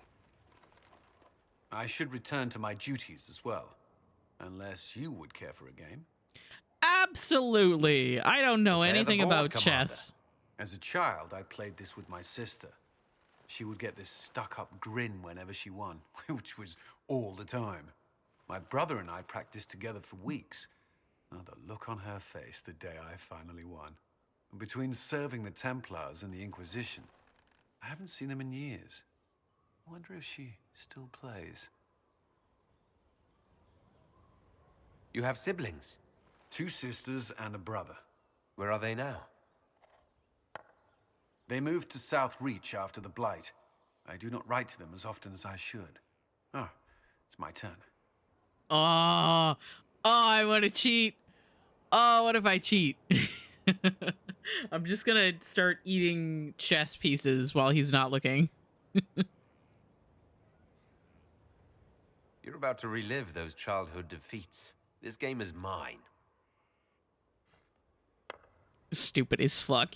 Speaker 15: I should return to my duties as well. Unless you would care for a game.
Speaker 1: Absolutely. I don't know anything about chess.
Speaker 15: As a child, I played this with my sister. She would get this stuck-up grin whenever she won, which was all the time. My brother and I practiced together for weeks. Oh, the look on her face the day I finally won. Between serving the Templars and the Inquisition, I haven't seen them in years. I wonder if she still plays.
Speaker 2: You have siblings?
Speaker 15: 2 sisters and a brother.
Speaker 2: Where are they now?
Speaker 15: They moved to South Reach after the Blight. I do not write to them as often as I should. Oh, it's my turn.
Speaker 1: Oh, I want to cheat. Oh, what if I cheat? I'm just gonna start eating chess pieces while he's not looking.
Speaker 2: You're about to relive those childhood defeats. This game is mine.
Speaker 1: Stupid as fuck.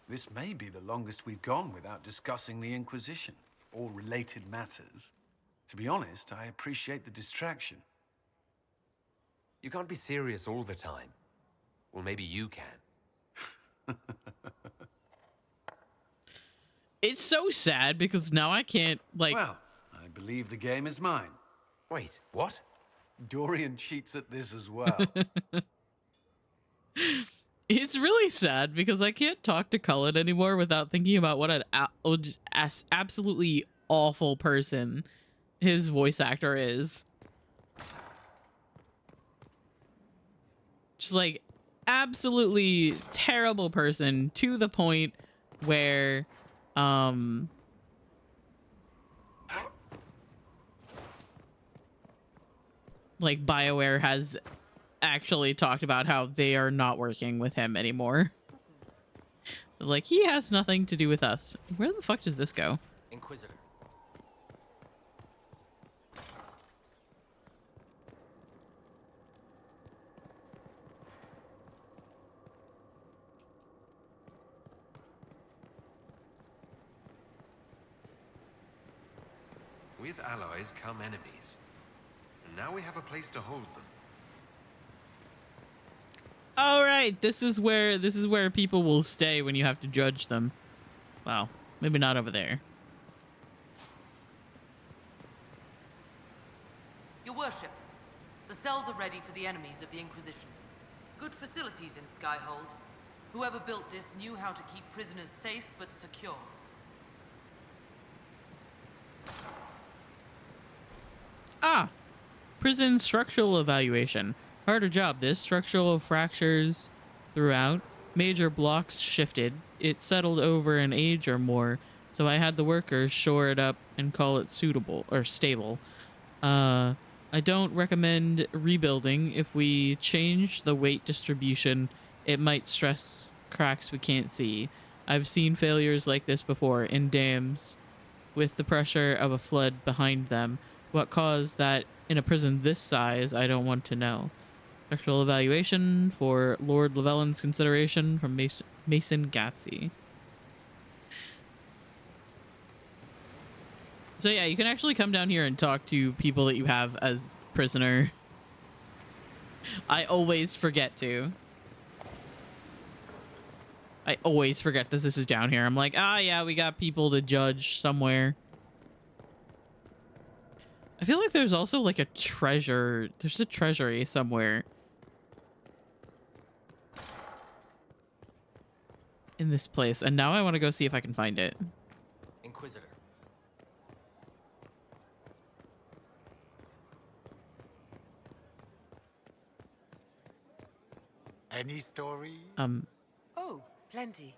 Speaker 15: This may be the longest we've gone without discussing the Inquisition, or related matters. To be honest, I appreciate the distraction.
Speaker 2: You can't be serious all the time. Well, maybe you can.
Speaker 1: It's so sad because now I can't, like...
Speaker 15: Well, I believe the game is mine.
Speaker 2: Wait, what?
Speaker 15: Dorian cheats at this as well.
Speaker 1: It's really sad because I can't talk to Cullen anymore without thinking about what an absolutely awful person his voice actor is. Just like absolutely terrible person to the point where like BioWare has actually talked about how they are not working with him anymore. Like, he has nothing to do with us. Where the fuck does this go?
Speaker 7: Inquisitor.
Speaker 2: With allies come enemies. And now we have a place to hold them.
Speaker 1: All right, this is where people will stay when you have to judge them. Well, maybe not over there.
Speaker 16: Your worship, the cells are ready for the enemies of the Inquisition. Good facilities in Skyhold. Whoever built this knew how to keep prisoners safe but secure.
Speaker 1: Ah, prison structural evaluation. Harder job this. Structural fractures throughout. Major blocks shifted. It settled over an age or more, so I had the workers shore it up and call it suitable or stable. I don't recommend rebuilding. If we change the weight distribution, it might stress cracks we can't see. I've seen failures like this before in dams with the pressure of a flood behind them. What caused that in a prison this size, I don't want to know. Structural evaluation for Lord Llewellyn's consideration from Mason Gatsy. So yeah, you can actually come down here and talk to people that you have as prisoner. I always forget to. I always forget that this is down here. I'm like, ah, yeah, we got people to judge somewhere. I feel like there's also like a treasure. There's a treasury somewhere in this place. And now I want to go see if I can find it.
Speaker 7: Inquisitor.
Speaker 17: Any stories?
Speaker 18: Oh, plenty.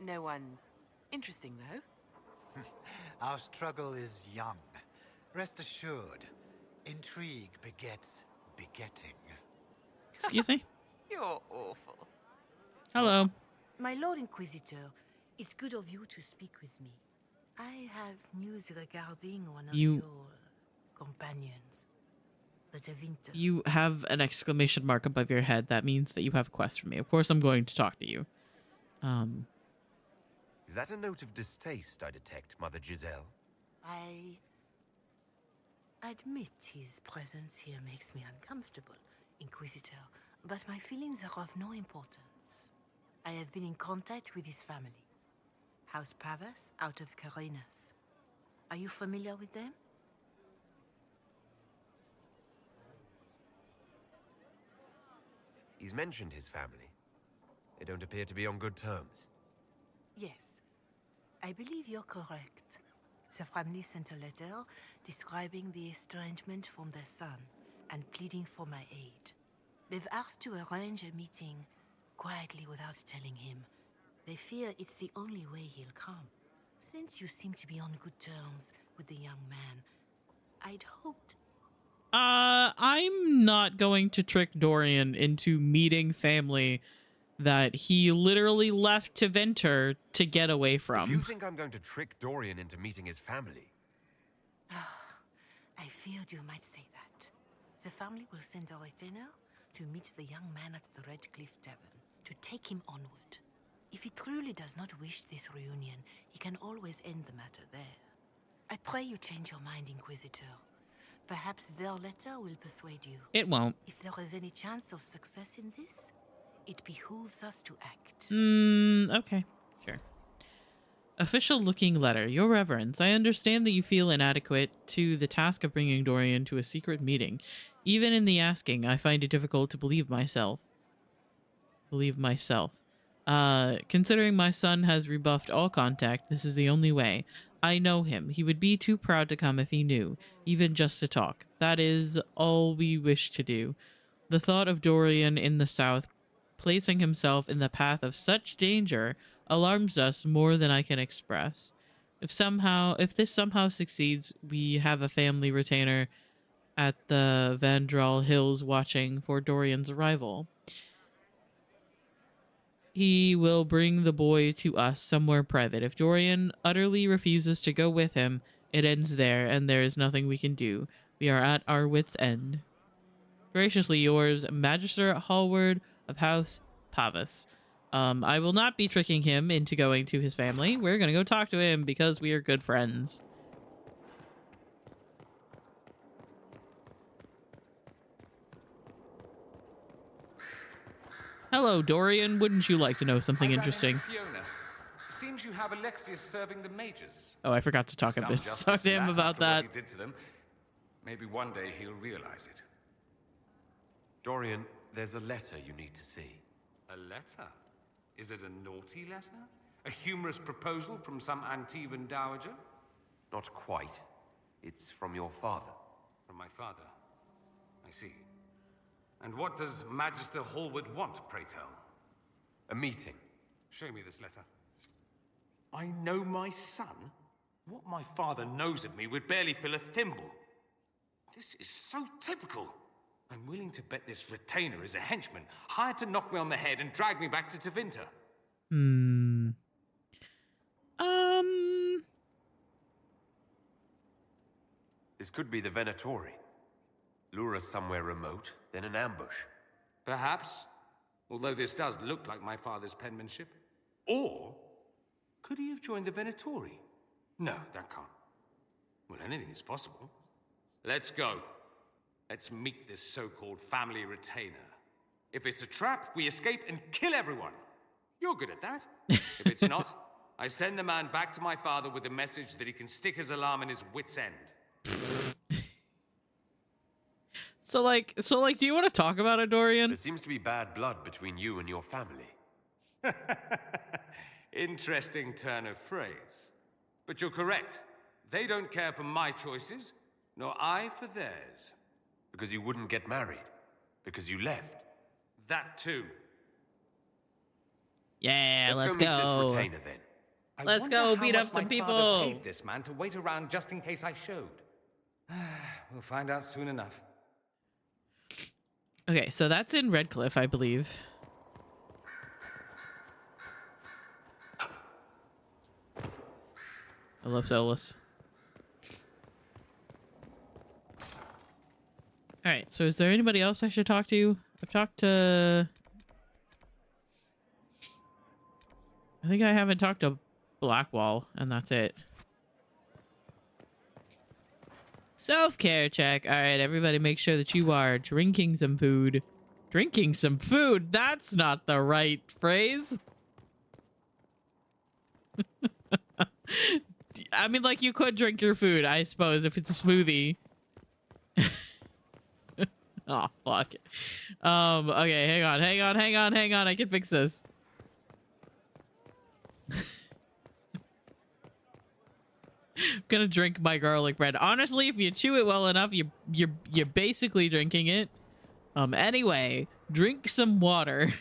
Speaker 18: No one interesting, though.
Speaker 17: Our struggle is young. Rest assured, intrigue begets begetting.
Speaker 1: Excuse me?
Speaker 18: You're awful.
Speaker 1: Hello.
Speaker 19: My Lord Inquisitor, it's good of you to speak with me. I have news regarding one of your companions, the De Winter.
Speaker 1: You have an exclamation mark above your head. That means that you have a quest for me. Of course, I'm going to talk to you.
Speaker 2: Is that a note of distaste I detect, Mother Giselle?
Speaker 19: I admit his presence here makes me uncomfortable, Inquisitor, but my feelings are of no importance. I have been in contact with his family. House Pavas, out of Carenas. Are you familiar with them?
Speaker 2: He's mentioned his family. They don't appear to be on good terms.
Speaker 19: Yes. I believe you're correct. The family sent a letter describing the estrangement from their son and pleading for my aid. They've asked to arrange a meeting quietly without telling him. They fear it's the only way he'll come. Since you seem to be on good terms with the young man, I'd hoped...
Speaker 1: I'm not going to trick Dorian into meeting family that he literally left to Venter to get away from.
Speaker 2: If you think I'm going to trick Dorian into meeting his family...
Speaker 19: I feared you might say that. The family will send a retainer to meet the young man at the Red Cliff Tavern, to take him onward. If he truly does not wish this reunion, he can always end the matter there. I pray you change your mind, Inquisitor. Perhaps their letter will persuade you.
Speaker 1: It won't.
Speaker 19: If there is any chance of success in this, it behooves us to act.
Speaker 1: Okay. Sure. Official looking letter. Your Reverence, I understand that you feel inadequate to the task of bringing Dorian to a secret meeting. Even in the asking, I find it difficult to believe myself. Considering my son has rebuffed all contact, this is the only way. I know him. He would be too proud to come if he knew, even just to talk. That is all we wish to do. The thought of Dorian in the south placing himself in the path of such danger alarms us more than I can express. If this somehow succeeds, we have a family retainer at the Vandral Hills watching for Dorian's arrival. He will bring the boy to us somewhere private. If Dorian utterly refuses to go with him, it ends there, and there is nothing we can do. We are at our wits' end. Graciously yours, Magister Hallward of House Pavus. I will not be tricking him into going to his family. We're going to go talk to him because we are good friends. Hello, Dorian. Wouldn't you like to know something interesting?
Speaker 13: Fiona, seems you have Alexius serving the mages.
Speaker 1: Oh, I forgot to talk to him about that.
Speaker 13: What he did to them. Maybe one day he'll realize it.
Speaker 2: Dorian, there's a letter you need to see.
Speaker 13: A letter? Is it a naughty letter? A humorous proposal from some Antivan dowager?
Speaker 2: Not quite. It's from your father.
Speaker 13: From my father? I see. And what does Magister Hallward want, pray tell?
Speaker 2: A meeting.
Speaker 13: Show me this letter. I know my son? What my father knows of me would barely fill a thimble. This is so typical. I'm willing to bet this retainer is a henchman, hired to knock me on the head and drag me back to Tevinter.
Speaker 2: This could be the Venatori. Lure us somewhere remote, then an ambush.
Speaker 13: Perhaps, although this does look like my father's penmanship. Or, could he have joined the Venatori? No, that can't. Well, anything is possible. Let's go. Let's meet this so-called family retainer. If it's a trap, we escape and kill everyone. You're good at that. If it's not, I send the man back to my father with a message that he can stick his alarm in his wit's end.
Speaker 1: So like, do you want to talk about it, Dorian?
Speaker 2: There seems to be bad blood between you and your family.
Speaker 13: Interesting turn of phrase. But you're correct. They don't care for my choices, nor I for theirs.
Speaker 2: Because you wouldn't get married. Because you left.
Speaker 13: That too.
Speaker 1: Yeah, let's
Speaker 2: meet
Speaker 1: go.
Speaker 2: This retainer, then.
Speaker 1: Let's go beat up some people.
Speaker 13: Paid this man to wait around just in case I showed. We'll find out soon enough.
Speaker 1: Okay, so that's in Redcliffe, I believe. I love Solus. Alright, so is there anybody else I should talk to? I've talked to... I think I haven't talked to Blackwall, and that's it. Self-care check. Alright, everybody make sure that you are drinking some food. Drinking some food? That's not the right phrase. I mean, like, you could drink your food, I suppose, if it's a smoothie. Oh, fuck. Okay, hang on. I can fix this. I'm gonna drink my garlic bread. Honestly, if you chew it well enough, you're basically drinking it. Anyway, drink some water.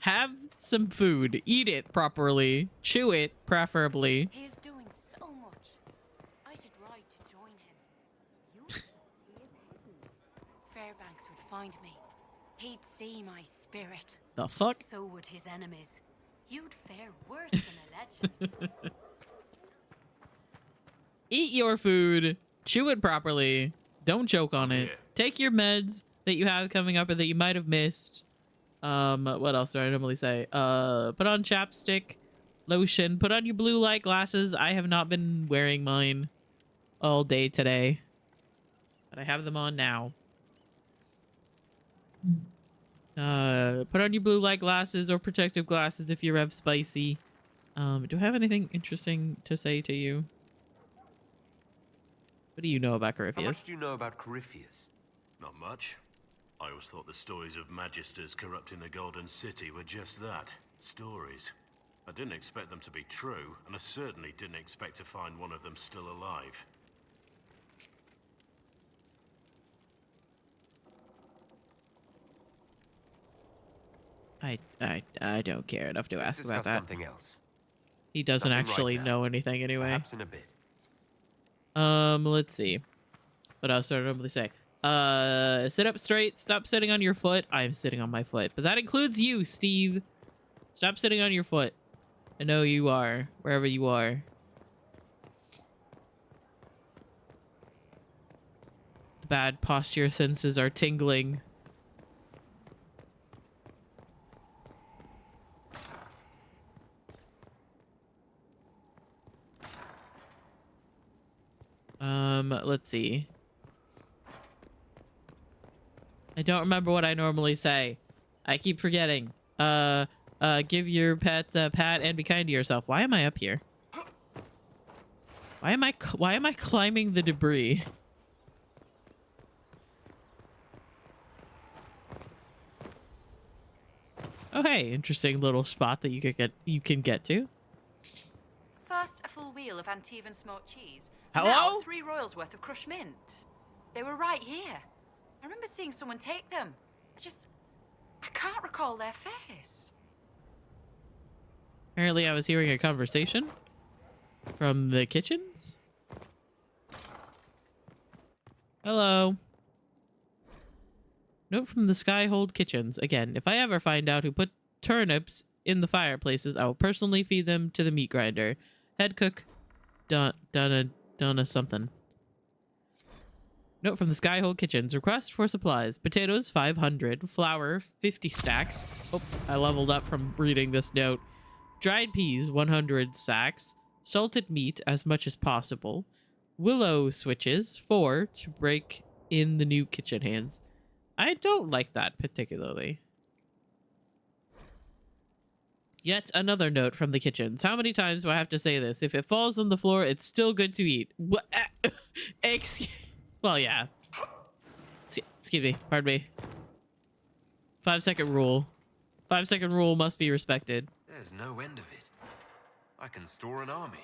Speaker 1: Have some food. Eat it properly. Chew it, preferably.
Speaker 10: He's doing so much. I should ride to join him. Fairbanks would find me. He'd see my spirit.
Speaker 1: The fuck?
Speaker 6: So would his enemies. You'd fare worse than a legend.
Speaker 1: Eat your food. Chew it properly. Don't choke on it. Take your meds that you have coming up or that you might have missed. What else do I normally say? Put on chapstick, lotion, put on your blue light glasses. I have not been wearing mine all day today, but I have them on now. Put on your blue light glasses or protective glasses if you're Rev Spicy. Do I have anything interesting to say to you? What do you know about Corypheus?
Speaker 2: How much do you know about Corypheus?
Speaker 20: Not much. I always thought the stories of Magisters corrupting the Golden City were just that. Stories. I didn't expect them to be true, and I certainly didn't expect to find one of them still alive.
Speaker 1: I don't care enough to
Speaker 2: Let's
Speaker 1: ask about
Speaker 2: discuss
Speaker 1: that.
Speaker 2: something else.
Speaker 1: He doesn't
Speaker 2: Nothing right
Speaker 1: actually
Speaker 2: now.
Speaker 1: know anything anyway.
Speaker 2: Perhaps in a bit.
Speaker 1: Let's see. What else do I normally say? Sit up straight. Stop sitting on your foot. I'm sitting on my foot. But that includes you, Steve. Stop sitting on your foot. I know you are, wherever you are. The bad posture senses are tingling. Let's see. I don't remember what I normally say. I keep forgetting. Give your pets a pat and be kind to yourself. Why am I up here? Why am I climbing the debris? Oh hey, interesting little spot that you can get to.
Speaker 21: First, a full wheel of Antivan smoked cheese.
Speaker 1: Hello?
Speaker 21: Now, 3 royals worth of crushed mint. They were right here. I remember seeing someone take them. I can't recall their face.
Speaker 1: Apparently I was hearing a conversation from the kitchens. Hello. Note from the Skyhold kitchens. Again, if I ever find out who put turnips in the fireplaces, I will personally feed them to the meat grinder. Head cook, Donna something. Note from the Skyhold kitchens. Request for supplies. Potatoes, 500. Flour, 50 stacks. Oh, I leveled up from reading this note. Dried peas, 100 sacks. Salted meat, as much as possible. Willow switches, 4 to break in the new kitchen hands. I don't like that particularly. Yet another note from the kitchens. How many times do I have to say this? If it falls on the floor, it's still good to eat. What? Well, yeah. Excuse me. Pardon me. 5-second rule. 5-second rule must be respected.
Speaker 2: There's no end of it. I can store an army.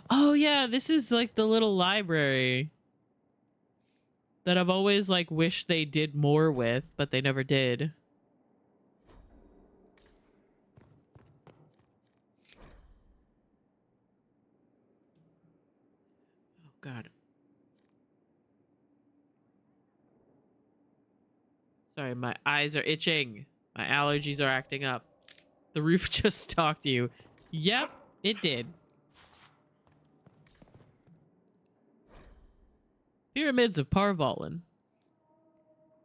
Speaker 1: Oh yeah, this is like the little library that I've always like wished they did more with, but they never did. Oh God. Sorry, my eyes are itching. My allergies are acting up. The roof just talked to you. Yep, it did. Pyramids of Parvalin.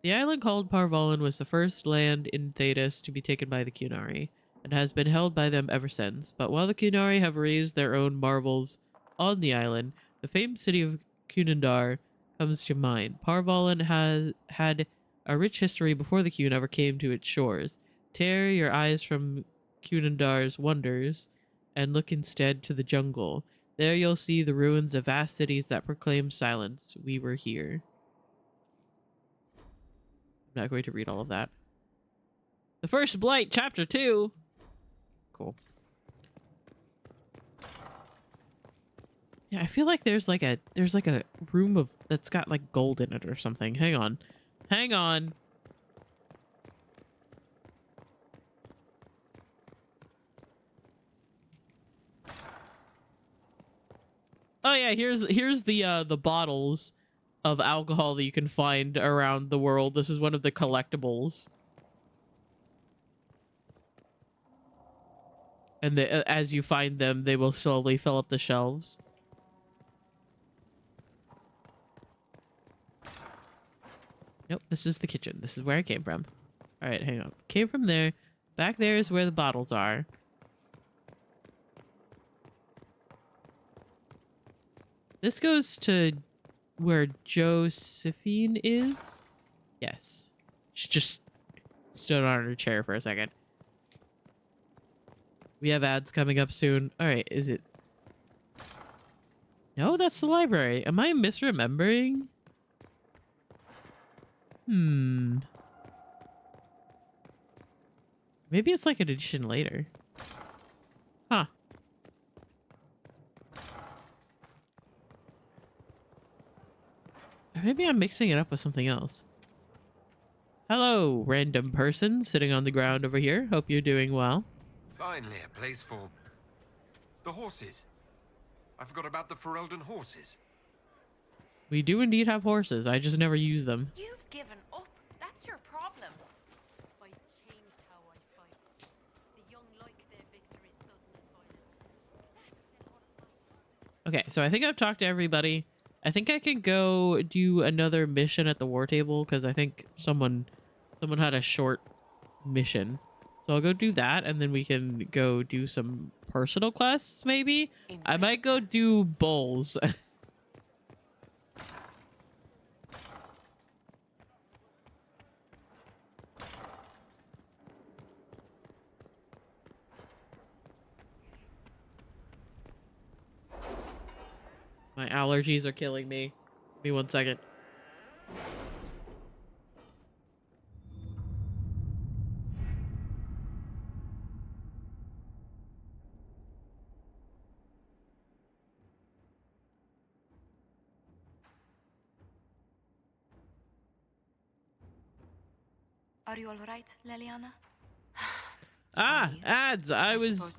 Speaker 1: The island called Parvalin was the first land in Thedas to be taken by the Qunari, and has been held by them ever since. But while the Qunari have raised their own marvels on the island, the famed city of Cunandar comes to mind. Parvalin has had a rich history before the Qun ever came to its shores. Tear your eyes from Cunandar's wonders and look instead to the jungle. There you'll see the ruins of vast cities that proclaim silence. We were here. I'm not going to read all of that. The First Blight, Chapter 2. Cool. Yeah, I feel like there's like a room of that's got like gold in it or something. Hang on. Hang on. Oh yeah, here's the bottles of alcohol that you can find around the world. This is one of the collectibles. And as you find them, they will slowly fill up the shelves. Nope, this is the kitchen. This is where I came from. All right, hang on. Came from there. Back there is where the bottles are. This goes to where Josephine is. Yes. She just stood on her chair for a second. We have ads coming up soon. All right, is it? No, that's the library. Am I misremembering? Maybe it's like an edition later. Huh. Or maybe I'm mixing it up with something else. Hello, random person sitting on the ground over here. Hope you're doing well.
Speaker 2: Finally, a place for the horses. I forgot about the Ferelden horses.
Speaker 1: We do indeed have horses. I just never use them.
Speaker 21: You've given up. That's your problem.
Speaker 6: I've changed how I fight. The young like their victories sudden and violent.
Speaker 1: Okay, so I think I've talked to everybody. I think I can go do another mission at the war table because I think someone had a short mission. So I'll go do that and then we can go do some personal quests maybe. I might go do bulls. My allergies are killing me. Give me 1 second.
Speaker 8: Are you all right, Leliana?
Speaker 1: Ah, ads. I was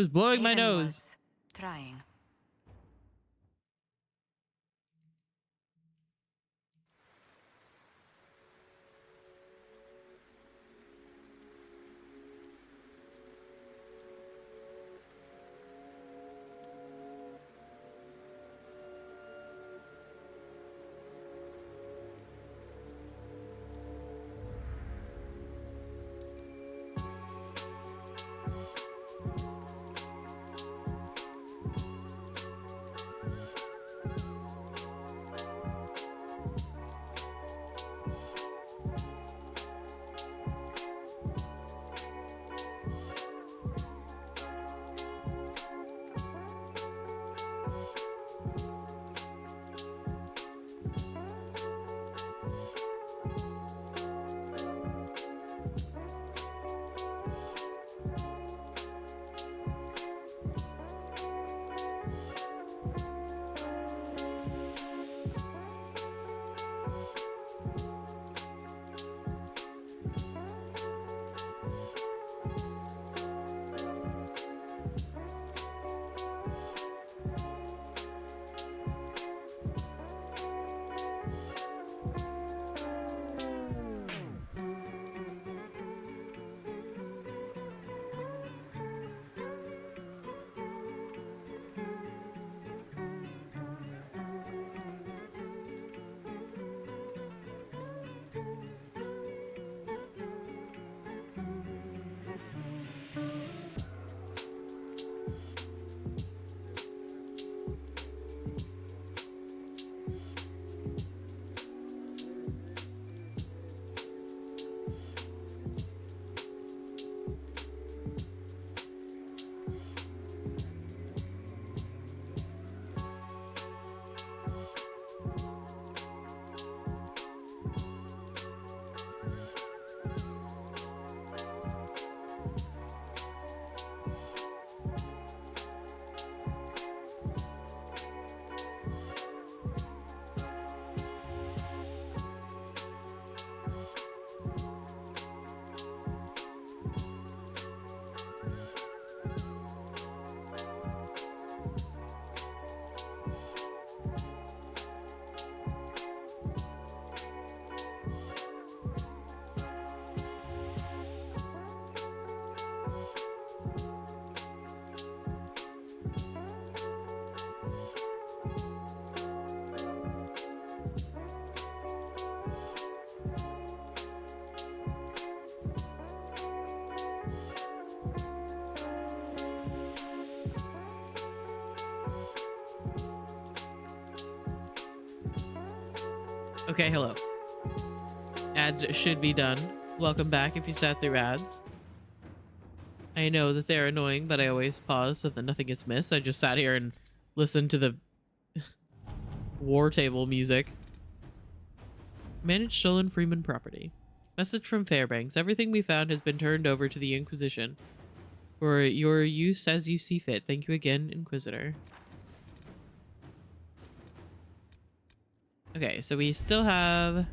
Speaker 1: blowing my nose.
Speaker 8: Trying.
Speaker 1: Okay, hello. Ads should be done. Welcome back if you sat through ads. I know that they're annoying, but I always pause so that nothing gets missed. I just sat here and listened to the war table music. Manage stolen Freeman property. Message from Fairbanks. Everything we found has been turned over to the Inquisition for your use as you see fit. Thank you again, Inquisitor. Okay, so we still have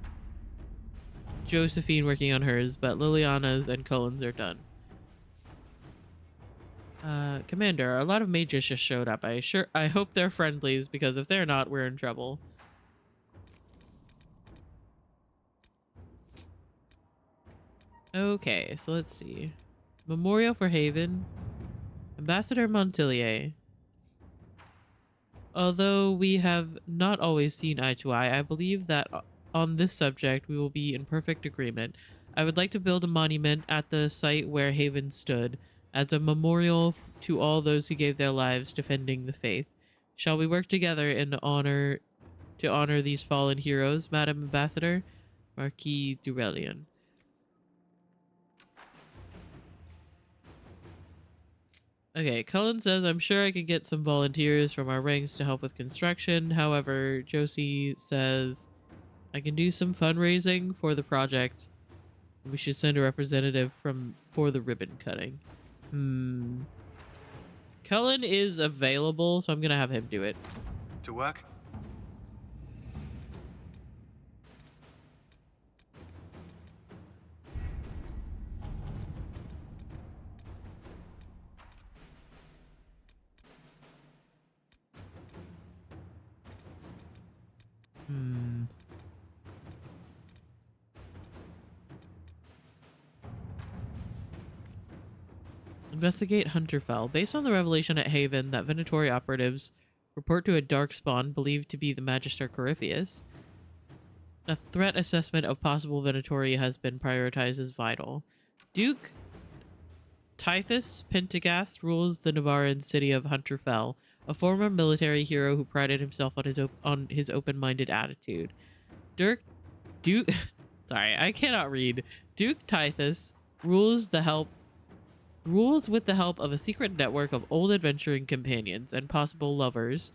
Speaker 1: Josephine working on hers, but Liliana's and Cullen's are done. Commander, a lot of mages just showed up. I hope they're friendlies, because if they're not, we're in trouble. Okay, so let's see. Memorial for Haven. Ambassador Montilier. Although we have not always seen eye to eye, I believe that on this subject we will be in perfect agreement. I would like to build a monument at the site where Haven stood, as a memorial to all those who gave their lives defending the faith. Shall we work together to honor these fallen heroes, Madam Ambassador? Marquis Durelian. Okay, Cullen says, I'm sure I can get some volunteers from our ranks to help with construction. However, Josie says, I can do some fundraising for the project. We should send a representative for the ribbon cutting. Cullen is available, so I'm going to have him do it.
Speaker 15: To work?
Speaker 1: Investigate Hunterfell. Based on the revelation at Haven that Venatori operatives report to a darkspawn believed to be the Magister Corypheus, a threat assessment of possible Venatori has been prioritized as vital. Duke Tithus Pentagast rules the Navaran city of Hunterfell, a former military hero who prided himself on his open-minded attitude. Duke sorry, I cannot read. Duke Tithus rules with the help of a secret network of old adventuring companions and possible lovers,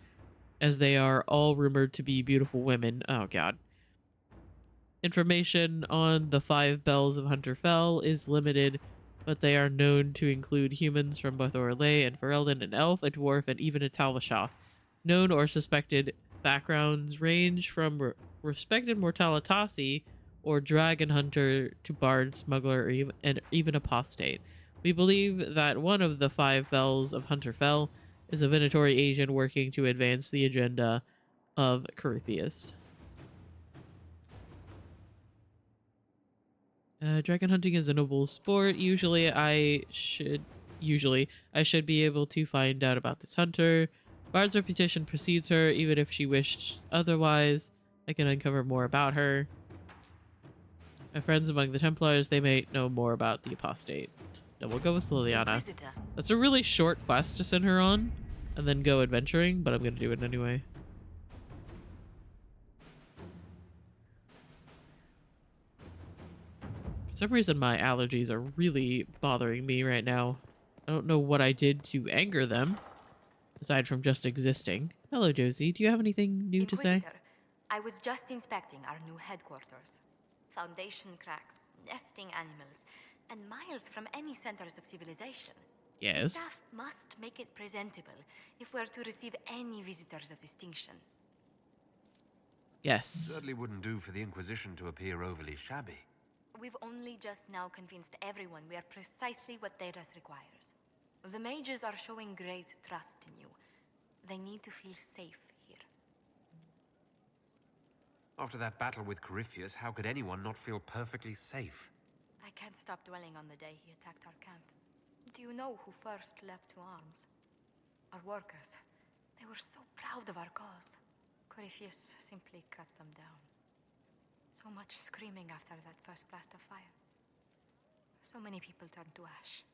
Speaker 1: as they are all rumored to be beautiful women. Oh god. Information on the 5 Bells of Hunterfell is limited, but they are known to include humans from both Orlais and Ferelden, an elf, a dwarf, and even a Talvashoth. Known or suspected backgrounds range from respected Mortalitasi or dragon hunter to bard, smuggler, or even apostate. We believe that one of the 5 Bells of Hunterfell is a Venatori agent working to advance the agenda of Corypheus. Dragon hunting is a noble sport. Usually I should be able to find out about this hunter. Bard's reputation precedes her, even if she wished otherwise. I can uncover more about her. My friends among the Templars, they may know more about the apostate. Then we'll go with Liliana.
Speaker 14: Inquisitor.
Speaker 1: That's a really short quest to send her on, and then go adventuring, but I'm gonna do it anyway. For some reason, my allergies are really bothering me right now. I don't know what I did to anger them, aside from just existing. Hello, Josie. Do you have anything new to say?
Speaker 14: I was just inspecting our new headquarters. Foundation cracks, nesting animals, and miles from any centers of civilization.
Speaker 1: Yes.
Speaker 14: The staff must make it presentable if we're to receive any visitors of distinction.
Speaker 1: Yes.
Speaker 2: Certainly wouldn't do for the Inquisition to appear overly shabby.
Speaker 14: We've only just now convinced everyone we are precisely what Thedas requires. The mages are showing great trust in you. They need to feel safe here.
Speaker 2: After that battle with Corypheus, how could anyone not feel perfectly safe?
Speaker 14: I can't stop dwelling on the day he attacked our camp. Do you know who first leapt to arms? Our workers. They were so proud of our cause. Corypheus simply cut them down. So much screaming after that first blast of fire. So many people turned to ash.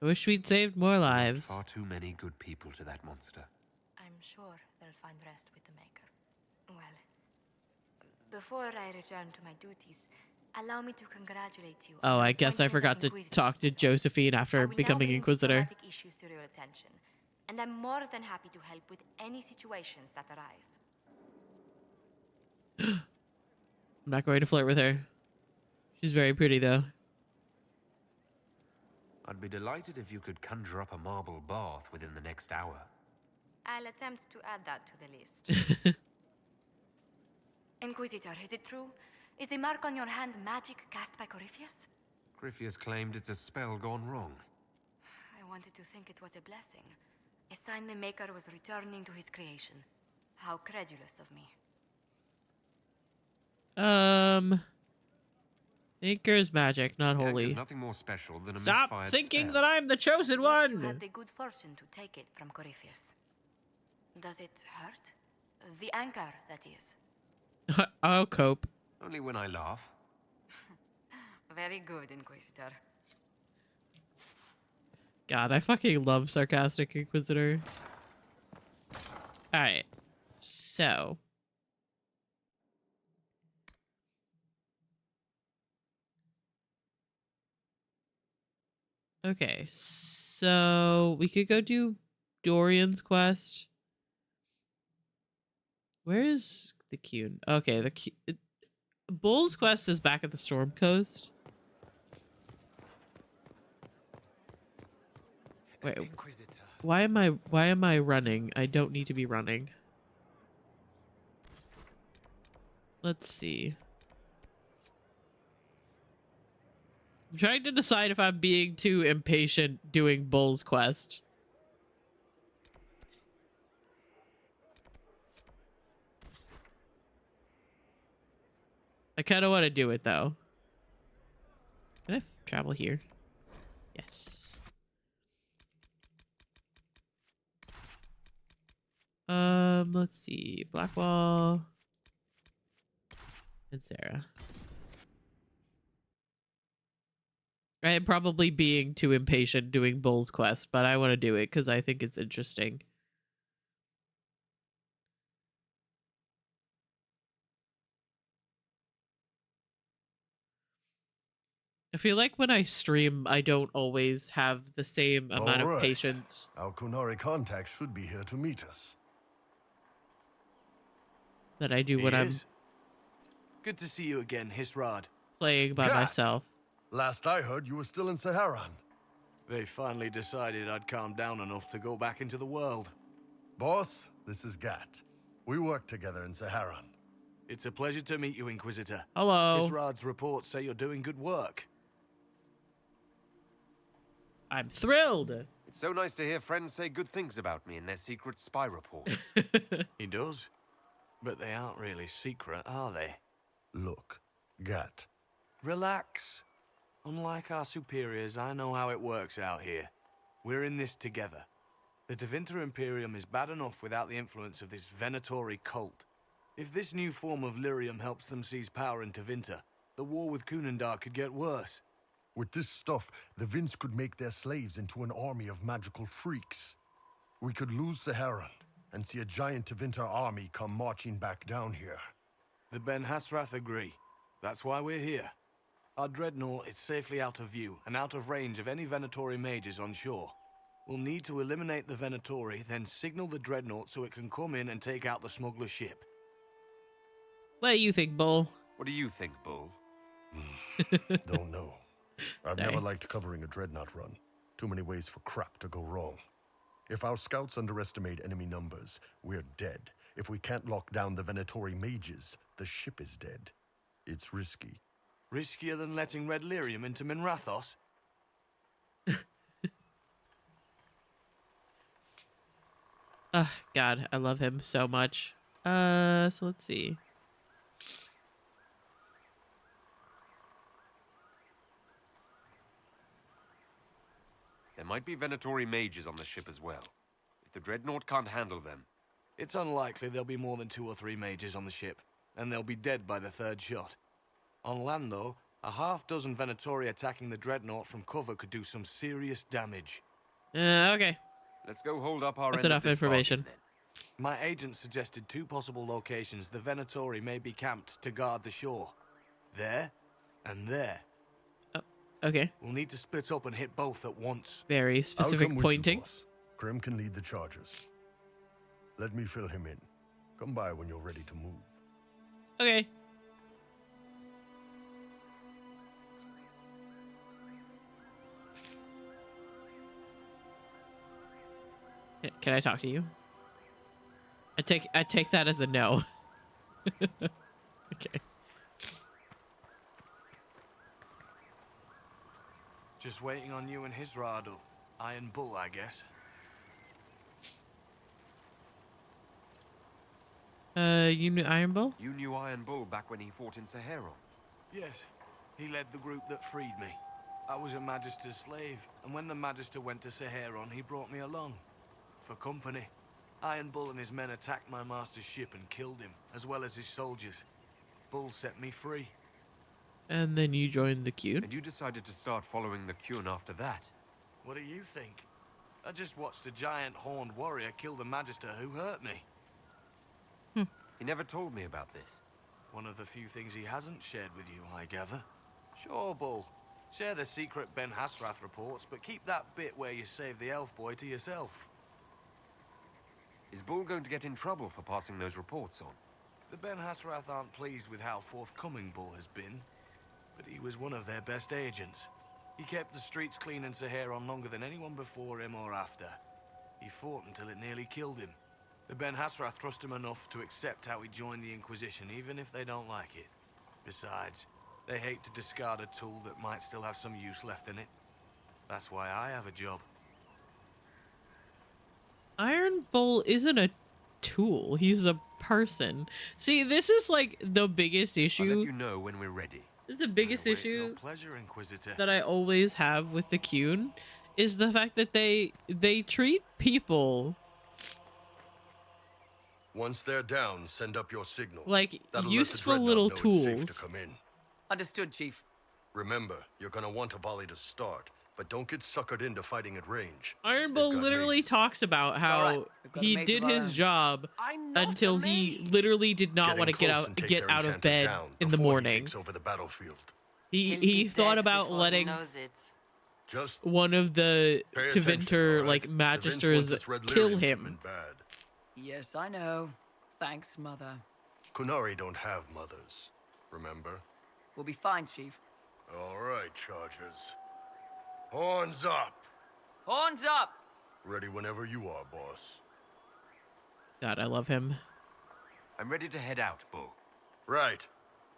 Speaker 1: I wish we'd saved more lives.
Speaker 2: Far too many good people to that monster.
Speaker 14: I'm sure they'll find rest with the Maker. Well, before I return to my duties, allow me to congratulate you.
Speaker 1: Oh, I guess I forgot to talk to Josephine after becoming Inquisitor.
Speaker 14: Issues to your attention, and I'm more than happy to help with any situations that arise.
Speaker 1: I'm not going to flirt with her. She's very pretty, though.
Speaker 2: I'd be delighted if you could conjure up a marble bath within the next hour.
Speaker 14: I'll attempt to add that to the list. Inquisitor, is it true? Is the mark on your hand magic cast by Corypheus?
Speaker 2: Corypheus claimed it's a spell gone wrong.
Speaker 14: I wanted to think it was a blessing. A sign the Maker was returning to his creation. How credulous of me.
Speaker 1: Maker's magic, not holy.
Speaker 2: There's nothing more special than a
Speaker 1: Stop
Speaker 2: misfired
Speaker 1: thinking
Speaker 2: spell.
Speaker 1: that I'm the chosen
Speaker 14: Yes, you
Speaker 1: one!
Speaker 14: had the good fortune to take it from Corypheus. Does it hurt? The anchor, that is.
Speaker 1: I'll cope.
Speaker 2: Only when I laugh.
Speaker 14: Very good, Inquisitor.
Speaker 1: God, I fucking love sarcastic Inquisitor. Alright. So. Okay, so we could go do Dorian's quest. Where is the Cune? Okay, Bull's quest is back at the Storm Coast. Wait, why am I running? I don't need to be running. Let's see. I'm trying to decide if I'm being too impatient doing Bull's quest. I kind of want to do it though. Can I travel here? Yes. Let's see. Blackwall and Sarah. I am probably being too impatient doing Bull's quest, but I want to do it because I think it's interesting. I feel like when I stream, I don't always have the same amount of patience.
Speaker 9: Our Kunari contact should be here to meet us.
Speaker 1: That I do when I'm
Speaker 15: Good to see you again, Hisrad.
Speaker 1: playing by
Speaker 9: Gat!
Speaker 1: myself.
Speaker 9: Last I heard, you were still in Saharan.
Speaker 15: They finally decided I'd calmed down enough to go back into the world.
Speaker 9: Boss, this is Gat. We work together in Saharan.
Speaker 15: It's a pleasure to meet you, Inquisitor.
Speaker 1: Hello.
Speaker 15: Hisrad's reports say you're doing good work.
Speaker 1: I'm thrilled.
Speaker 2: It's so nice to hear friends say good things about me in their secret spy reports.
Speaker 15: He does. But they aren't really secret, are they?
Speaker 9: Look, Gat.
Speaker 15: Relax. Unlike our superiors, I know how it works out here. We're in this together. The Tevinter Imperium is bad enough without the influence of this Venatori cult. If this new form of lyrium helps them seize power in Tevinter, the war with Kunandar could get worse.
Speaker 9: With this stuff, the Vince could make their slaves into an army of magical freaks. We could lose Saharan and see a giant Tevinter army come marching back down here.
Speaker 15: The Ben Hasrath agree. That's why we're here. Our dreadnought is safely out of view and out of range of any Venatori mages on shore. We'll need to eliminate the Venatori, then signal the dreadnought so it can come in and take out the smuggler ship.
Speaker 1: What do you think, Bull?
Speaker 2: What do you think, Bull?
Speaker 9: Don't know. I've
Speaker 1: Sorry.
Speaker 9: never liked covering a dreadnought run. Too many ways for crap to go wrong. If our scouts underestimate enemy numbers, we're dead. If we can't lock down the Venatori mages, the ship is dead. It's risky.
Speaker 15: Riskier than letting Red Lyrium into Minrathos?
Speaker 1: God, I love him so much. So let's see.
Speaker 2: There might be Venatori mages on the ship as well. If the dreadnought can't handle them...
Speaker 15: It's unlikely there'll be more than 2 or 3 mages on the ship, and they'll be dead by the 3rd shot. On land, though, a half-dozen Venatori attacking the dreadnought from cover could do some serious damage.
Speaker 1: Okay.
Speaker 2: Let's go hold up our
Speaker 1: That's
Speaker 2: end of
Speaker 1: enough
Speaker 2: this
Speaker 1: information.
Speaker 2: bargain,
Speaker 15: My agent suggested 2 possible locations the Venatori may be camped to guard the shore. There, and there.
Speaker 1: Okay.
Speaker 15: We'll need to split up and hit both at once.
Speaker 1: Very
Speaker 9: I'll
Speaker 1: specific
Speaker 9: come with
Speaker 1: pointing.
Speaker 9: you, boss. Krim can lead the charges. Let me fill him in. Come by when you're ready to move.
Speaker 1: Okay. Can I talk to you? I take that as a no. Okay.
Speaker 15: Just waiting on you and his Rado. Iron Bull, I guess.
Speaker 1: You knew Iron Bull?
Speaker 2: You knew Iron Bull back when he fought in Sahara.
Speaker 15: Yes, he led the group that freed me. I was a Magister's slave, and when the Magister went to Saharon, he brought me along. For company. Iron Bull and his men attacked my master's ship and killed him, as well as his soldiers. Bull set me free.
Speaker 1: And then you joined the Qun?
Speaker 2: And you decided to start following the Qun after that?
Speaker 15: What do you think? I just watched a giant horned warrior kill the Magister who hurt me.
Speaker 2: He never told me about this.
Speaker 15: One of the few things he hasn't shared with you, I gather. Sure, Bull. Share the secret Ben Hasrath reports, but keep that bit where you saved the elf boy to yourself.
Speaker 2: Is Bull going to get in trouble for passing those reports on?
Speaker 15: The Ben Hasrath aren't pleased with how forthcoming Bull has been, but he was one of their best agents. He kept the streets clean in Saharon longer than anyone before him or after. He fought until it nearly killed him. The Ben Hasrath trust him enough to accept how he joined the Inquisition, even if they don't like it. Besides, they hate to discard a tool that might still have some use left in it. That's why I have a job.
Speaker 1: Iron Bull isn't a tool. He's a person. See, this is like the biggest issue.
Speaker 2: I'll let you know when we're ready.
Speaker 1: This is the biggest issue
Speaker 15: Your pleasure, Inquisitor.
Speaker 1: that I always have with the Qun is the fact that they treat people
Speaker 9: Once they're down, send up your signal.
Speaker 1: like
Speaker 9: That'll
Speaker 1: useful
Speaker 9: let the
Speaker 1: little
Speaker 9: Dreadnought know it's safe
Speaker 1: tools.
Speaker 9: to come in.
Speaker 3: Understood, Chief.
Speaker 9: Remember, you're gonna want a volley to start, but don't get suckered into fighting at range.
Speaker 1: Iron Bull literally talks about how
Speaker 3: alright. We've got a
Speaker 1: he
Speaker 3: mate
Speaker 1: did
Speaker 3: of our
Speaker 1: his
Speaker 3: own.
Speaker 1: job until he literally did not
Speaker 9: Getting
Speaker 1: want to get
Speaker 9: close
Speaker 1: out
Speaker 9: and take
Speaker 1: get
Speaker 9: their
Speaker 1: out of
Speaker 9: enchanter
Speaker 1: bed
Speaker 9: down
Speaker 1: in the
Speaker 9: before he
Speaker 1: morning.
Speaker 9: takes over the battlefield.
Speaker 1: He thought about letting
Speaker 9: Just
Speaker 1: one of the
Speaker 9: pay attention,
Speaker 1: Tevinter
Speaker 9: all right?
Speaker 1: like
Speaker 9: The Vince
Speaker 1: magisters
Speaker 9: wants this red
Speaker 1: kill
Speaker 9: lyrium
Speaker 1: him.
Speaker 9: something bad.
Speaker 3: Yes, I know. Thanks, Mother.
Speaker 9: Kunari don't have mothers, remember?
Speaker 3: We'll be fine, Chief.
Speaker 9: All right, Chargers. Horns up!
Speaker 3: Horns up!
Speaker 9: Ready whenever you are, boss.
Speaker 1: God, I love him.
Speaker 2: I'm ready to head out, Bull.
Speaker 9: Right.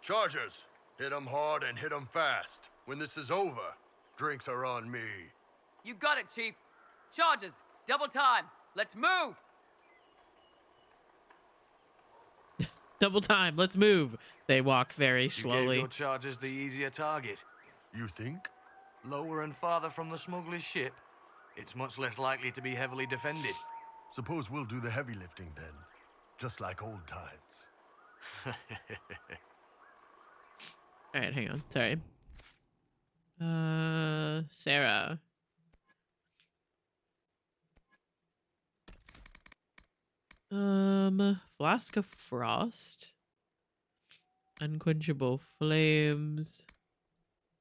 Speaker 9: Chargers, hit 'em hard and hit 'em fast. When this is over, drinks are on me.
Speaker 3: You got it, Chief. Charges, double time. Let's move!
Speaker 1: Double time, let's move. They walk very
Speaker 15: You
Speaker 1: slowly.
Speaker 15: gave your Chargers the easier target.
Speaker 9: You think?
Speaker 15: Lower and farther from the smuggler's ship, it's much less likely to be heavily defended.
Speaker 9: Suppose we'll do the heavy lifting then. Just like old times.
Speaker 1: Alright, hang on. Sorry. Sarah. Flask of Frost. Unquenchable Flames.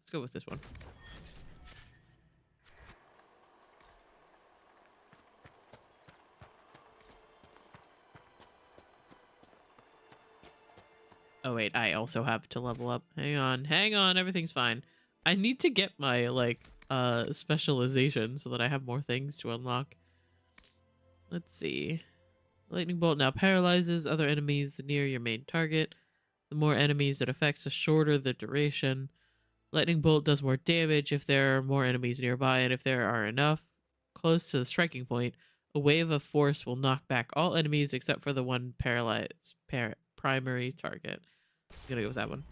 Speaker 1: Let's go with this one. Oh wait, I also have to level up. Hang on, everything's fine. I need to get my like specialization so that I have more things to unlock. Let's see. Lightning bolt now paralyzes other enemies near your main target. The more enemies it affects, the shorter the duration. Lightning bolt does more damage if there are more enemies nearby, and if there are enough close to the striking point, a wave of force will knock back all enemies except for the one paralyzed primary target. I'm gonna go with that one.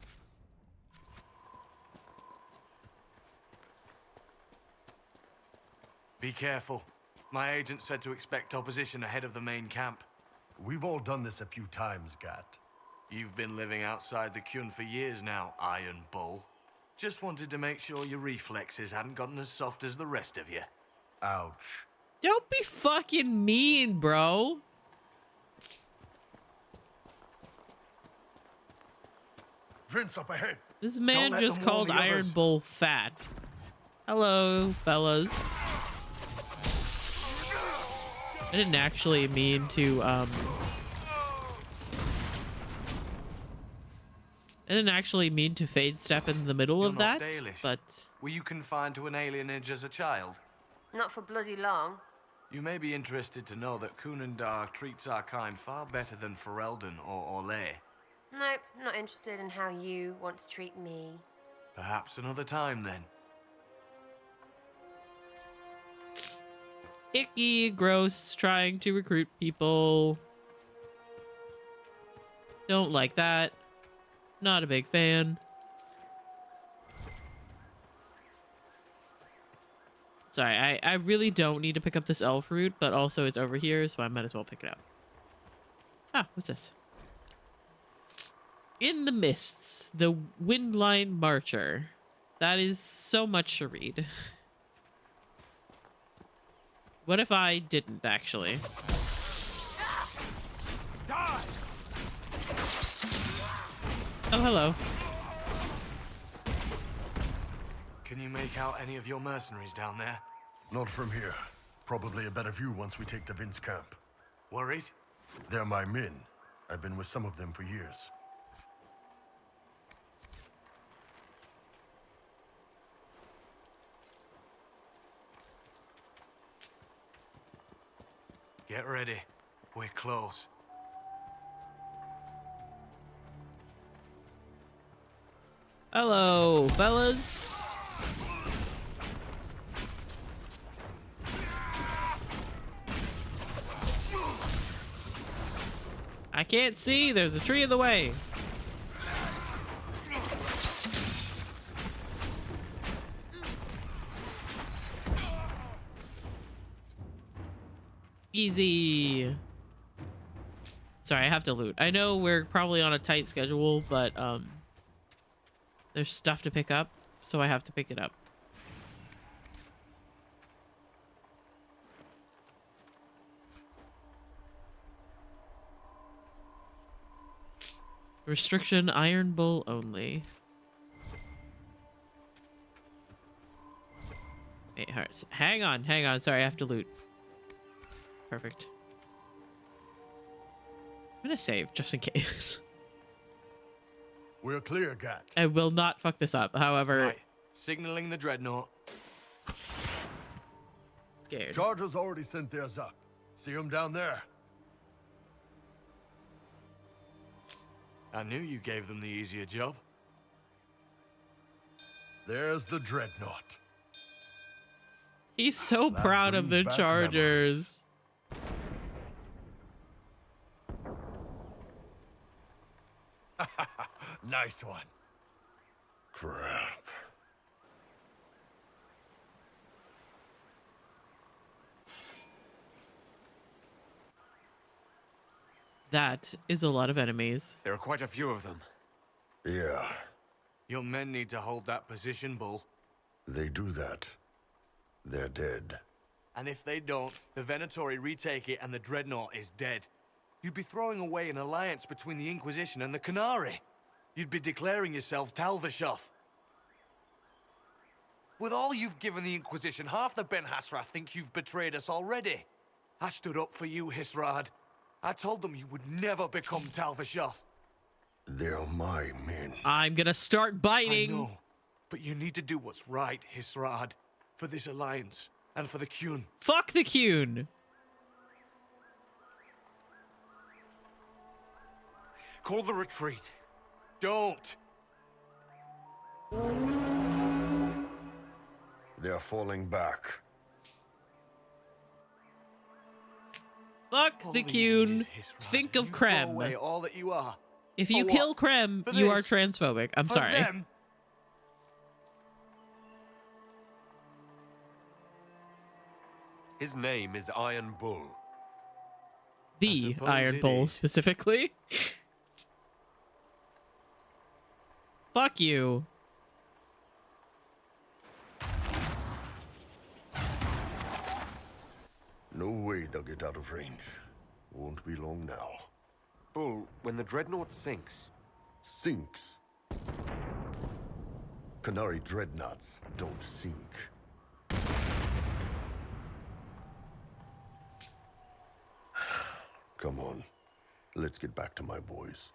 Speaker 15: Be careful. My agent said to expect opposition ahead of the main camp.
Speaker 9: We've all done this a few times, Gat.
Speaker 15: You've been living outside the Qun for years now, Iron Bull. Just wanted to make sure your reflexes hadn't gotten as soft as the rest of you.
Speaker 9: Ouch.
Speaker 1: Don't be fucking mean, bro.
Speaker 9: Vince up ahead.
Speaker 1: This man just called Iron Bull fat. Hello, fellas. I didn't actually mean to, I didn't actually mean to fade step in the middle
Speaker 15: You're
Speaker 1: of
Speaker 15: not
Speaker 1: that,
Speaker 15: Dalish.
Speaker 1: but
Speaker 15: Were you confined to an alienage as a child?
Speaker 10: Not for bloody long.
Speaker 12: You may be interested to know that Kunandar treats our kind far better than Ferelden or Orlais.
Speaker 10: Nope, not interested in how you want to treat me.
Speaker 12: Perhaps another time, then.
Speaker 1: Icky, gross, trying to recruit people. Don't like that. Not a big fan. Sorry, I really don't need to pick up this elf root, but also it's over here, so I might as well pick it up. Ah, what's this? In the Mists, the Windline Marcher. That is so much to read. What if I didn't, actually?
Speaker 12: Die!
Speaker 1: Oh, hello.
Speaker 12: Can you make out any of your mercenaries down there?
Speaker 9: Not from here. Probably a better view once we take the Vince camp.
Speaker 12: Worried?
Speaker 9: They're my men. I've been with some of them for years.
Speaker 12: Get ready. We're close.
Speaker 1: Hello, fellas. I can't see. There's a tree in the way. Easy. Sorry, I have to loot. I know we're probably on a tight schedule, but there's stuff to pick up, so I have to pick it up. Restriction Iron Bull only. Wait, hang on. Sorry, I have to loot. Perfect. I'm gonna save just in case.
Speaker 9: We're clear, Gat.
Speaker 1: I will not fuck this up. However,
Speaker 12: Right. Signaling the dreadnought.
Speaker 1: Scared.
Speaker 9: Chargers already sent theirs up. See them down there?
Speaker 12: I knew you gave them the easier job.
Speaker 9: There's the dreadnought.
Speaker 1: He's so
Speaker 9: That
Speaker 1: proud of the
Speaker 9: brings back
Speaker 1: Chargers.
Speaker 9: Nice one. Crap.
Speaker 1: That is a lot of enemies.
Speaker 2: There are quite a few of them.
Speaker 9: Yeah,
Speaker 12: Your men need to hold that position, Bull.
Speaker 9: they do that. They're dead.
Speaker 12: And if they don't, the Venatori retake it and the dreadnought is dead. You'd be throwing away an alliance between the Inquisition and the Canary. You'd be declaring yourself Talvashoth. With all you've given the Inquisition, half the Ben Hasra think you've betrayed us already. I stood up for you, Hisrad. I told them you would never become Talvashoth.
Speaker 9: They're my men.
Speaker 1: I'm gonna start biting.
Speaker 12: I know, but you need to do what's right, Hisrad. For this alliance, and for the Qun.
Speaker 1: Fuck the Qun.
Speaker 12: Call the retreat. Don't.
Speaker 9: They're falling back.
Speaker 1: Fuck
Speaker 12: All
Speaker 1: the
Speaker 12: these
Speaker 1: Qun.
Speaker 12: years, Hisrad,
Speaker 1: Think
Speaker 12: and
Speaker 1: of
Speaker 12: you throw
Speaker 1: Krem.
Speaker 12: away all that you are.
Speaker 1: If
Speaker 12: For
Speaker 1: you
Speaker 12: what?
Speaker 1: kill Krem,
Speaker 12: For
Speaker 1: you are
Speaker 12: this?
Speaker 1: transphobic. I'm
Speaker 12: For
Speaker 1: sorry.
Speaker 12: them?
Speaker 2: His name is Iron Bull.
Speaker 1: The
Speaker 12: suppose
Speaker 1: Iron
Speaker 12: it
Speaker 1: Bull
Speaker 12: is.
Speaker 1: specifically. Fuck you.
Speaker 9: No way they'll get out of range. Won't be long now.
Speaker 2: Bull, when the dreadnought sinks,
Speaker 9: Sinks. Canary dreadnoughts don't sink. Come on. Let's get back to my boys.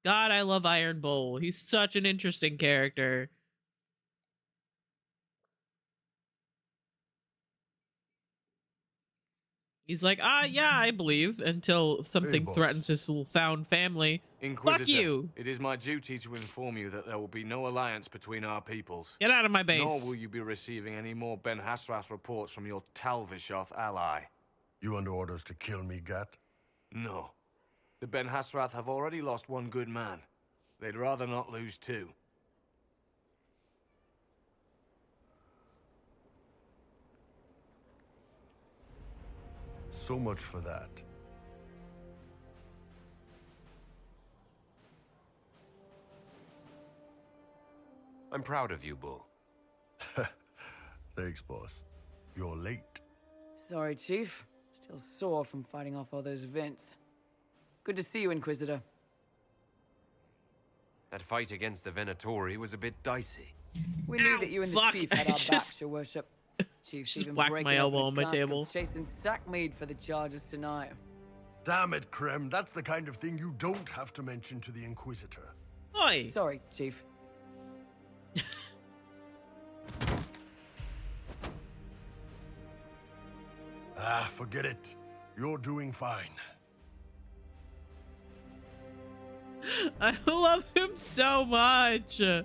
Speaker 1: God, I love Iron Bull. He's such an interesting character. He's like, yeah, I believe, until something
Speaker 4: boss.
Speaker 1: threatens his found family.
Speaker 22: Inquisitor,
Speaker 1: Fuck you!
Speaker 22: it is my duty to inform you that there will be no alliance between our peoples.
Speaker 1: Get out of my base.
Speaker 22: Nor will you be receiving any more Ben Hasrath reports from your Talvishoth ally.
Speaker 9: You under orders to kill me, Gat?
Speaker 22: No. The Ben Hasrath have already lost one good man. They'd rather not lose two.
Speaker 9: So much for that.
Speaker 2: I'm proud of you, Bull.
Speaker 9: Thanks, boss. You're late.
Speaker 3: Sorry, Chief. Still sore from fighting off all those vents. Good to see you, Inquisitor.
Speaker 2: That fight against the Venatori was a bit dicey.
Speaker 3: We knew that you and the
Speaker 1: fuck,
Speaker 3: Chief had
Speaker 1: I
Speaker 3: our
Speaker 1: just-
Speaker 3: backs, Your Worship. Chief's
Speaker 1: just
Speaker 3: even
Speaker 1: whacked
Speaker 3: breaking
Speaker 1: my elbow
Speaker 3: open a
Speaker 1: on my
Speaker 3: cask of
Speaker 1: table.
Speaker 3: chasing sack mead for the charges tonight.
Speaker 9: Damn it, Krem. That's the kind of thing you don't have to mention to the Inquisitor.
Speaker 1: Oi!
Speaker 3: Sorry, Chief.
Speaker 9: Forget it. You're doing fine.
Speaker 1: I love him so much. All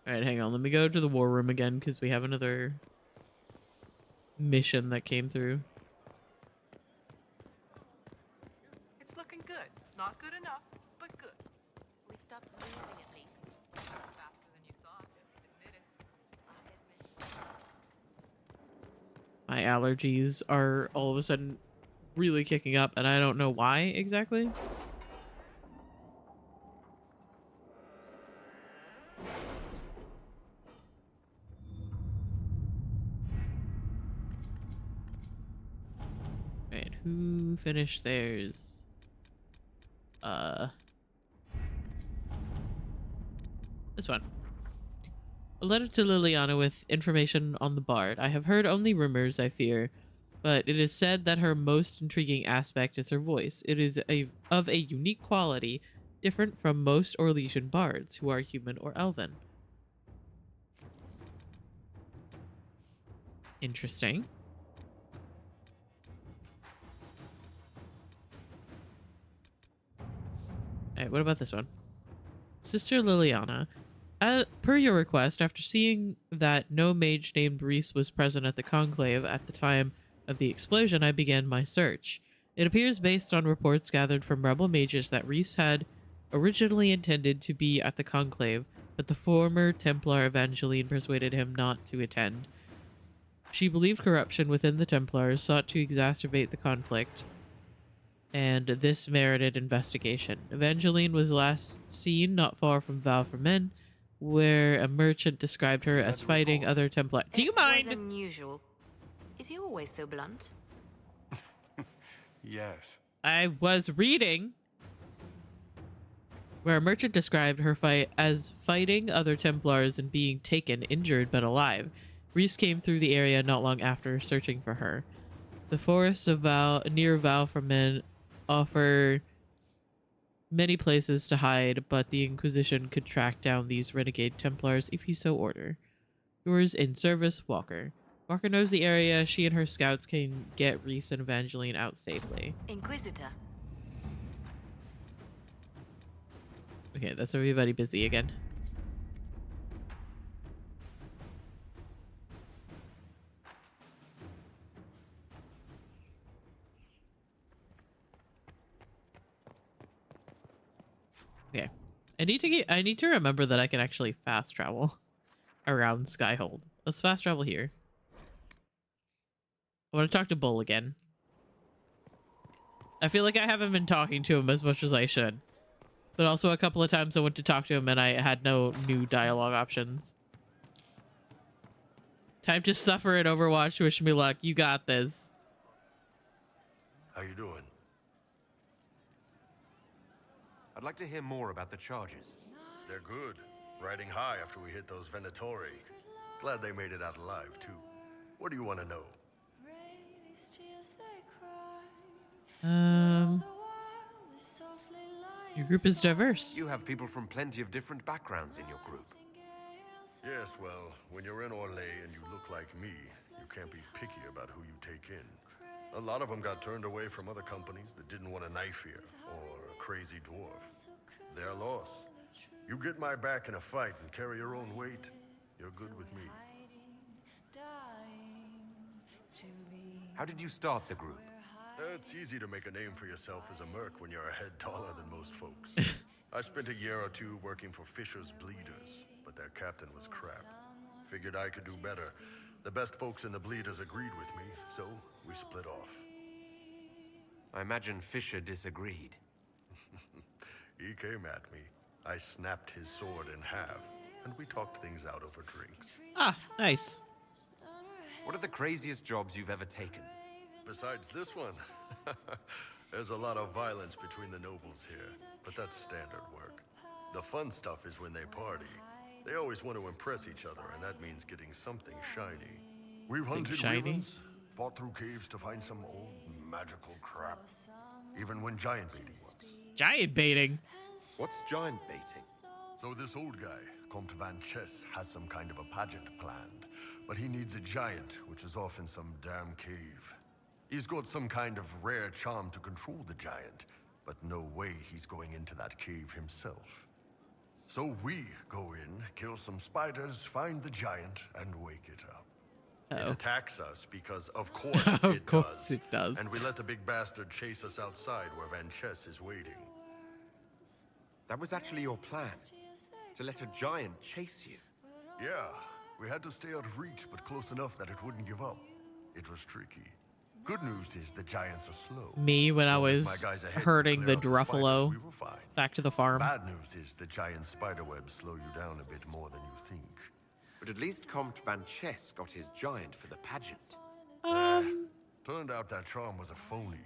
Speaker 1: right, hang on. Let me go to the war room again because we have another mission that came through.
Speaker 16: It's looking good. Not good enough, but good.
Speaker 6: We've stopped losing at least.
Speaker 16: Faster than you thought. Admit it.
Speaker 1: My allergies are all of a sudden really kicking up, and I don't know why exactly. Right, who finished theirs? This one. A letter to Liliana with information on the Bard. I have heard only rumors, I fear, but it is said that her most intriguing aspect is her voice. It is of a unique quality, different from most Orlesian bards, who are human or elven. Interesting. Alright, what about this one? Sister Liliana. Per your request, after seeing that no mage named Reese was present at the conclave at the time of the explosion, I began my search. It appears, based on reports gathered from rebel mages, that Reese had originally intended to be at the conclave, but the former Templar Evangeline persuaded him not to attend. She believed corruption within the Templars sought to exacerbate the conflict, and this merited investigation. Evangeline was last seen not far from Val for Men, where a merchant described her as fighting other Templar. Do you mind?
Speaker 14: It was unusual. Is he always so blunt?
Speaker 15: Yes.
Speaker 1: I was reading where a merchant described her fight as fighting other Templars and being taken, injured, but alive. Reese came through the area not long after, searching for her. The forests of near Val for Men offer many places to hide, but the Inquisition could track down these renegade Templars if you so order. Yours in service, Walker. Walker knows the area. She and her scouts can get Reese and Evangeline out safely.
Speaker 14: Inquisitor.
Speaker 1: Okay, that's everybody busy again. Okay. I need to remember that I can actually fast travel around Skyhold. Let's fast travel here. I want to talk to Bull again. I feel like I haven't been talking to him as much as I should. But also a couple of times I went to talk to him and I had no new dialogue options. Time to suffer in Overwatch. Wish me luck. You got this.
Speaker 9: How you doing?
Speaker 2: I'd like to hear more about the charges.
Speaker 9: They're good. Riding high after we hit those Venatori. Glad they made it out alive, too. What do you want to know?
Speaker 1: Your group is diverse.
Speaker 2: You have people from plenty of different backgrounds in your group.
Speaker 9: Yes, well, when you're in Orlais and you look like me, you can't be picky about who you take in. A lot of them got turned away from other companies that didn't want a knife here, or a crazy dwarf. Their loss. You get my back in a fight and carry your own weight, you're good with me.
Speaker 2: How did you start the group?
Speaker 9: It's easy to make a name for yourself as a merc when you're a head taller than most folks. I spent a year or two working for Fisher's Bleeders, but their captain was crap. Figured I could do better. The best folks in the Bleeders agreed with me, so we split off.
Speaker 2: I imagine Fisher disagreed.
Speaker 9: He came at me. I snapped his sword in half, and we talked things out over drinks.
Speaker 1: Ah, nice.
Speaker 2: What are the craziest jobs you've ever taken?
Speaker 9: Besides this one, there's a lot of violence between the nobles here, but that's standard work. The fun stuff is when they party. They always want to impress each other, and that means getting something shiny. We've hunted ravens, fought through caves to find some old magical crap. Even when giant baiting once.
Speaker 1: Giant baiting?
Speaker 2: What's giant baiting?
Speaker 9: So this old guy, Comte Van Chess, has some kind of a pageant planned, but he needs a giant, which is off in some damn cave. He's got some kind of rare charm to control the giant, but no way he's going into that cave himself. So we go in, kill some spiders, find the giant, and wake it up. It attacks us because, of course,
Speaker 1: of course it does.
Speaker 9: And we let the big bastard chase us outside where Van Chess is waiting.
Speaker 2: That was actually your plan? To let a giant chase you?
Speaker 9: Yeah, we had to stay out of reach, but close enough that it wouldn't give up. It was tricky. Good news is the giants are slow.
Speaker 1: Me when I was herding the Druffalo back to the farm.
Speaker 9: Bad news is the giant spiderwebs slow you down a bit more than you think.
Speaker 2: But at least Comte Van Chess got his giant for the pageant.
Speaker 9: Turned out that charm was a phony.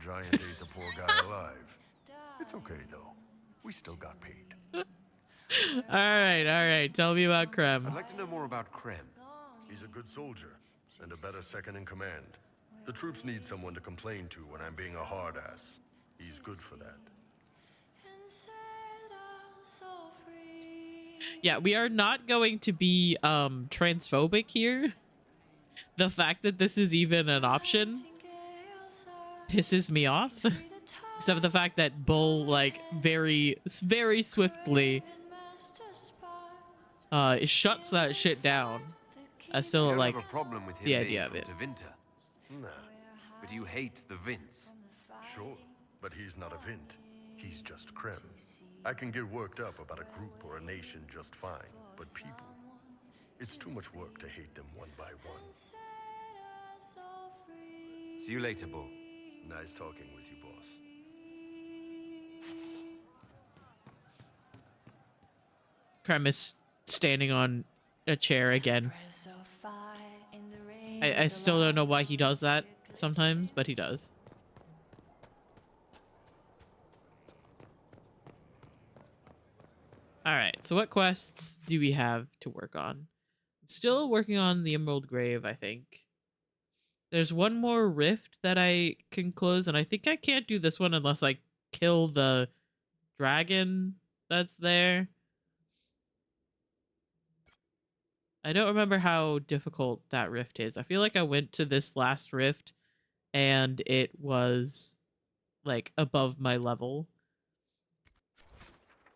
Speaker 9: Giant ate the poor guy alive. It's okay though. We still got paid.
Speaker 1: All right. Tell me about Krem.
Speaker 2: I'd like to know more about Krem.
Speaker 9: He's a good soldier and a better second in command. The troops need someone to complain to when I'm being a hard ass. He's good for that.
Speaker 1: Yeah, we are not going to be transphobic here. The fact that this is even an option pisses me off. Except for the fact that Bull, like, very swiftly shuts that shit down. I still like
Speaker 2: have a problem with him
Speaker 1: the idea of
Speaker 2: being
Speaker 1: it.
Speaker 2: from Tevinter.
Speaker 9: Nah.
Speaker 2: But you hate the Vince.
Speaker 9: Sure, but he's not a Vint. He's just Krem. I can get worked up about a group or a nation just fine, but people, it's too much work to hate them one by one.
Speaker 2: See you later, Bull.
Speaker 9: Nice talking with you, boss.
Speaker 1: Krem is standing on a chair again. I still don't know why he does that sometimes, but he does. Alright, so what quests do we have to work on? Still working on the Emerald Grave, I think. There's one more rift that I can close, and I think I can't do this one unless I kill the dragon that's there. I don't remember how difficult that rift is. I feel like I went to this last rift and it was like above my level.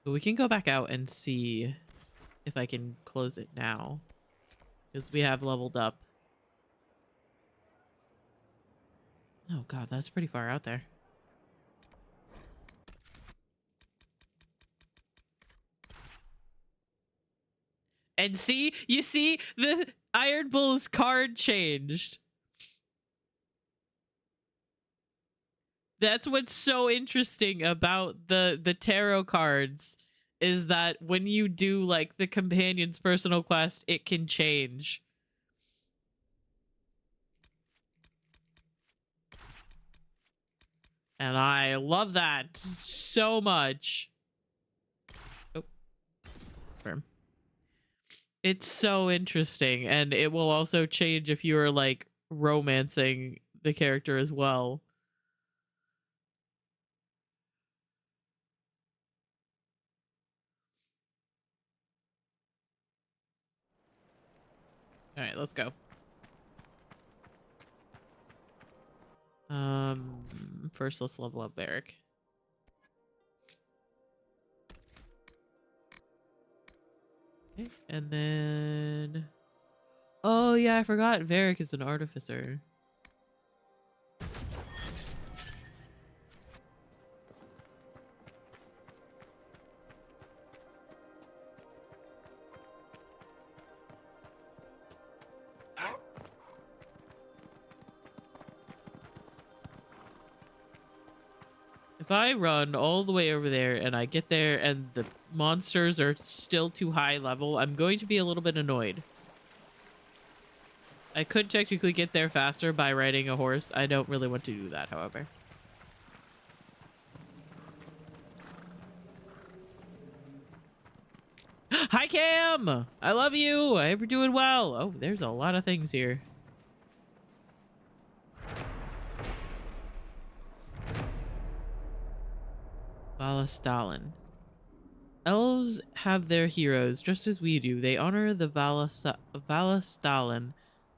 Speaker 1: But we can go back out and see if I can close it now, because we have leveled up. Oh god, that's pretty far out there. And see, you see, the Iron Bull's card changed. That's what's so interesting about the tarot cards, is that when you do like the companion's personal quest, it can change. And I love that so much. Oh, firm. It's so interesting, and it will also change if you are like romancing the character as well. All right, let's go. First let's level up Varric. Okay, and then... Oh yeah, I forgot Varric is an artificer. If I run all the way over there and I get there and the monsters are still too high level, I'm going to be a little bit annoyed. I could technically get there faster by riding a horse. I don't really want to do that, however. Hi, Cam! I love you! I hope you're doing well. Oh, there's a lot of things here. Valastalin. Elves have their heroes just as we do. They honor the Valastalin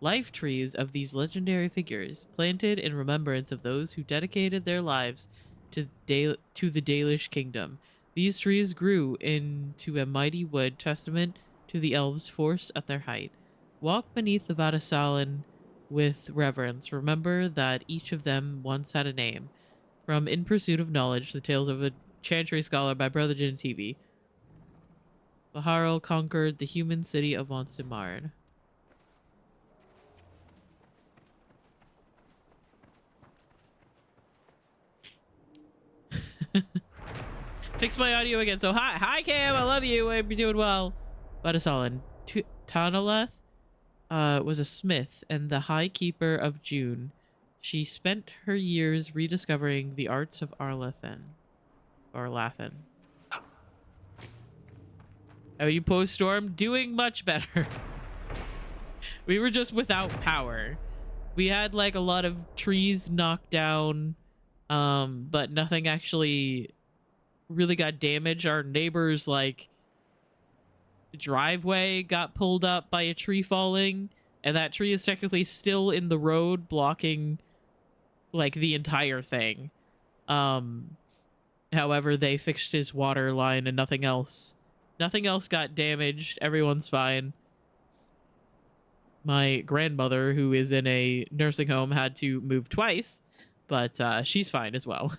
Speaker 1: life trees of these legendary figures, planted in remembrance of those who dedicated their lives to the Dalish kingdom. These trees grew into a mighty wood, testament to the elves' force at their height. Walk beneath the Valastalin with reverence. Remember that each of them once had a name. From In Pursuit of Knowledge, the Tales of a Chantry Scholar by Brother Jin TV. Baharul conquered the human city of Monsimard. Fix my audio again. So hi Cam, I love you. I hope you're doing well. Valastalin. Tanaleth was a smith and the high keeper of June. She spent her years rediscovering the arts of Arlathan. How are you post-storm? Doing much better. We were just without power. We had like a lot of trees knocked down, but nothing actually really got damaged. Our neighbor's like driveway got pulled up by a tree falling, and that tree is technically still in the road, blocking like the entire thing. However, they fixed his water line and nothing else got damaged. Everyone's fine. My grandmother, who is in a nursing home, had to move twice, but she's fine as well.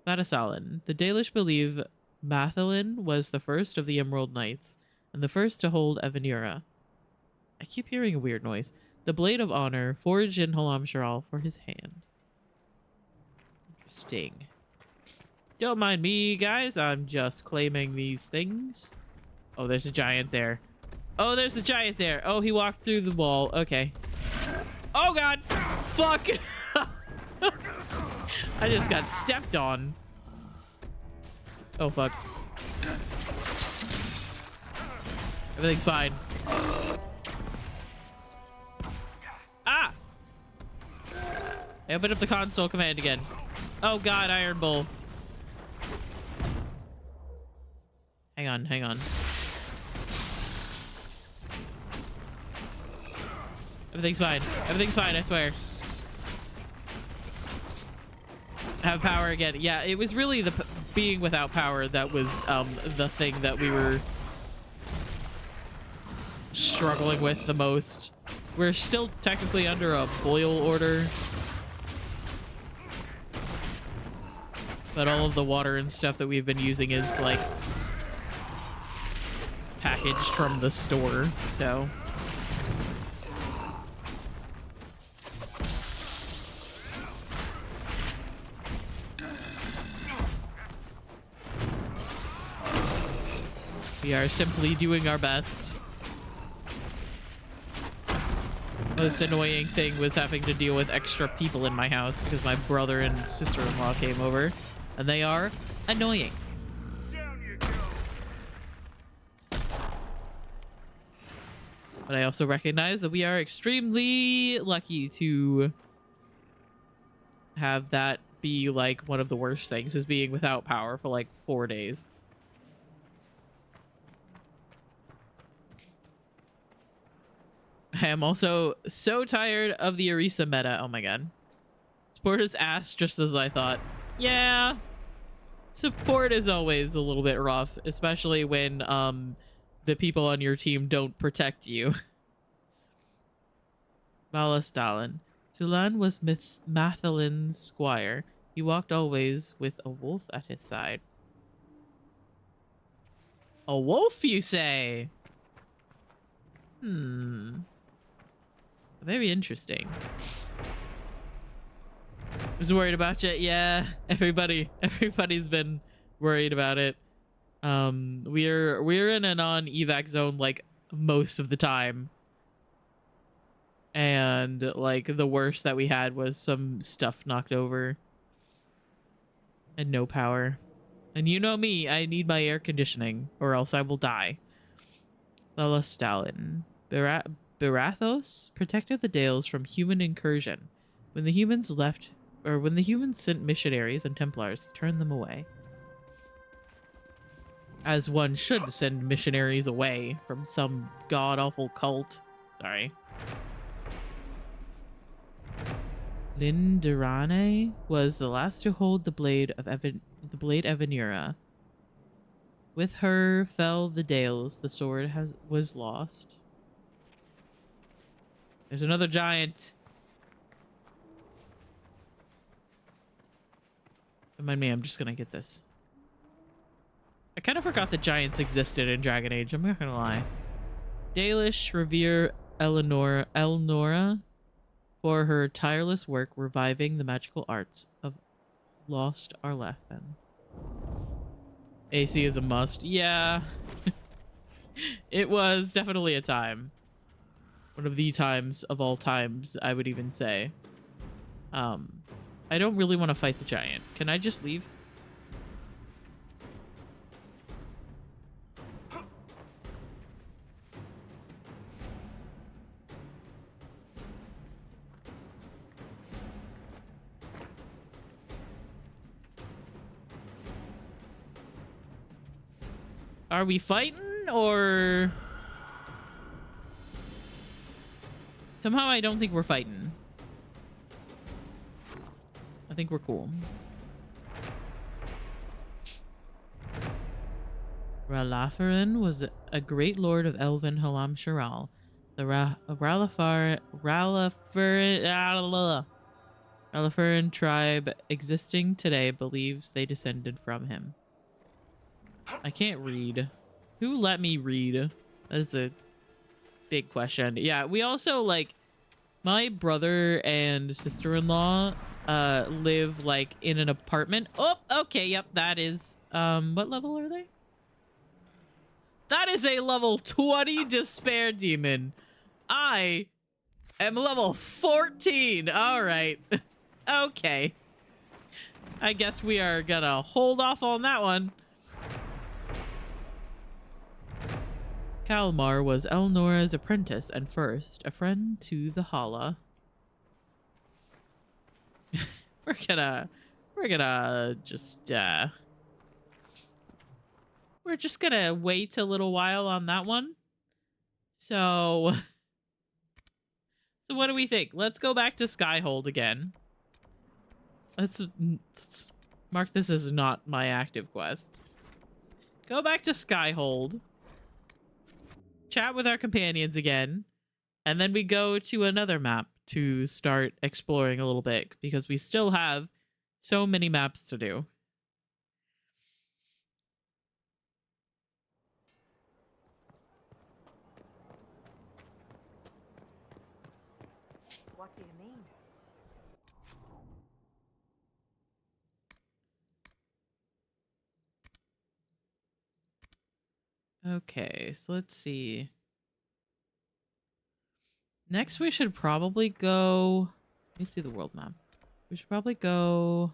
Speaker 1: Valastalin. The Dalish believe Mathalin was the first of the Emerald Knights, and the first to hold Evanira. I keep hearing a weird noise. The Blade of Honor, forged in Holam Sharal for his hand. Interesting. Don't mind me, guys. I'm just claiming these things. Oh, there's a giant there. Oh, there's a giant there. Oh, he walked through the wall. Okay. Oh, God. Fuck. I just got stepped on. Oh, fuck. Everything's fine. Ah! I opened up the console command again. Oh, God, Iron Bull. Hang on, hang on. Everything's fine. Everything's fine, I swear. I have power again. Yeah, it was really the being without power that was the thing that we were struggling with the most. We're still technically under a boil order, but all of the water and stuff that we've been using is like packaged from the store, so we are simply doing our best. Most annoying thing was having to deal with extra people in my house because my brother and sister-in-law came over, and they are annoying. But I also recognize that we are extremely lucky to have that be like one of the worst things, is being without power for like 4 days. I am also so tired of the Orisa meta. Oh my god. Support is ass, just as I thought. Yeah. Support is always a little bit rough, especially when the people on your team don't protect you. Vala Stalin. Sulan was Mathalin's squire. He walked always with a wolf at his side. A wolf, you say? Very interesting. Was worried about you. Yeah, everybody's been worried about it. We're in a non-evac zone like most of the time. And like the worst that we had was some stuff knocked over. And no power. And you know me, I need my air conditioning or else I will die. Lala Stalin. Barathos protected the Dales from human incursion. When the humans sent missionaries and Templars, he turned them away. As one should send missionaries away from some god-awful cult. Sorry. Lindirane was the last to hold the blade Evanira. With her fell the Dales. The sword was lost. There's another giant. Don't mind me, I'm just gonna get this. I kind of forgot that giants existed in Dragon Age, I'm not gonna lie. Dalish revere Elnora for her tireless work reviving the magical arts of lost Arlathan. AC is a must. Yeah. It was definitely a time. One of the times of all times, I would even say. I don't really want to fight the giant. Can I just leave? Are we fighting or... Somehow I don't think we're fighting. I think we're cool. Ralafarin was a great lord of Elven Halam Sharal. The Ralafarin tribe existing today believes they descended from him. I can't read. Who let me read? That's a big question. Yeah, we also, like, my brother and sister-in-law live, like, in an apartment. Oh, okay, yep, that is, what level are they? That is a level 20 Despair Demon. I am level 14. All right. Okay. I guess we are gonna hold off on that one. Kalmar was Elnora's apprentice and first a friend to the Hala. We're gonna just we're just gonna wait a little while on that one. So what do we think? Let's go back to Skyhold again. Let's mark this as not my active quest. Go back to Skyhold. Chat with our companions again. And then we go to another map to start exploring a little bit because we still have so many maps to do.
Speaker 14: What do you mean?
Speaker 1: Okay, so let's see. Next, we should probably go... Let me see the world map. We should probably go...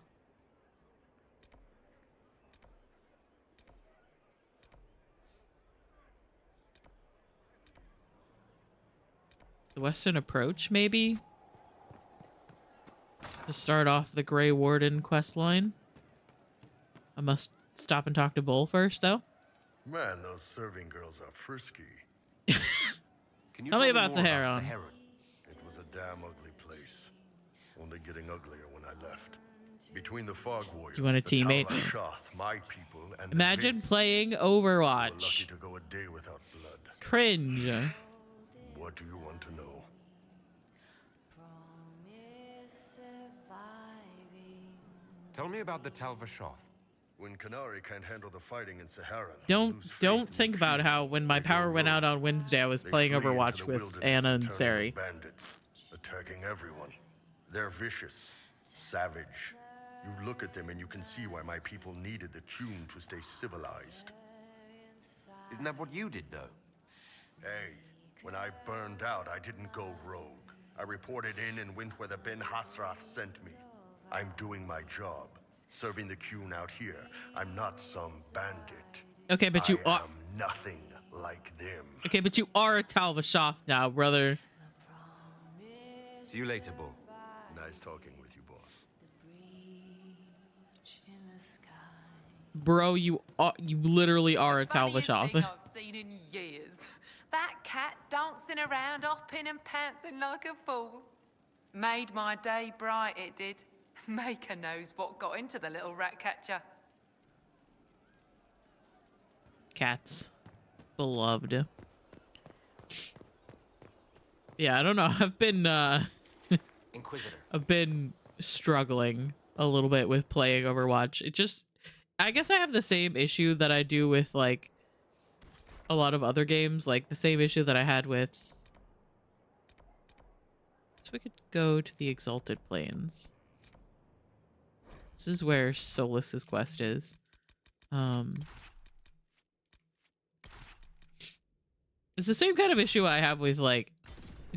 Speaker 1: The Western Approach, maybe? To start off the Grey Warden quest line. I must stop and talk to Bull first, though.
Speaker 9: Man, those serving girls are frisky.
Speaker 2: Can you
Speaker 1: Tell me
Speaker 2: me
Speaker 1: about
Speaker 2: more
Speaker 1: Saharan.
Speaker 9: It was a damn ugly place. Only getting uglier when I left. Between the Fog Warriors,
Speaker 1: You want a
Speaker 9: the
Speaker 1: teammate?
Speaker 9: Tal-Vashoth, my people, and the
Speaker 1: Imagine
Speaker 9: Vince,
Speaker 1: playing
Speaker 9: we were
Speaker 1: Overwatch.
Speaker 9: lucky to go a day without blood.
Speaker 1: Cringe.
Speaker 9: What do you want to know?
Speaker 2: Tell me about the Tal-Vashoth.
Speaker 9: When Canary can't handle the fighting in Sahara,
Speaker 1: Don't think about how when my power went out on Wednesday, I was playing Overwatch with Anna and Sari.
Speaker 9: bandits, attacking everyone. They're vicious, savage. You look at them and you can see why my people needed the Cume to stay civilized.
Speaker 2: Isn't that what you did, though?
Speaker 9: Hey, when I burned out, I didn't go rogue. I reported in and went where the Ben Hasrath sent me. I'm doing my job, serving the Cume out here. I'm not some bandit.
Speaker 1: Okay, but you are
Speaker 9: nothing like them.
Speaker 1: Okay, but you are a Tal-Vashoth now, brother.
Speaker 2: See you later, Bull.
Speaker 9: Nice talking with you, boss.
Speaker 1: Bro, you literally are a
Speaker 16: Funniest
Speaker 1: Tal-Vashoth.
Speaker 16: thing I've seen in years. That cat dancing around, hopping and pouncing like a fool. Made my day bright, it did. Maker knows what got into the little rat catcher.
Speaker 1: Cats. Beloved. Yeah, I don't know. I've been
Speaker 7: Inquisitor.
Speaker 1: I've been struggling a little bit with playing Overwatch. It just I guess I have the same issue that I do with like a lot of other games, like the same issue that I had with So we could go to the Exalted Plains. This is where Solus's quest is. It's the same kind of issue I have with like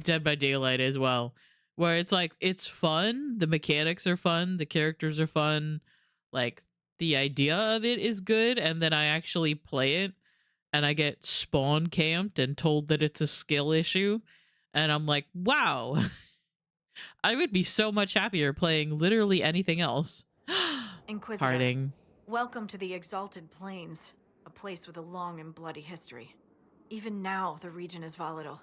Speaker 1: Dead by Daylight as well, where it's like it's fun, the mechanics are fun, the characters are fun, like the idea of it is good, and then I actually play it and I get spawn camped and told that it's a skill issue, and I'm like, wow. I would be so much happier playing literally anything else.
Speaker 21: Inquisitor,
Speaker 1: Harding.
Speaker 21: welcome to the Exalted Plains, a place with a long and bloody history. Even now, the region is volatile.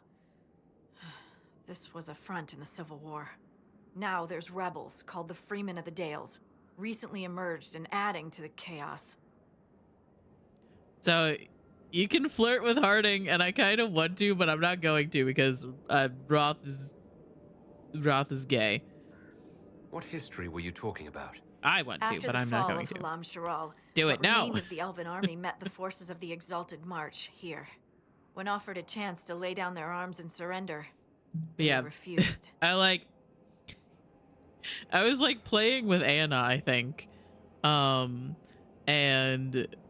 Speaker 21: This was a front in the Civil War. Now there's rebels called the Freemen of the Dales, recently emerged and adding to the chaos.
Speaker 1: So you can flirt with Harding, and I kind of want to, but I'm not going to because Roth is gay.
Speaker 2: What history were you talking about?
Speaker 1: I want to, but I'm not going to.
Speaker 21: After the fall of Halam Sharal,
Speaker 1: Do it now.
Speaker 21: of the Elven army met the forces of the Exalted March here. When offered a chance to lay down their arms and surrender,
Speaker 1: But yeah,
Speaker 21: they refused.
Speaker 1: I was like playing with Anna, I think, and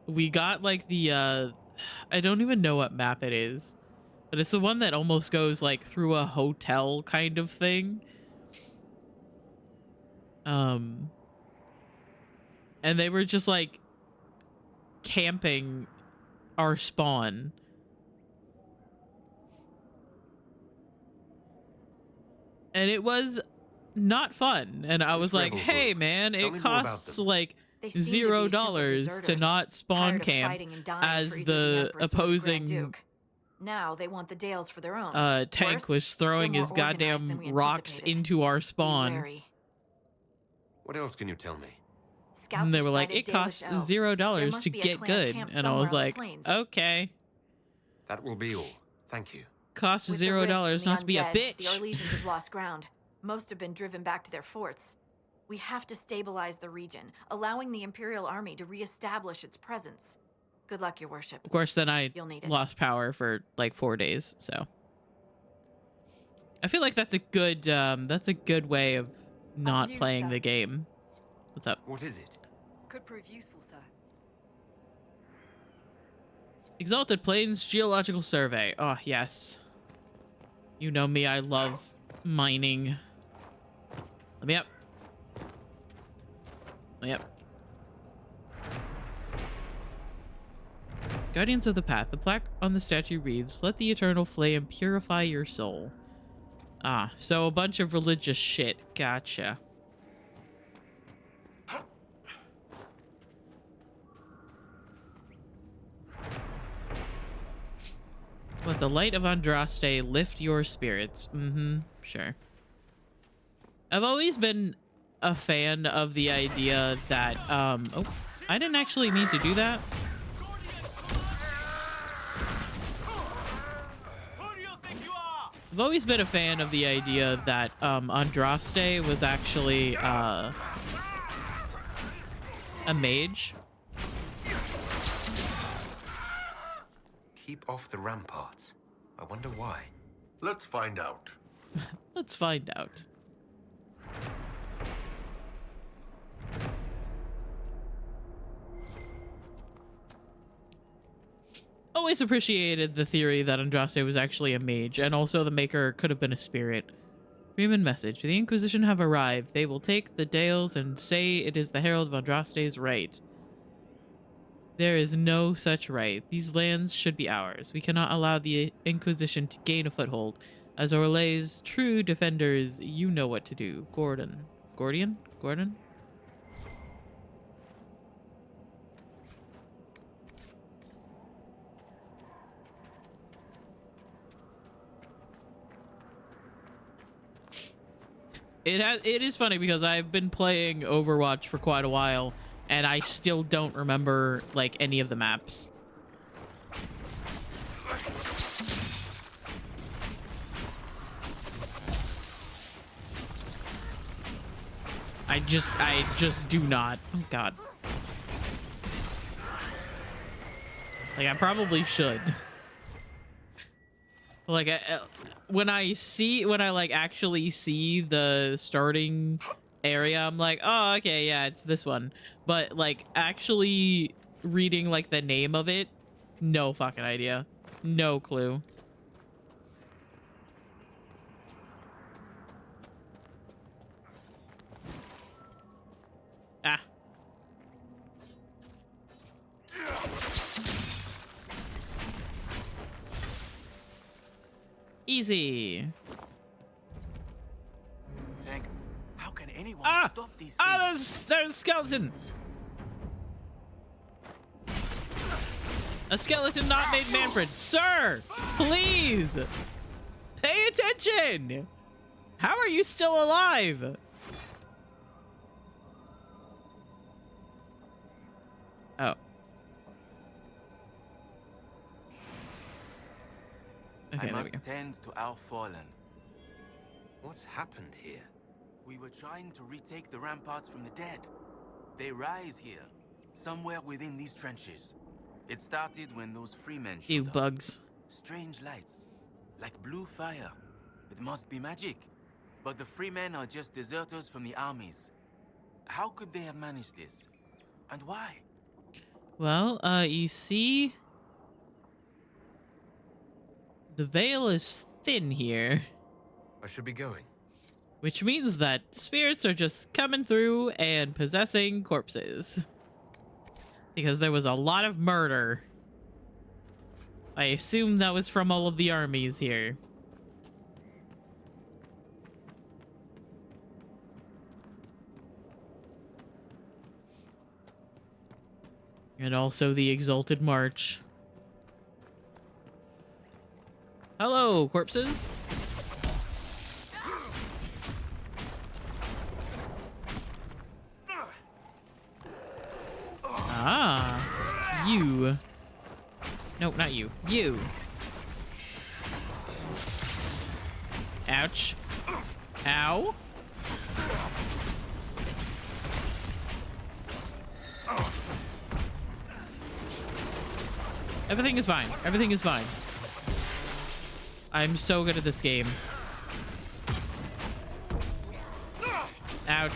Speaker 1: we got like the I don't even know what map it is, but it's the one that almost goes like through a hotel kind of thing. And they were just like camping our spawn. And it was not fun. And I was like, hey man, it costs like $0 to not spawn camp as the opposing
Speaker 21: Now they want the Dales for their own.
Speaker 1: tank was throwing his goddamn rocks into our spawn.
Speaker 2: What else can you tell me?
Speaker 1: And they were like, it costs $0 to get good. And I was like, okay.
Speaker 2: That will be all. Thank you.
Speaker 1: Costs
Speaker 21: With the
Speaker 1: $0
Speaker 21: rifts and
Speaker 1: not
Speaker 21: the
Speaker 1: to be a
Speaker 21: undead,
Speaker 1: bitch.
Speaker 21: The Orlesians have lost ground. Most have been driven back to their forts. We have to stabilize the region, allowing the Imperial Army to reestablish its presence. Good luck, Your Worship.
Speaker 1: Of course, then I
Speaker 21: You'll need it.
Speaker 1: lost power for like 4 days, so I feel like that's a good way of not playing the game. What's up?
Speaker 2: What is it?
Speaker 3: Could prove useful, sir.
Speaker 1: Exalted Plains Geological Survey. Oh, yes. You know me, I love mining. Let me up. Let me up. Guardians of the Path. The plaque on the statue reads, "Let the eternal flame purify your soul." Ah, so a bunch of religious shit. Gotcha. Let the light of Andraste lift your spirits. Mm-hmm. Sure. I've always been a fan of the idea that, oh, I didn't actually mean to do that. I've always been a fan of the idea that, Andraste was actually, a mage.
Speaker 2: Keep off the ramparts. I wonder why.
Speaker 9: Let's find out.
Speaker 1: Let's find out. Always appreciated the theory that Andraste was actually a mage, and also the Maker could have been a spirit. Freeman message. The Inquisition have arrived. They will take the Dales and say it is the Herald of Andraste's right. There is no such right. These lands should be ours. We cannot allow the Inquisition to gain a foothold. As Orlay's true defenders, you know what to do. Gordon. Gordian? Gordon? It is funny because I've been playing Overwatch for quite a while, and I still don't remember like any of the maps. I just do not. Oh God. Like I probably should. Like when I like actually see the starting area, I'm like, oh, okay, yeah, it's this one. But like actually reading like the name of it, no fucking idea. No clue. Ah. Easy.
Speaker 22: Hank, how can anyone stop these things?
Speaker 1: Ah, there's a skeleton. A skeleton not named Manfred. Sir, please. Pay attention. How are you still alive? Oh. Okay,
Speaker 22: I
Speaker 1: there we
Speaker 22: must
Speaker 1: go.
Speaker 22: tend to our fallen.
Speaker 2: What's happened here?
Speaker 22: We were trying to retake the ramparts from the dead. They rise here, somewhere within these trenches. It started when those freemen showed
Speaker 1: You
Speaker 22: up.
Speaker 1: bugs.
Speaker 22: Strange lights, like blue fire. It must be magic. But the freemen are just deserters from the armies. How could they have managed this? And why?
Speaker 1: Well, you see, the veil is thin here,
Speaker 2: I should be going.
Speaker 1: which means that spirits are just coming through and possessing corpses. Because there was a lot of murder. I assume that was from all of the armies here. And also the Exalted March. Hello, corpses. Ah, you. No, not you. You. Ouch. Ow. Everything is fine. Everything is fine. I'm so good at this game. Ouch.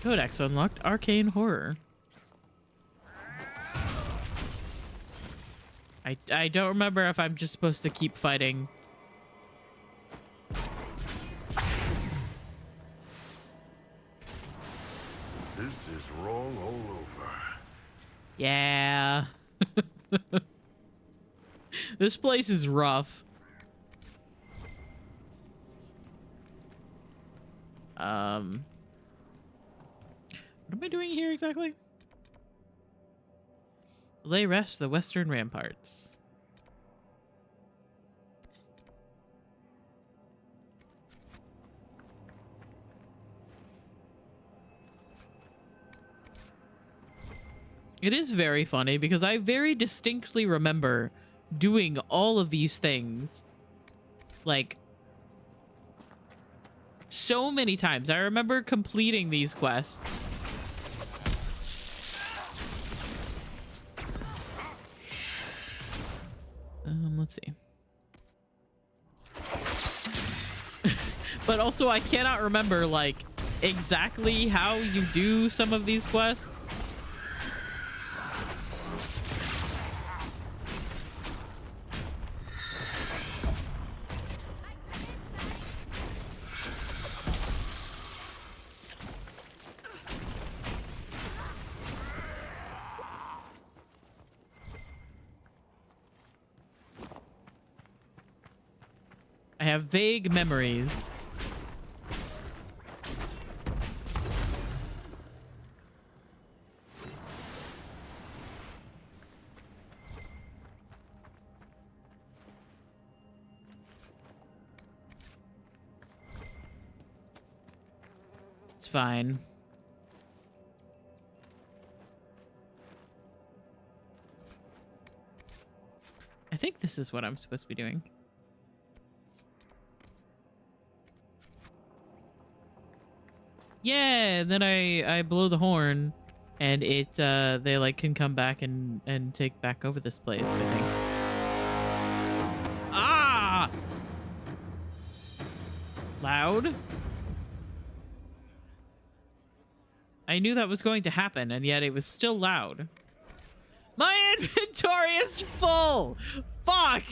Speaker 1: Codex unlocked. Arcane Horror. I don't remember if I'm just supposed to keep fighting.
Speaker 9: This is wrong all over.
Speaker 1: Yeah. This place is rough. What am I doing here exactly? Lay rest the western ramparts. It is very funny because I very distinctly remember doing all of these things like so many times. I remember completing these quests. Let's see. But also I cannot remember like exactly how you do some of these quests. I have vague memories. It's fine. I think this is what I'm supposed to be doing. Yeah, and then I blow the horn and it they like can come back and take back over this place, I think. Ah! Loud? I knew that was going to happen and yet it was still loud. My inventory is full! Fuck!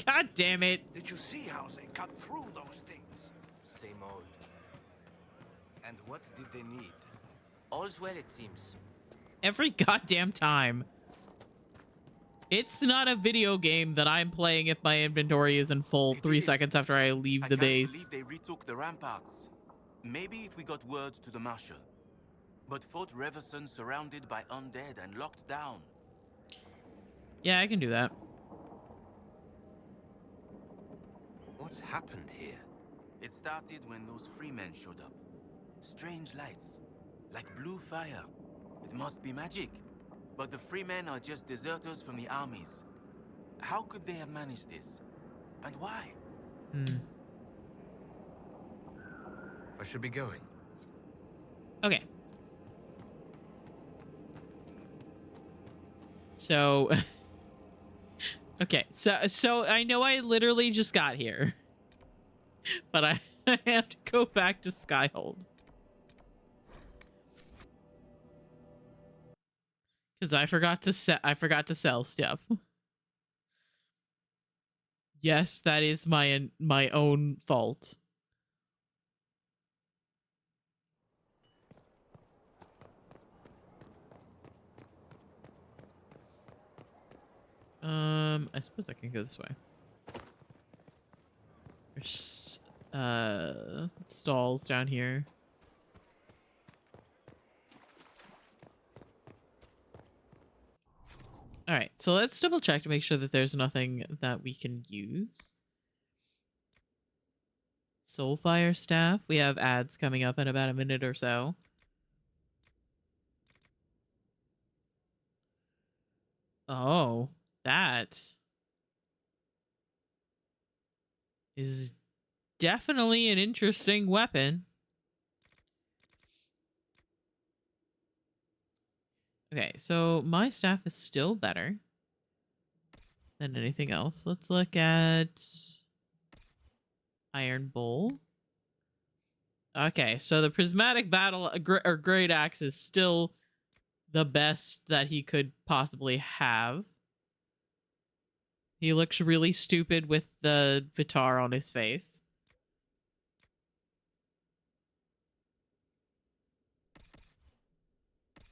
Speaker 1: God damn it.
Speaker 12: Did you see how they cut through those things?
Speaker 7: Same old.
Speaker 12: And what did they need?
Speaker 7: All's well, it seems.
Speaker 1: Every goddamn time. It's not a video game that I'm playing if my inventory is in full 3 seconds after I leave the base.
Speaker 22: I can't believe they retook the ramparts. Maybe if we got word to the Marshal. But Fort Reverson surrounded by undead and locked down.
Speaker 1: Yeah, I can do that.
Speaker 2: What's happened here?
Speaker 22: It started when those freemen showed up. Strange lights, like blue fire. It must be magic. But the freemen are just deserters from the armies. How could they have managed this? And why?
Speaker 2: I should be going.
Speaker 1: Okay. So okay, so I know I literally just got here. But I have to go back to Skyhold. Cuz I forgot to sell stuff. Yes, that is my own fault. I suppose I can go this way. There's stalls down here. All right, so let's double check to make sure that there's nothing that we can use. Soulfire staff. We have ads coming up in about a minute or so. Oh, that is definitely an interesting weapon. Okay, so my staff is still better than anything else. Let's look at Iron Bowl. Okay, so the prismatic battle or great axe is still the best that he could possibly have. He looks really stupid with the Vitar on his face.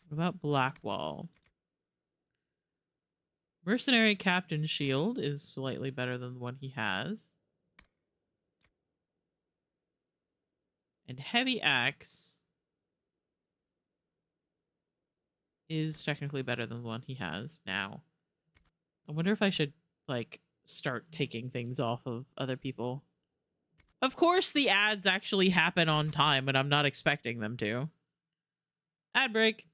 Speaker 1: What about Blackwall? Mercenary Captain Shield is slightly better than the one he has. And heavy axe is technically better than the one he has now. I wonder if I should, like, start taking things off of other people. Of course the ads actually happen on time, and I'm not expecting them to. Ad break.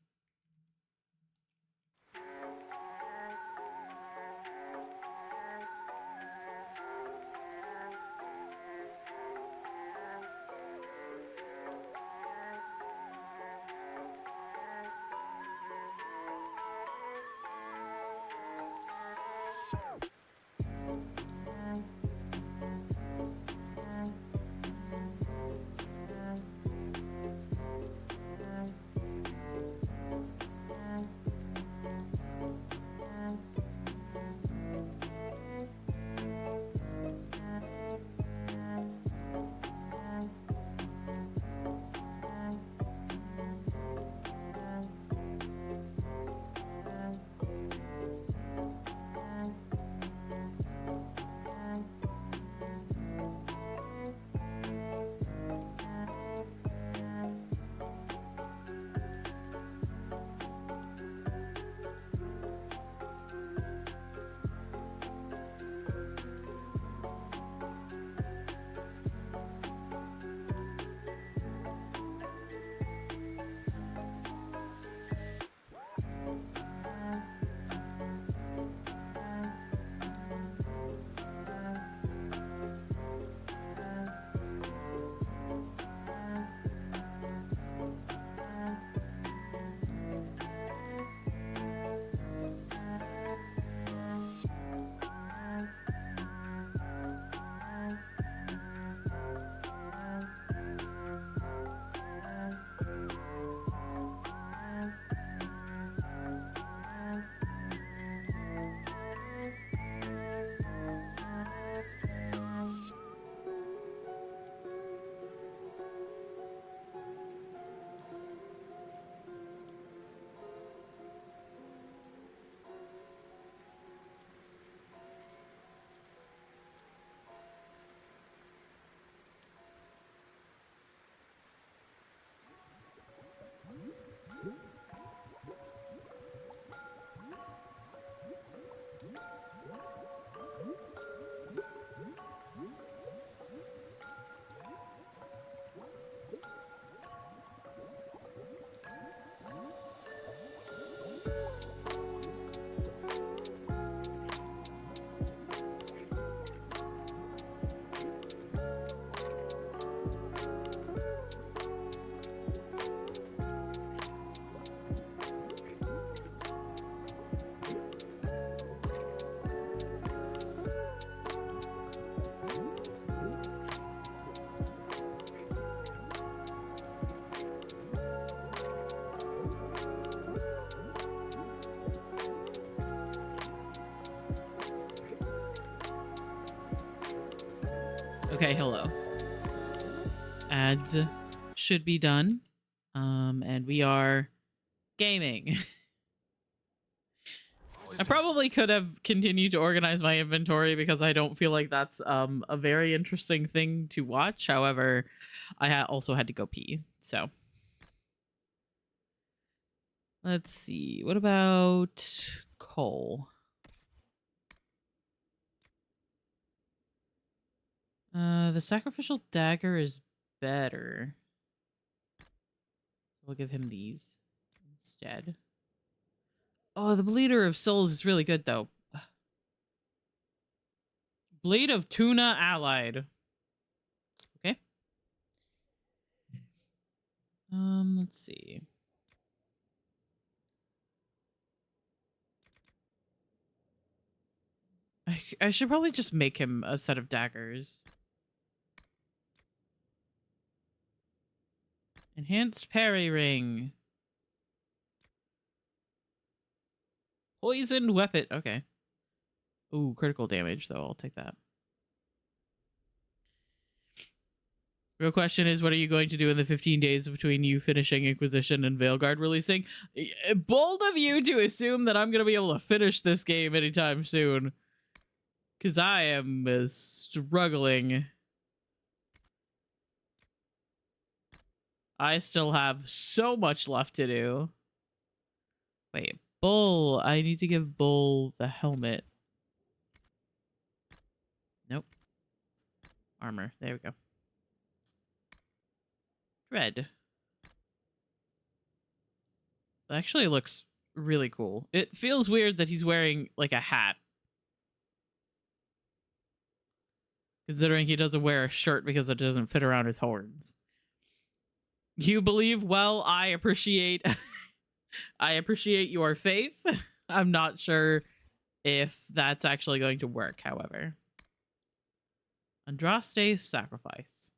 Speaker 1: Okay, hello. Ads should be done. And we are gaming. I probably could have continued to organize my inventory because I don't feel like that's a very interesting thing to watch. However, I also had to go pee. So let's see. What about coal? The sacrificial dagger is better. We'll give him these instead. Oh, the Bleeder of Souls is really good, though. Blade of Tuna allied. Okay. Let's see. I should probably just make him a set of daggers. Enhanced parry ring. Poisoned weapon. Okay. Ooh, critical damage, though. I'll take that. Real question is, what are you going to do in the 15 days between you finishing Inquisition and Veilguard releasing? Bold of you to assume that I'm going to be able to finish this game anytime soon. Because I am struggling. I still have so much left to do. Wait, Bull. I need to give Bull the helmet. Nope. Armor. There we go. Red. Actually looks really cool. It feels weird that he's wearing like a hat. Considering he doesn't wear a shirt because it doesn't fit around his horns. You believe? Well, I appreciate I appreciate your faith. I'm not sure if that's actually going to work, however. Andraste's sacrifice.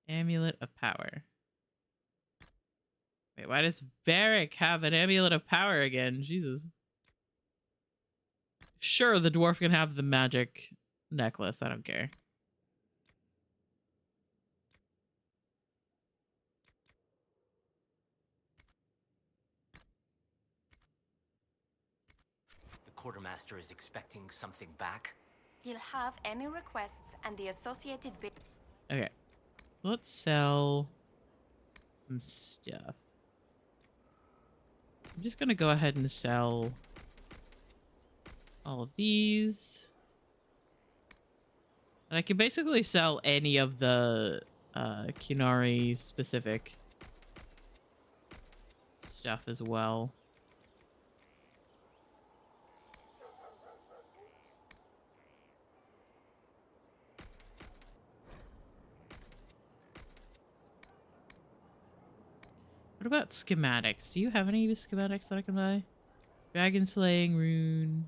Speaker 1: Amulet of power. Wait, why does Varric have an amulet of power again? Jesus. Sure, the dwarf can have the magic necklace. I don't care.
Speaker 4: The quartermaster is expecting something back.
Speaker 10: He'll have any requests and the associated bit.
Speaker 1: Okay. Let's sell some stuff. I'm just gonna go ahead and sell all of these. And I can basically sell any of the Kunari specific stuff as well. What about schematics? Do you have any schematics that I can buy? Dragon slaying rune.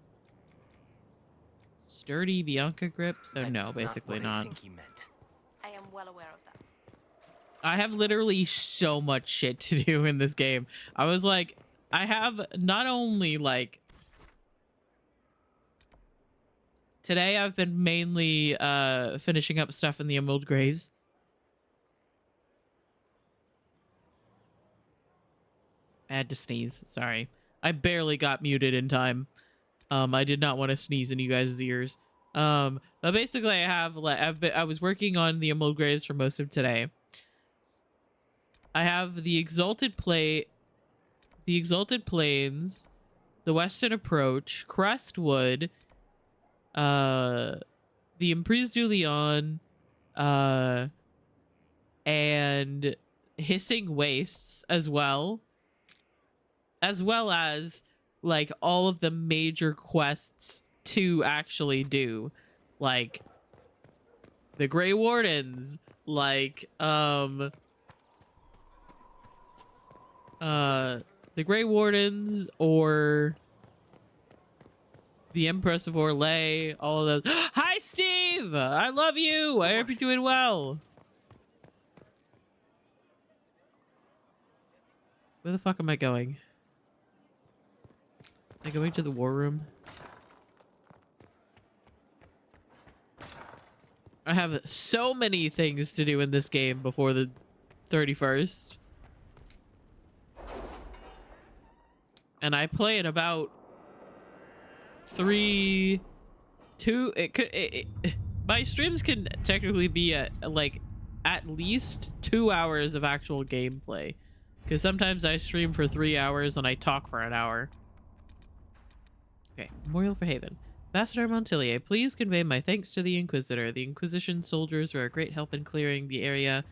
Speaker 1: Sturdy Bianca grip? So no, basically not.
Speaker 4: I think he meant.
Speaker 10: I am well aware of that.
Speaker 1: I have literally so much shit to do in this game. I was like, I have not only like today I've been mainly finishing up stuff in the Emerald Graves. I had to sneeze. Sorry. I barely got muted in time. I did not want to sneeze in you guys' ears. But basically I have I was working on the Emerald Graves for most of today. I have the Exalted Plains, the Western Approach, Crestwood, the Emprise du Lion, and Hissing Wastes as well as like all of the major quests to actually do, like the Grey Wardens, like the Grey Wardens or the Empress of Orlais, all of those. Hi, Steve! I love you! I hope you're doing well. Where the fuck am I going? Am I going to the war room? I have so many things to do in this game before the 31st. And I play in about my streams can technically be at least 2 hours of actual gameplay. Because sometimes I stream for 3 hours and I talk for an hour. Okay, Memorial for Haven. Ambassador Montilier, please convey my thanks to the Inquisitor. The Inquisition soldiers were a great help in clearing the area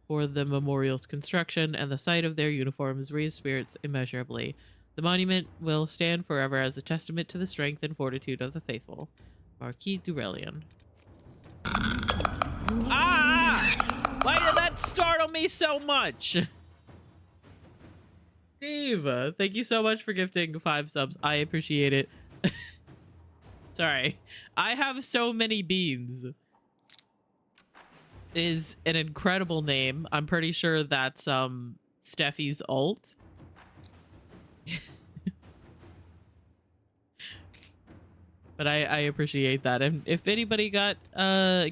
Speaker 1: for the memorial's construction, and the sight of their uniforms raised spirits immeasurably. The monument will stand forever as a testament to the strength and fortitude of the faithful. Marquis Durelian. Ah! Why did that startle me so much? Steve, thank you so much for gifting 5 subs. I appreciate it. Sorry. I have so many beans. Is an incredible name. I'm pretty sure that's Steffi's ult. But I appreciate that. And if anybody got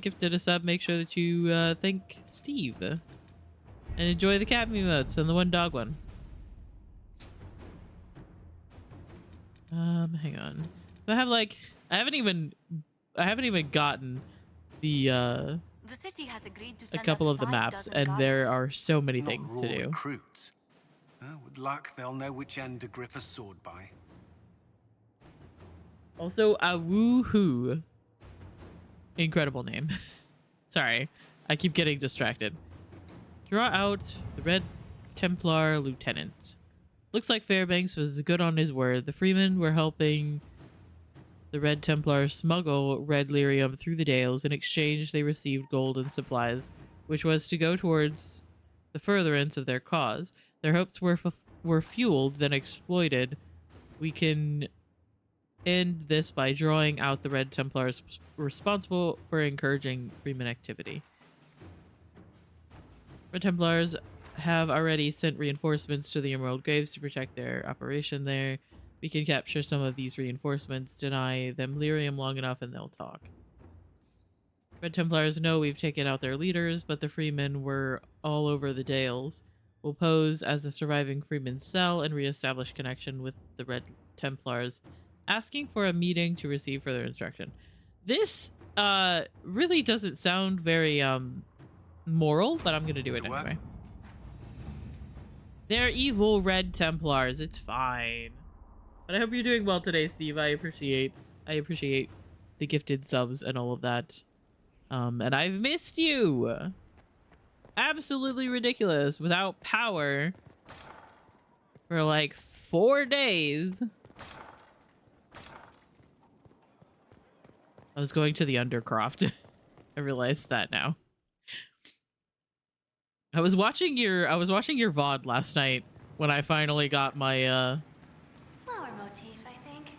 Speaker 1: gifted a sub, make sure that you thank Steve. And enjoy the cat emotes and the one dog one. Hang on. So I have I haven't even gotten
Speaker 6: The city has agreed to
Speaker 1: a
Speaker 6: send
Speaker 1: couple
Speaker 6: us
Speaker 1: of the
Speaker 6: 5
Speaker 1: maps,
Speaker 6: dozen
Speaker 1: and
Speaker 6: guards.
Speaker 1: there are so many
Speaker 15: Not
Speaker 1: things
Speaker 15: raw
Speaker 1: to do.
Speaker 15: recruits. With luck, they'll know which end to grip a sword by.
Speaker 1: Also, a woohoo. Incredible name. Sorry, I keep getting distracted. Draw out the Red Templar Lieutenant. Looks like Fairbanks was good on his word. The Freemen were helping the Red Templars smuggle red lyrium through the Dales. In exchange, they received gold and supplies, which was to go towards the furtherance of their cause. Their hopes were fueled, then exploited. We can end this by drawing out the Red Templars responsible for encouraging Freeman activity. Red Templars have already sent reinforcements to the Emerald Graves to protect their operation there. We can capture some of these reinforcements, deny them lyrium long enough, and they'll talk. Red Templars know we've taken out their leaders, but the Freemen were all over the Dales. We'll pose as the surviving Freemen's cell and reestablish connection with the Red Templars, asking for a meeting to receive further instruction. This really doesn't sound very moral, but I'm gonna do it anyway. They're evil Red Templars. It's fine. But I hope you're doing well today, Steve. I appreciate the gifted subs and all of that. And I've missed you. Absolutely ridiculous. Without power for like 4 days. I was going to the Undercroft. I realized that now. I was watching your VOD last night when I finally got my
Speaker 8: Flower motif, I think.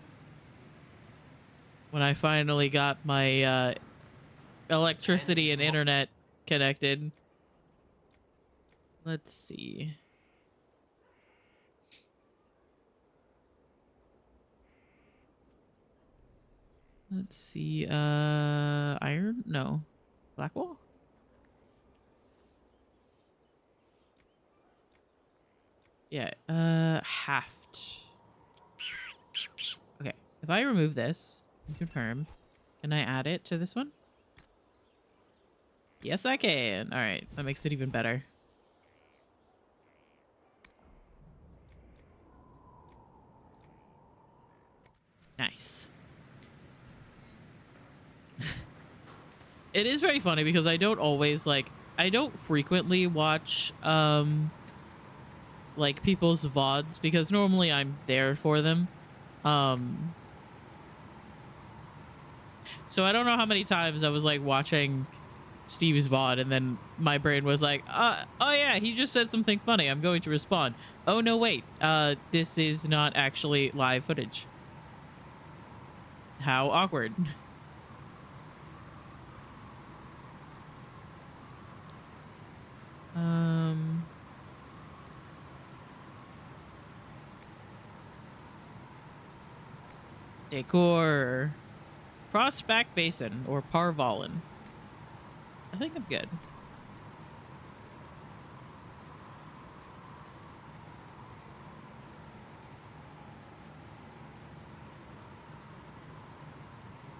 Speaker 1: when I finally got my electricity and internet connected. Let's see. Let's see. Iron? No. Blackwall? Yeah, Haft. Okay, if I remove this and confirm, can I add it to this one? Yes, I can. All right, that makes it even better. Nice. It is very funny because I don't always I don't frequently watch like people's VODs because normally I'm there for them. So I don't know how many times I was like watching Steve's VOD and then my brain was like, oh yeah, he just said something funny. I'm going to respond. Oh no, wait. This is not actually live footage. How awkward. Decor. Frostback Basin or Parvalin. I think I'm good.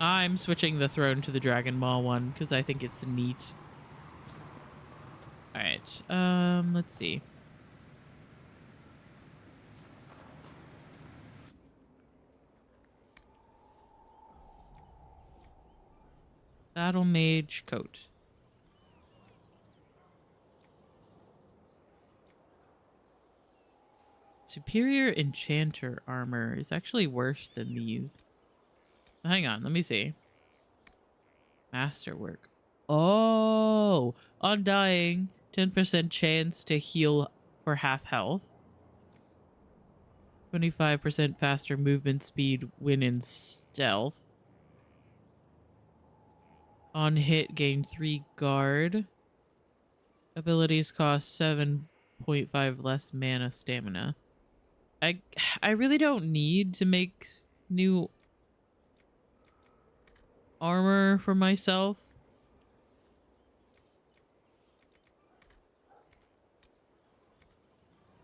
Speaker 1: I'm switching the throne to the Dragon Maw one because I think it's neat. Alright, let's see. Battle Mage coat. Superior Enchanter armor is actually worse than these. Hang on, let me see. Masterwork. Oh, Undying. 10% chance to heal for half health. 25% faster movement speed when in stealth. On hit, gain 3 guard. Abilities cost 7.5 less mana stamina. I really don't need to make new armor for myself.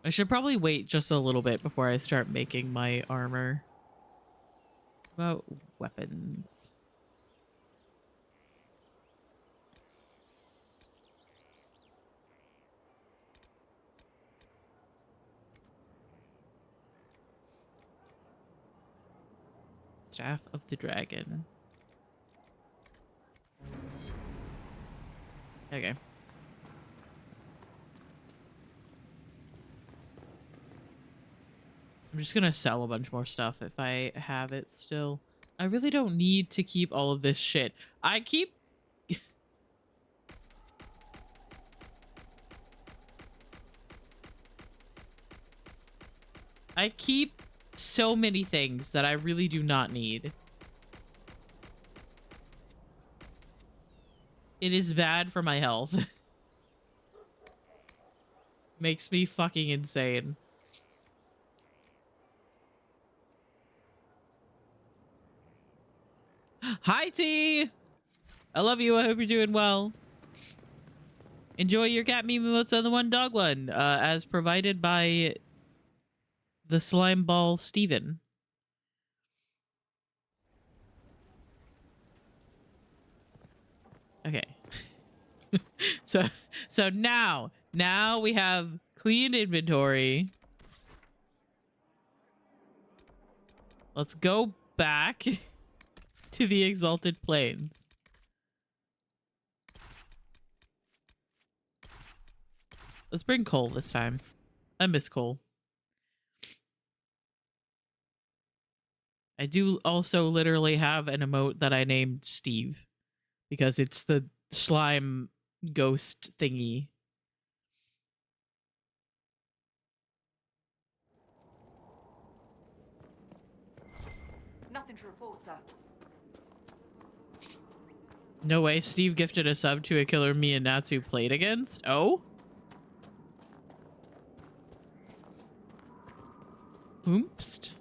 Speaker 1: I should probably wait just a little bit before I start making my armor. About weapons. Staff of the Dragon. Okay. I'm just gonna sell a bunch more stuff if I have it still. I really don't need to keep all of this shit. I keep... I keep so many things that I really do not need. It is bad for my health. Makes me fucking insane. Hi, T! I love you. I hope you're doing well. Enjoy your cat meme emotes on the one dog one, as provided by the slime ball Steven. Okay. so now we have clean inventory. Let's go back to the Exalted Plains. Let's bring Cole this time. I miss Cole. I do also literally have an emote that I named Steve because it's the slime ghost thingy.
Speaker 3: Nothing to report, sir.
Speaker 1: No way, Steve gifted a sub to a killer me and Natsu played against? Oh? Oops.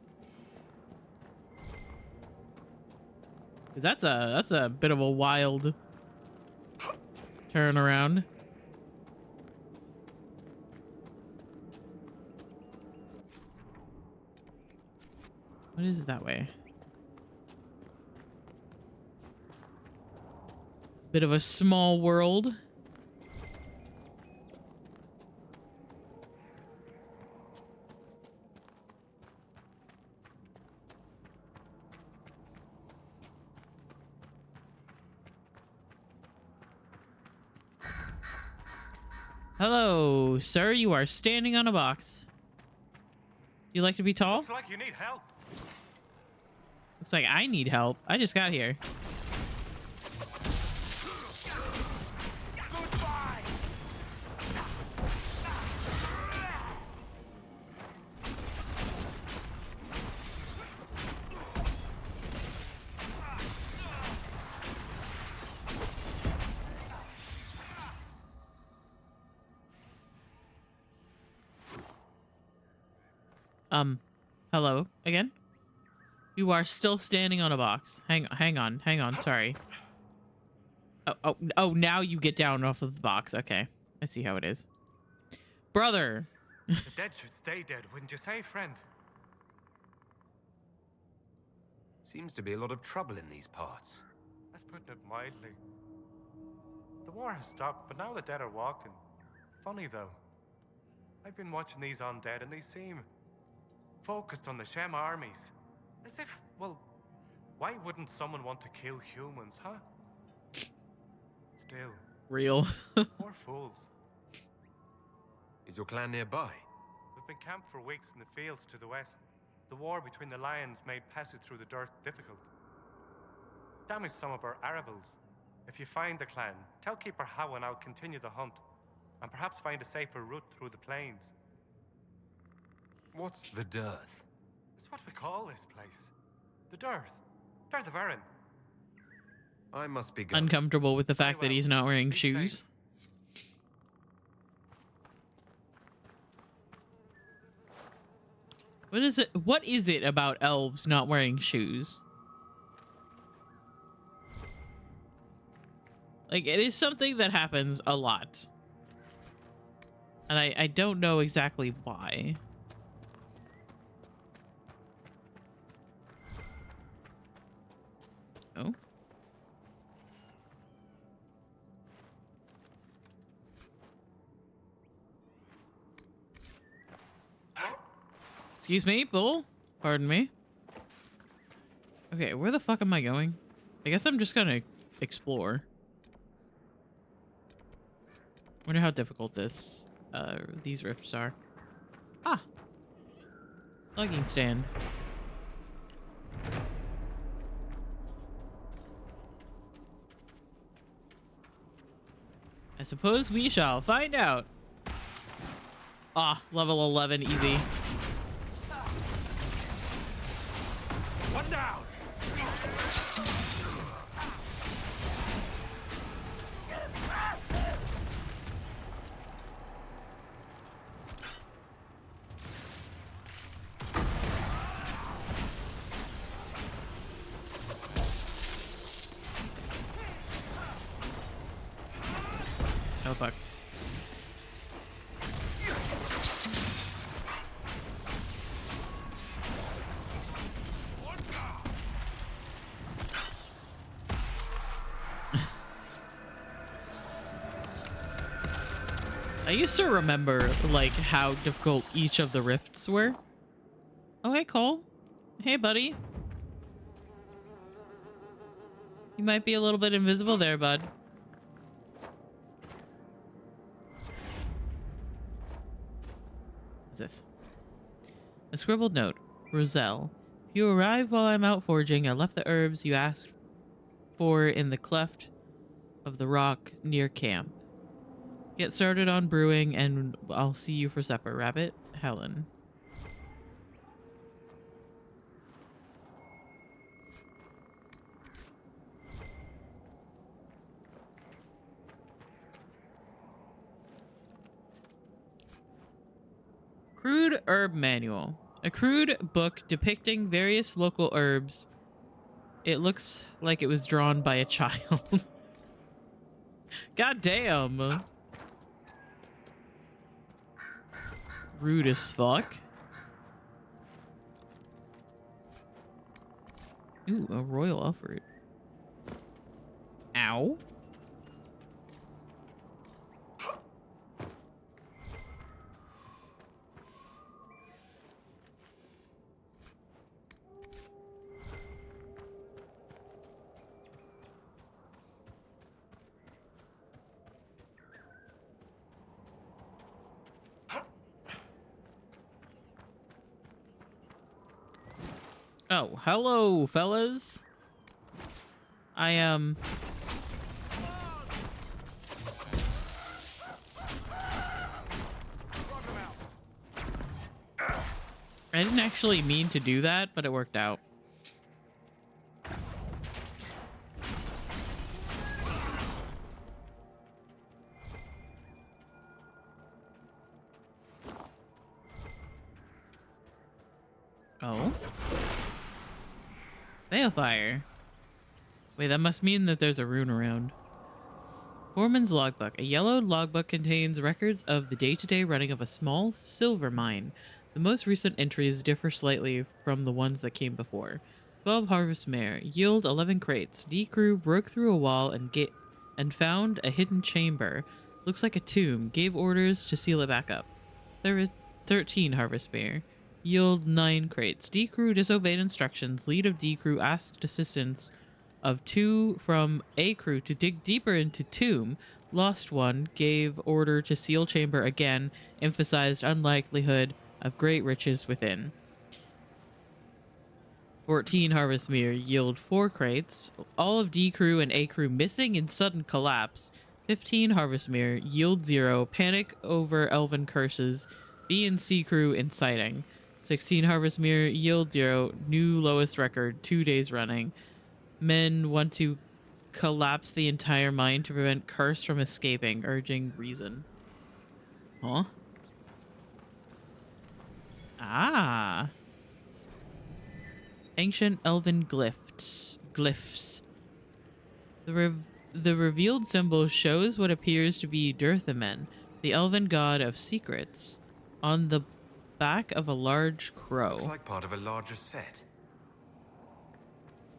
Speaker 1: That's a bit of a wild turnaround. What is it that way? Bit of a small world. Hello, sir. You are standing on a box. You like to be tall?
Speaker 5: Looks like you need help.
Speaker 1: Looks like I need help. I just got here. Hello again? You are still standing on a box. Hang on, sorry. Oh, now you get down off of the box. Okay. I see how it is. Brother!
Speaker 5: The dead should stay dead, wouldn't you say, friend?
Speaker 2: Seems to be a lot of trouble in these parts.
Speaker 5: That's putting it mildly. The war has stopped, but now the dead are walking. Funny, though. I've been watching these undead, and they seem focused on the Shem armies. As if, well, why wouldn't someone want to kill humans, huh? Still.
Speaker 1: Real.
Speaker 5: Poor fools.
Speaker 2: Is your clan nearby?
Speaker 5: We've been camped for weeks in the fields to the west. The war between the lions made passage through the dirt difficult. Damaged some of our arable. If you find the clan, tell Keeper How and I'll continue the hunt, and perhaps find a safer route through the plains.
Speaker 2: What's the dearth?
Speaker 5: It's what we call this place. The dearth. Dearth of Erin.
Speaker 2: I must be going.
Speaker 1: Uncomfortable with the fact that he's not wearing shoes. What is it about elves not wearing shoes? Like, it is something that happens a lot. And I don't know exactly why. Oh. Excuse me, bull. Pardon me. Okay, where the fuck am I going? I guess I'm just gonna explore. Wonder how difficult these rifts are. Ah! Logging stand. I suppose we shall find out. Ah, level 11, easy.
Speaker 5: One down.
Speaker 1: Oh fuck. I used to remember, like, how difficult each of the rifts were. Oh, hey, Cole. Hey, buddy. You might be a little bit invisible there, bud. What's this? A scribbled note. Roselle. If you arrive while I'm out foraging, I left the herbs you asked for in the cleft of the rock near camp. Get started on brewing and I'll see you for supper, Rabbit. Helen. Crude Herb Manual. A crude book depicting various local herbs. It looks like it was drawn by a child. God damn. Rude as fuck. Ooh, a royal effort. Ow. Oh, hello, fellas. I didn't actually mean to do that, but it worked out. Oh. Balefire. Wait, that must mean that there's a rune around. Foreman's logbook. A yellowed logbook contains records of the day-to-day running of a small silver mine. The most recent entries differ slightly from the ones that came before. 12 harvest mare. Yield 11 crates. D-crew broke through a wall and found a hidden chamber. Looks like a tomb. Gave orders to seal it back up. There is 13 harvest mare. Yield 9 crates. D-crew disobeyed instructions. Lead of D-crew asked assistance of 2 from A crew to dig deeper into tomb. Lost 1. Gave order to seal chamber again. Emphasized unlikelihood of great riches within. 14 harvest mirror. Yield 4 crates. All of D crew and A crew missing in sudden collapse. 15 harvest mirror. Yield 0. Panic over elven curses. B and C crew inciting. 16 harvest mirror. Yield 0. New lowest record 2 days running. Men want to collapse the entire mine to prevent curse from escaping, urging reason. Huh? Ah. Ancient elven glyphs. The revealed symbol shows what appears to be Dirthamen, the elven god of secrets, on the back of a large crow.
Speaker 15: Looks like part of a larger set.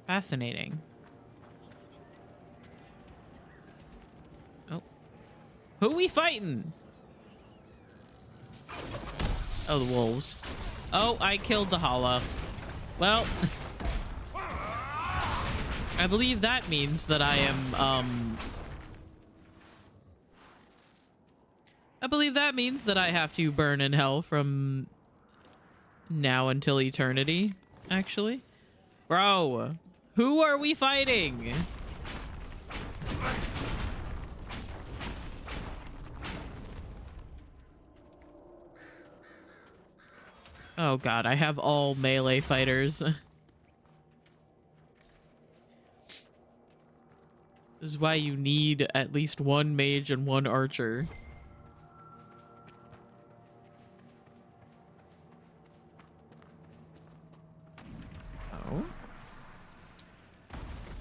Speaker 1: Fascinating. Oh. Who we fighting? Oh, the wolves. Oh, I killed the hollow. Well. I believe that means that I am, I believe that means that I have to burn in hell from now until eternity, actually. Bro, who are we fighting? Oh god, I have all melee fighters. This is why you need at least one mage and one archer. Oh.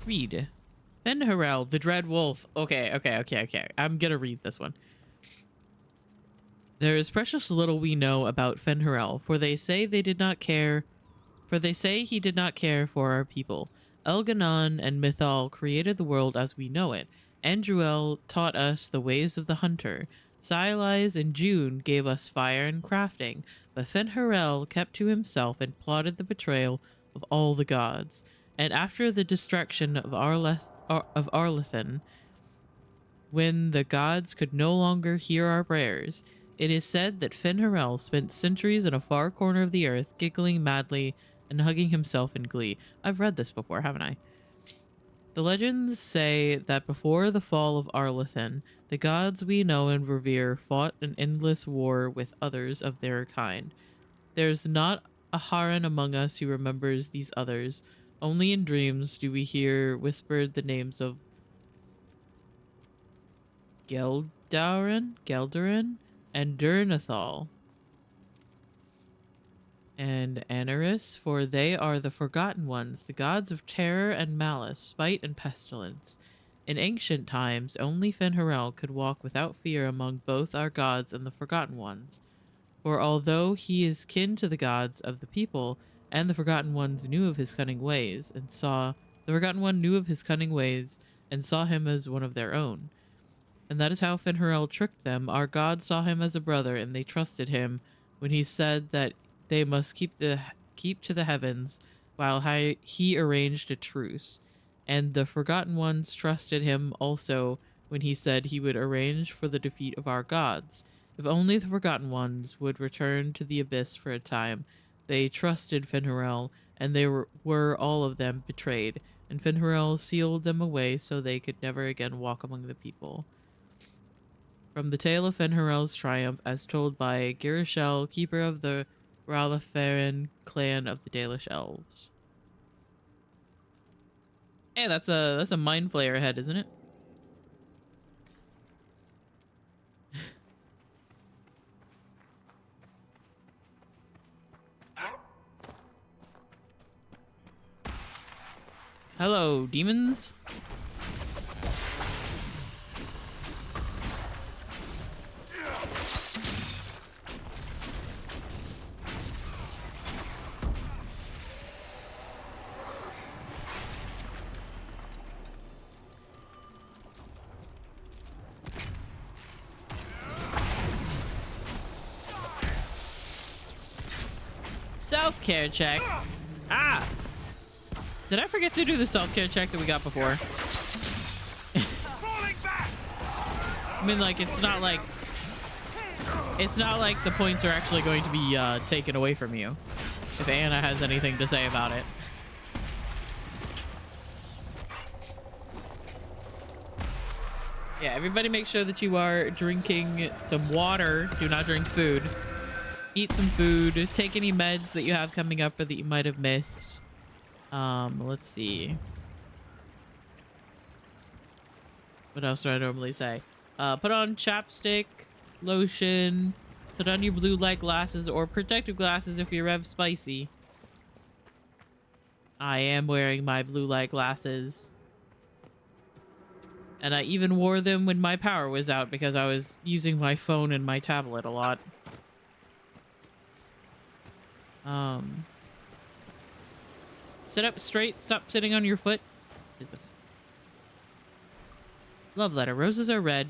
Speaker 1: Read. Fenharel, the Dread Wolf. Okay. I'm gonna read this one. There is precious little we know about Fenharel, for they say he did not care for our people. Elganon and Mythal created the world as we know it. Andruel taught us the ways of the hunter. Silas and June gave us fire and crafting, but Fenharel kept to himself and plotted the betrayal of all the gods. And after the destruction of Arlethan, when the gods could no longer hear our prayers, it is said that Fenharel spent centuries in a far corner of the earth, giggling madly and hugging himself in glee. I've read this before, haven't I? The legends say that before the fall of Arlethan, the gods we know and revere fought an endless war with others of their kind. There's not a Haran among us who remembers these others. Only in dreams do we hear whispered the names of Geldarin, and Durnathal, and Anaris, for they are the Forgotten Ones, the gods of terror and malice, spite and pestilence. In ancient times, only Fenharel could walk without fear among both our gods and the Forgotten Ones. For although he is kin to the gods of the people, and the Forgotten Ones knew of his cunning ways, and saw him as one of their own. And that is how Fenharel tricked them. Our gods saw him as a brother, and they trusted him when he said that they must keep to the heavens, while he arranged a truce. And the Forgotten Ones trusted him also when he said he would arrange for the defeat of our gods. If only the Forgotten Ones would return to the abyss for a time. They trusted Fenharel, and they were all of them betrayed, and Fenharel sealed them away so they could never again walk among the people. From the tale of Fenharel's triumph, as told by Girishel, keeper of the Ralafarin clan of the Dalish Elves. Hey, that's a mind flayer head, isn't it? Hello, demons. Self-care check. Ah! Did I forget to do the self-care check that we got before? I mean, like, it's not like the points are actually going to be taken away from you. If Anna has anything to say about it. Yeah, everybody make sure that you are drinking some water. Do not drink food. Eat some food. Take any meds that you have coming up or that you might have missed. Let's see. What else do I normally say? Put on chapstick, lotion, put on your blue light glasses or protective glasses if you're Rev Spicy. I am wearing my blue light glasses. And I even wore them when my power was out because I was using my phone and my tablet a lot. Sit up straight. Stop sitting on your foot. What is this? Love letter. Roses are red.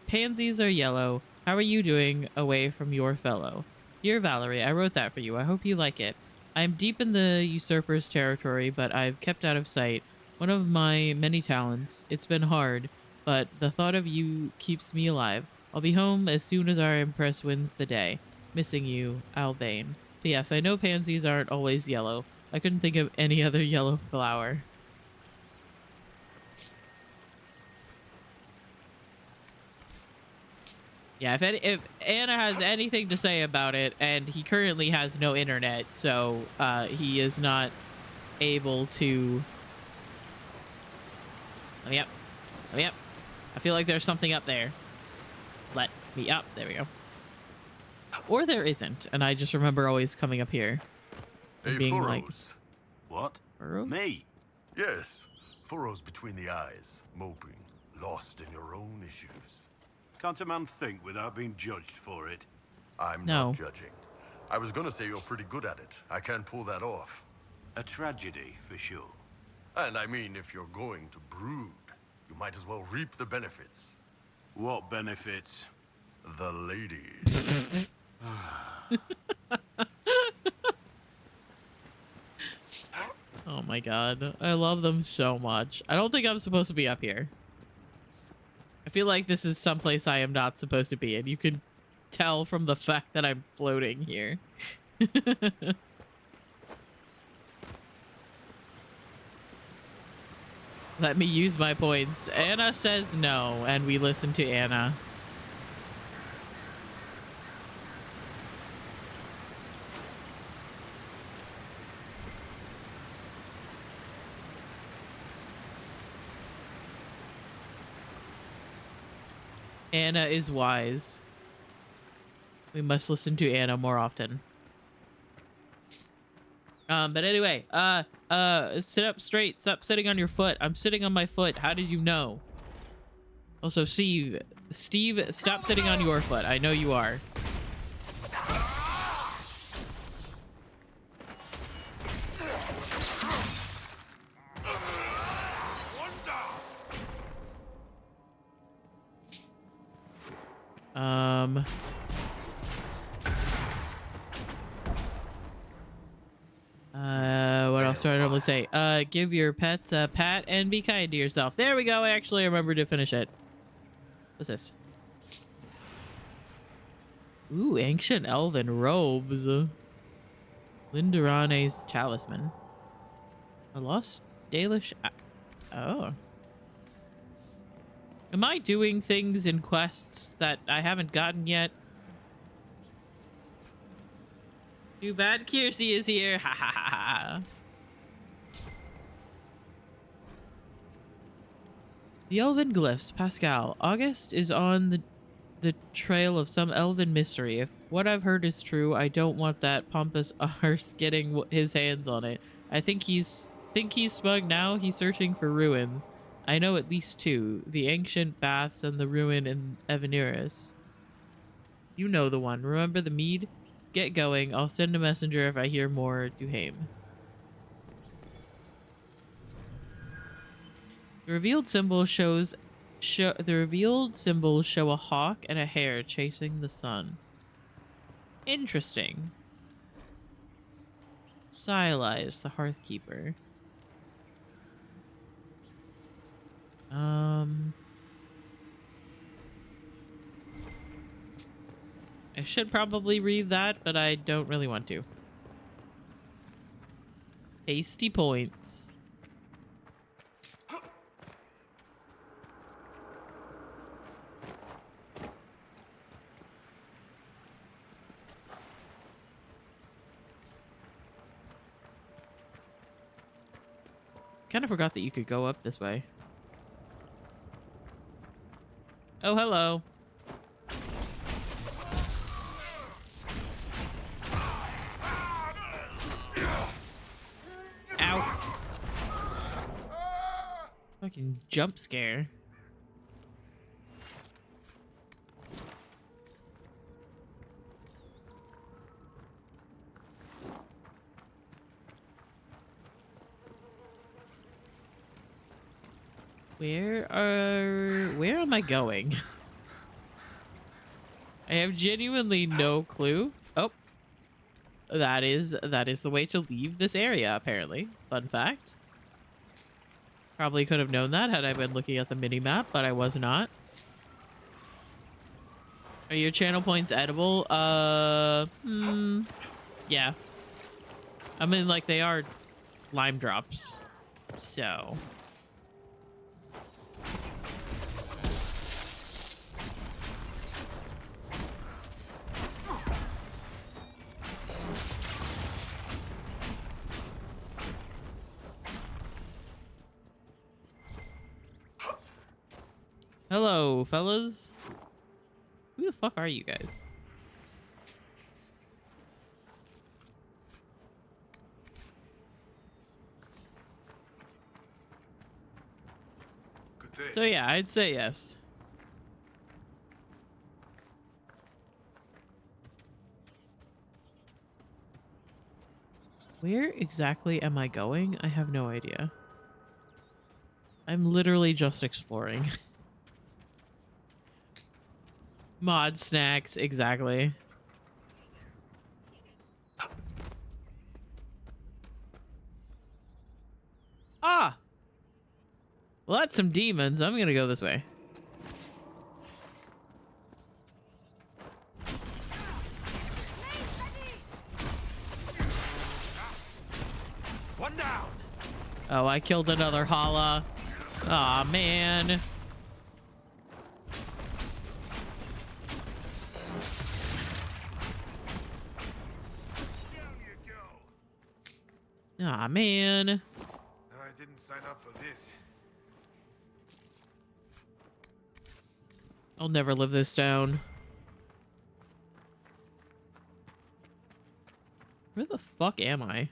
Speaker 1: Pansies are yellow. How are you doing away from your fellow? Dear Valerie, I wrote that for you. I hope you like it. I am deep in the usurper's territory, but I've kept out of sight. One of my many talents. It's been hard, but the thought of you keeps me alive. I'll be home as soon as our Empress wins the day. Missing you, Albane. P.S. I know pansies aren't always yellow. I couldn't think of any other yellow flower. Yeah, if Anna has anything to say about it, and he currently has no internet, so he is not able to... Let me up. Let me up. I feel like there's something up there. Let me up. There we go. Or there isn't, and I just remember always coming up here. And
Speaker 9: Hey,
Speaker 1: being
Speaker 9: furrows.
Speaker 1: like...
Speaker 20: What?
Speaker 1: Furrows?
Speaker 20: Me?
Speaker 9: Yes, furrows between the eyes, moping, lost in your own issues.
Speaker 20: Can't a man think without being judged for it?
Speaker 9: I'm
Speaker 1: No.
Speaker 9: not judging. I was gonna say you're pretty good at it. I can't pull that off.
Speaker 20: A tragedy, for sure.
Speaker 9: And I mean, if you're going to brood, you might as well reap the benefits.
Speaker 20: What benefits?
Speaker 9: The ladies.
Speaker 1: Oh my god. I love them so much. I don't think I'm supposed to be up here. I feel like this is someplace I am not supposed to be, and you can tell from the fact that I'm floating here. Let me use my points. Anna says no, and we listen to Anna. Anna is wise. We must listen to Anna more often. But anyway, sit up straight. Stop sitting on your foot. I'm sitting on my foot. How did you know? Also, Steve, stop sitting on your foot. I know you are. What else do I normally say? Give your pets a pat and be kind to yourself. There we go. I actually remembered to finish it. What's this? Ooh, ancient elven robes. Linderane's talisman. A lost Dalish. Oh. Am I doing things in quests that I haven't gotten yet? Too bad Kiersey is here. Ha ha ha ha. The Elven Glyphs, Pascal. August is on the trail of some elven mystery. If what I've heard is true, I don't want that pompous arse getting his hands on it. I think he's smug now. He's searching for ruins. I know at least two. The ancient baths and the ruin in Evaneris. You know the one. Remember the mead? Get going. I'll send a messenger if I hear more. Duhame. The revealed symbols show a hawk and a hare chasing the sun. Interesting. Stylized, the Hearthkeeper. I should probably read that, but I don't really want to. Hasty points. Kind of forgot that you could go up this way. Oh, hello. Ow. Fucking jump scare. Where am I going? I have genuinely no clue. Oh, that is the way to leave this area, apparently. Fun fact. Probably could have known that had I been looking at the mini-map, but I was not. Are your channel points edible? Yeah. I mean, like, they are lime drops. So... Hello, fellas. Who the fuck are you guys?
Speaker 11: Good day.
Speaker 1: So yeah, I'd say yes. Where exactly am I going? I have no idea. I'm literally just exploring. Mod snacks, exactly. Ah! Well, that's some demons. I'm gonna go this way.
Speaker 11: One down.
Speaker 1: Oh, I killed another Hala. Aw, man. Aw, man.
Speaker 11: I didn't sign up for this.
Speaker 1: I'll never live this down. Where the fuck am I?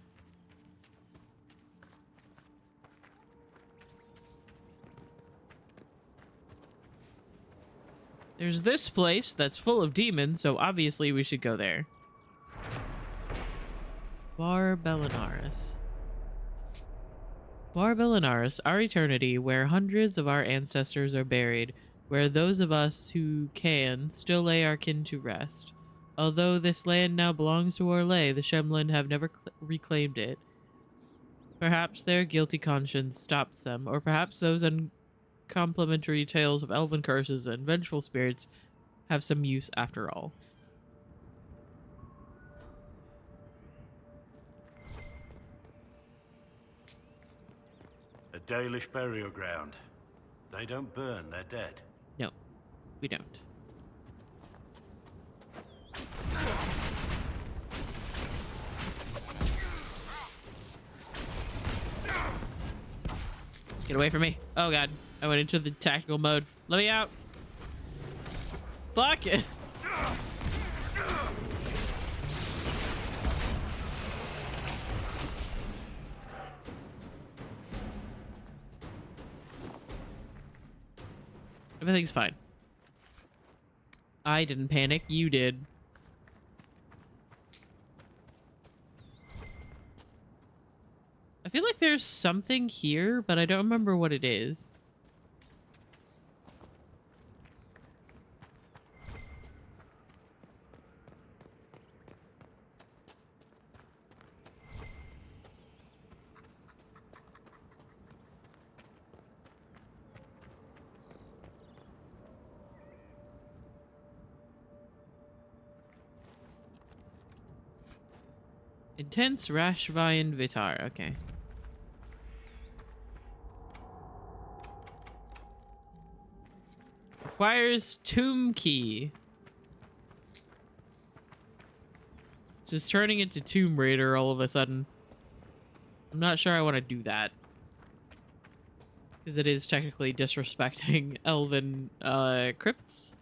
Speaker 1: There's this place that's full of demons, so obviously we should go there. Bar Bellinaris. Bar Bellinaris, our eternity, where hundreds of our ancestors are buried, where those of us who can still lay our kin to rest. Although this land now belongs to Orlais, the Shemlin have never reclaimed it. Perhaps their guilty conscience stops them, or perhaps those uncomplimentary tales of elven curses and vengeful spirits have some use after all.
Speaker 20: A Dalish burial ground. They don't burn, they're dead.
Speaker 1: No, we don't. Get away from me. Oh god. I went into the tactical mode. Let me out. Fuck it. Everything's fine. I didn't panic. You did. I feel like there's something here, but I don't remember what it is. Intense Rashvayan Vitar. Okay. Requires tomb key. It's just turning into Tomb Raider all of a sudden. I'm not sure I want to do that. Because it is technically disrespecting elven crypts.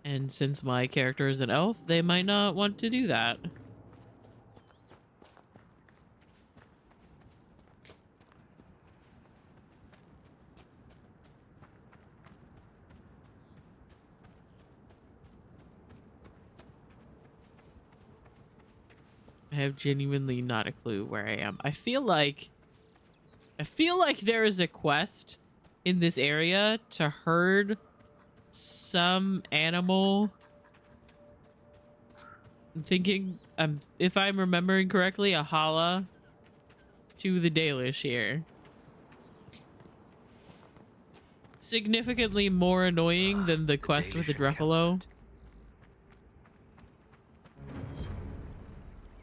Speaker 1: And since my character is an elf, they might not want to do that. I have genuinely not a clue where I am. I feel like there is a quest in this area to herd some animal I'm thinking, if I'm remembering correctly, a holla to the Dalish here. Significantly more annoying than the quest with the Gruffalo.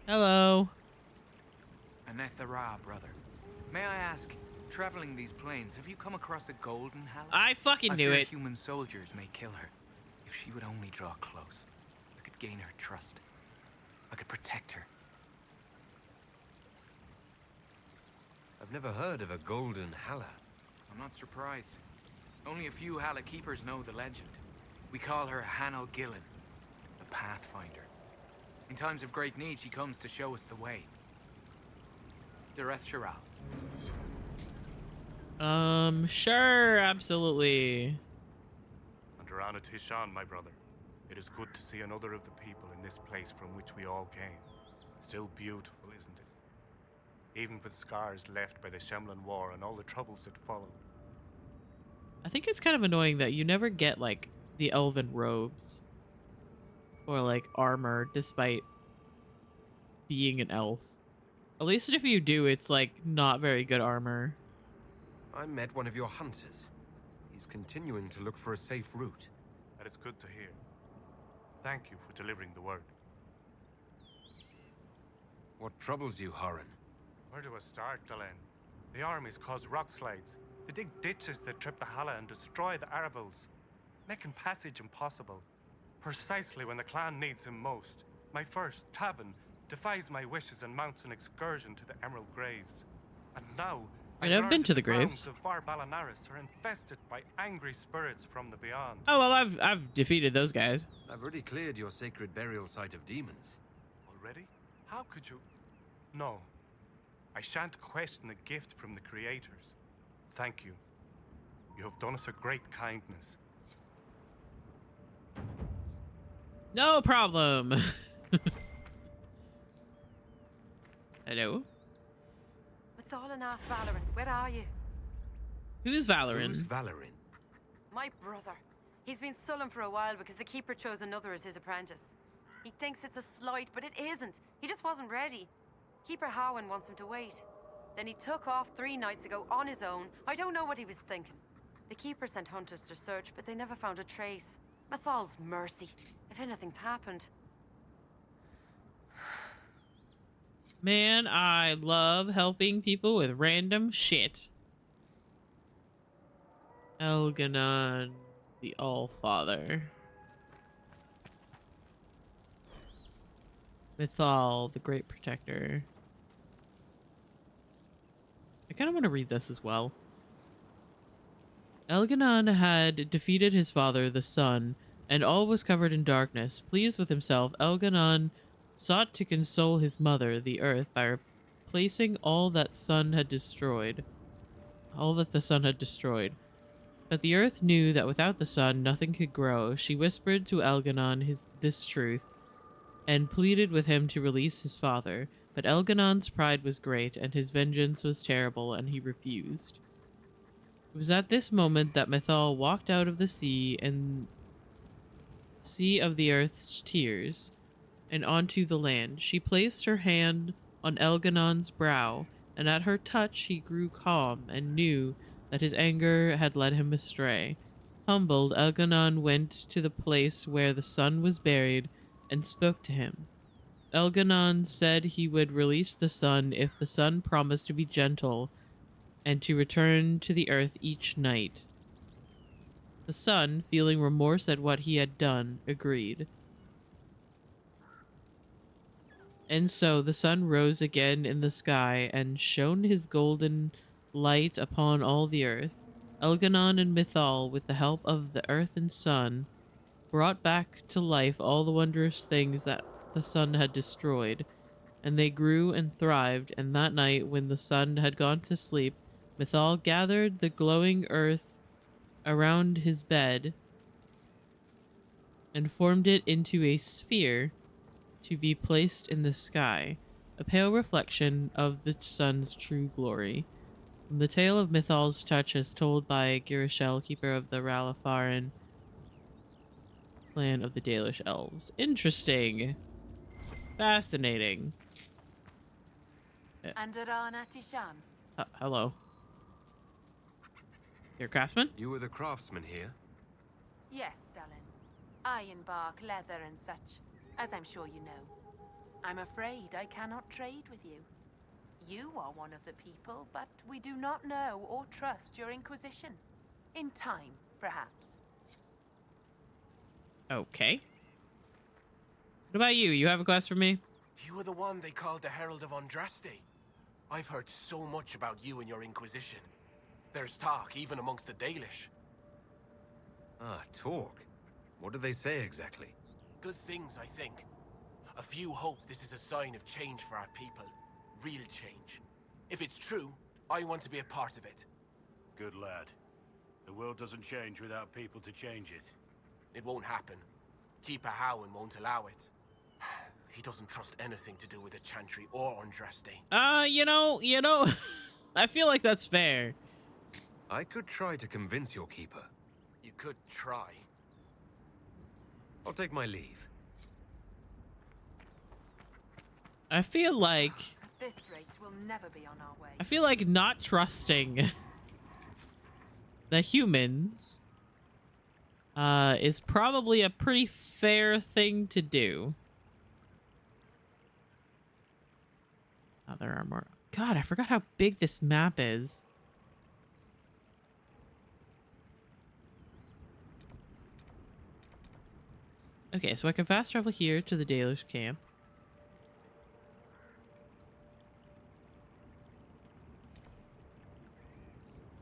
Speaker 1: Hello.
Speaker 17: Anethara, brother. May I ask, traveling these plains, have you come across a golden Halla?
Speaker 1: I fucking knew
Speaker 17: fear
Speaker 1: it.
Speaker 17: Human soldiers may kill her. If she would only draw close, I could gain her trust. I could protect her.
Speaker 2: I've never heard of a golden Halla.
Speaker 17: I'm not surprised. Only a few Halla keepers know the legend. We call her Hanno Gillen, the Pathfinder. In times of great need, she comes to show us the way. Dareth Shiral.
Speaker 1: Sure, absolutely.
Speaker 5: Under Anna Tishan, my brother. It is good to see another of the people in this place from which we all came. Still beautiful, isn't it? Even with scars left by the Shemlin War and all the troubles that followed.
Speaker 1: I think it's kind of annoying that you never get, like, the elven robes. Or, like, armor, despite being an elf. At least if you do, it's, like, not very good armor.
Speaker 2: I met one of your hunters. He's continuing to look for a safe route.
Speaker 5: That is good to hear. Thank you for delivering the word.
Speaker 2: What troubles you, Horan?
Speaker 5: Where do I start, Delenn? The armies cause rock slides. They dig ditches that trip the Halla and destroy the Arvils, making passage impossible. Precisely when the clan needs him most, my first, Tavin, defies my wishes and mounts an excursion to the Emerald Graves. And now,
Speaker 1: I've never been to the graves.
Speaker 5: The Var Balanaris are infested by angry spirits from the beyond.
Speaker 1: Oh, well, I've defeated those guys.
Speaker 2: I've already cleared your sacred burial site of demons.
Speaker 5: Already? How could you? No. I shan't question a gift from the creators. Thank you. You have done us a great kindness.
Speaker 1: No problem. Hello?
Speaker 10: Mathalanas Valoran, where are you?
Speaker 1: Who's Valoran?
Speaker 2: Who's Valoran?
Speaker 10: My brother. He's been sullen for a while because the Keeper chose another as his apprentice. He thinks it's a slight, but it isn't. He just wasn't ready. Keeper Howen wants him to wait. Then he took off 3 nights ago on his own. I don't know what he was thinking. The Keeper sent hunters to search, but they never found a trace. Mathal's mercy, if anything's happened.
Speaker 1: Man, I love helping people with random shit. Elganon, the All-Father. Mythal, the Great Protector. I kind of want to read this as well. Elganon had defeated his father, the sun, and all was covered in darkness. Pleased with himself, Elganon sought to console his mother, the earth, by replacing all that the sun had destroyed. But the earth knew that without the sun, nothing could grow. She whispered to Elganon this truth, and pleaded with him to release his father. But Elganon's pride was great, and his vengeance was terrible, and he refused. It was at this moment that Mythal walked out of the sea of the earth's tears, and onto the land. She placed her hand on Elganon's brow, and at her touch he grew calm, and knew that his anger had led him astray. Humbled, Elganon went to the place where the sun was buried, and spoke to him. Elganon said he would release the sun if the sun promised to be gentle and to return to the earth each night. The sun, feeling remorse at what he had done, agreed. And so the sun rose again in the sky and shone his golden light upon all the earth. Elganon and Mythal, with the help of the earth and sun, brought back to life all the wondrous things that the sun had destroyed, and they grew and thrived. And that night, when the sun had gone to sleep, Mythal gathered the glowing earth around his bed and formed it into a sphere to be placed in the sky, a pale reflection of the sun's true glory. From the tale of Mythal's touch as told by Girishel, keeper of the Ralafaran clan of the Dalish elves. Interesting. Fascinating. Hello. You're a craftsman?
Speaker 2: You were the craftsman here?
Speaker 16: Yes, darling. Ironbark, leather and such, as I'm sure you know. I'm afraid I cannot trade with you. You are one of the people, but we do not know or trust your Inquisition. In time, perhaps.
Speaker 1: Okay. What about you? You have a quest for me?
Speaker 18: You were the one they called the Herald of Andraste. I've heard so much about you and your Inquisition. There's talk, even amongst the Dalish.
Speaker 2: Ah, talk. What do they say exactly?
Speaker 18: Good things, I think. A few hope this is a sign of change for our people. Real change. If it's true, I want to be a part of it.
Speaker 20: Good lad. The world doesn't change without people to change it.
Speaker 18: It won't happen. Keeper Howen won't allow it. He doesn't trust anything to do with the Chantry or Andraste.
Speaker 1: You know, I feel like that's fair.
Speaker 2: I could try to convince your keeper.
Speaker 18: You could try.
Speaker 2: I'll take my leave.
Speaker 1: I feel like...
Speaker 16: At this rate, we'll never be on our way.
Speaker 1: I feel like not trusting the humans is probably a pretty fair thing to do. Oh, there are more. God, I forgot how big this map is. Okay, so I can fast travel here to the Dalish camp.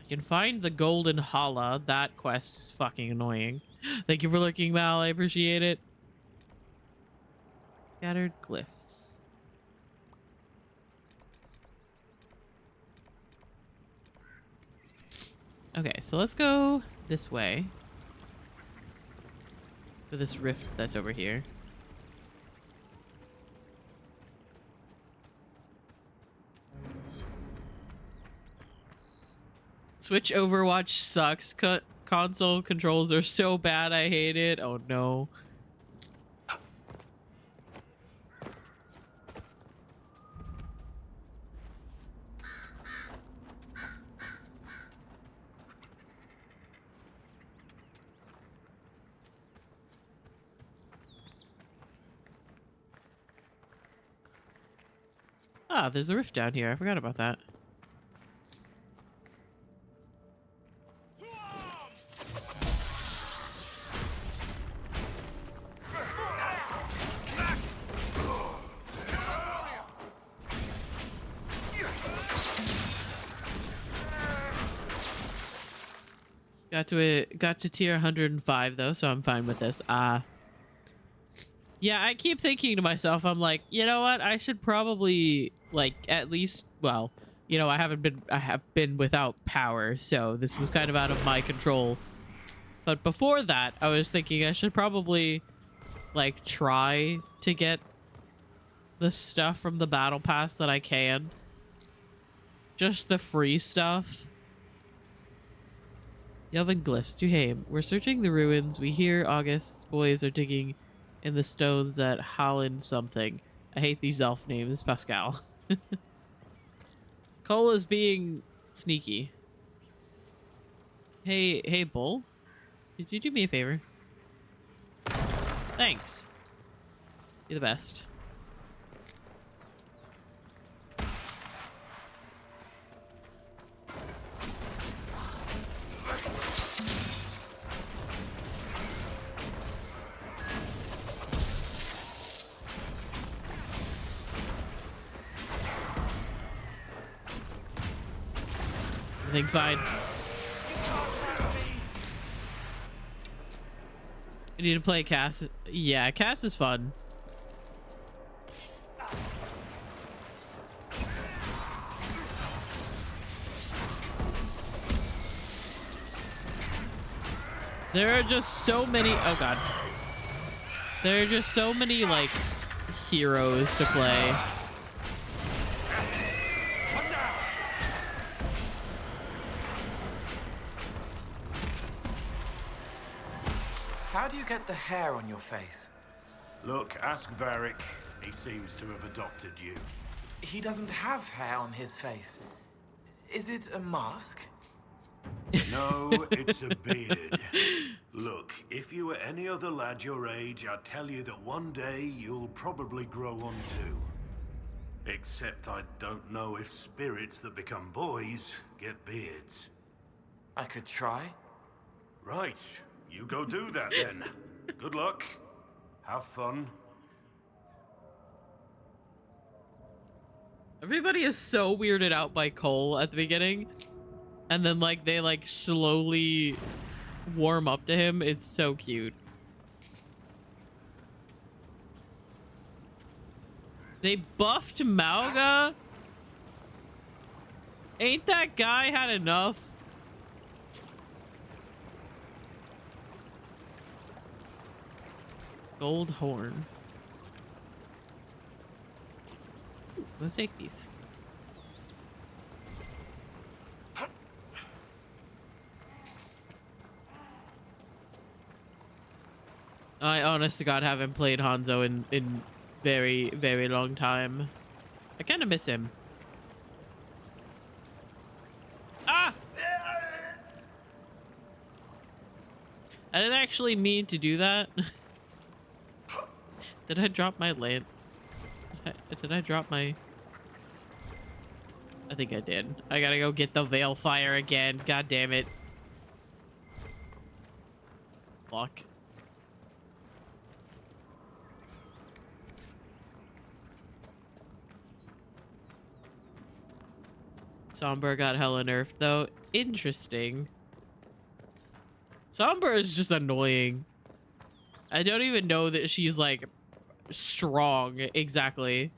Speaker 1: I can find the Golden Hala. That quest is fucking annoying. Thank you for looking, Mal. I appreciate it. Scattered glyphs. Okay, so let's go this way. For this rift that's over here. Switch Overwatch sucks. Console controls are so bad, I hate it. Oh no. Ah, there's a rift down here. I forgot about that. Got to tier 105 though, so I'm fine with this. Yeah, I keep thinking to myself, I'm like, you know what? I should probably like at least, well, you know, I have been without power, so this was kind of out of my control. But before that, I was thinking I should probably like try to get the stuff from the battle pass that I can. Just the free stuff. Yelvin glyphs to Haim. We're searching the ruins. We hear August's boys are digging in the stones at Holland something. I hate these elf names, Pascal. Cola's being sneaky. Hey, Bull. Did you do me a favor? Thanks. You're the best. Everything's fine. I need to play Cass. Yeah, Cass is fun. There are just so many. Oh god. There are just so many like heroes to play.
Speaker 19: How do you get the hair on your face?
Speaker 20: Look, ask Varric. He seems to have adopted you.
Speaker 13: He doesn't have hair on his face. Is it a mask?
Speaker 20: No, it's a beard. Look, if you were any other lad your age, I'd tell you that one day you'll probably grow one too. Except I don't know if spirits that become boys get beards.
Speaker 13: I could try.
Speaker 20: Right, you go do that then. Good luck. Have fun.
Speaker 1: Everybody is so weirded out by Cole at the beginning. And then, like, they, like, slowly warm up to him. It's so cute. They buffed Mauga? Ain't that guy had enough? Gold horn. Ooh, let's take these. I honest to God haven't played Hanzo in very, very long time. I kind of miss him. Ah! I didn't actually mean to do that. Did I drop my land? Did I drop my... I think I did. I gotta go get the Veil Fire again. God damn it. Fuck. Sombra got hella nerfed though. Interesting. Sombra is just annoying. I don't even know that she's like strong exactly.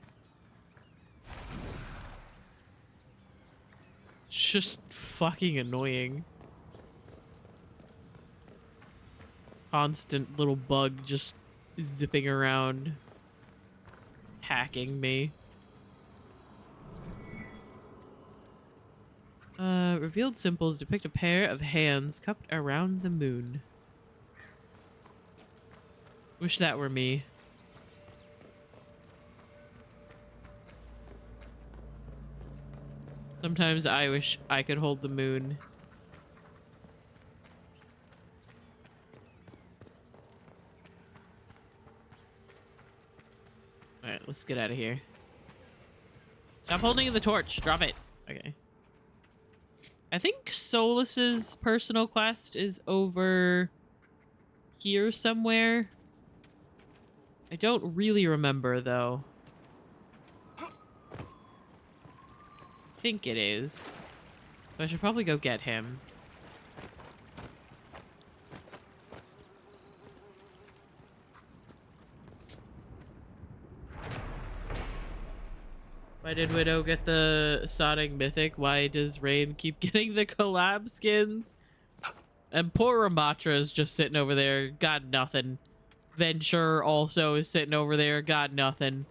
Speaker 1: It's just fucking annoying. Constant little bug just zipping around, hacking me. Revealed symbols depict a pair of hands cupped around the moon. Wish that were me. Sometimes I wish I could hold the moon. Alright, let's get out of here. Stop holding the torch. Drop it. Okay. I think Solus's personal quest is over here somewhere. I don't really remember, though. I think it is. So I should probably go get him. Why did Widow get the Sonic Mythic? Why does Rain keep getting the collab skins? And poor Ramatra is just sitting over there, got nothing. Venture also is sitting over there, got nothing.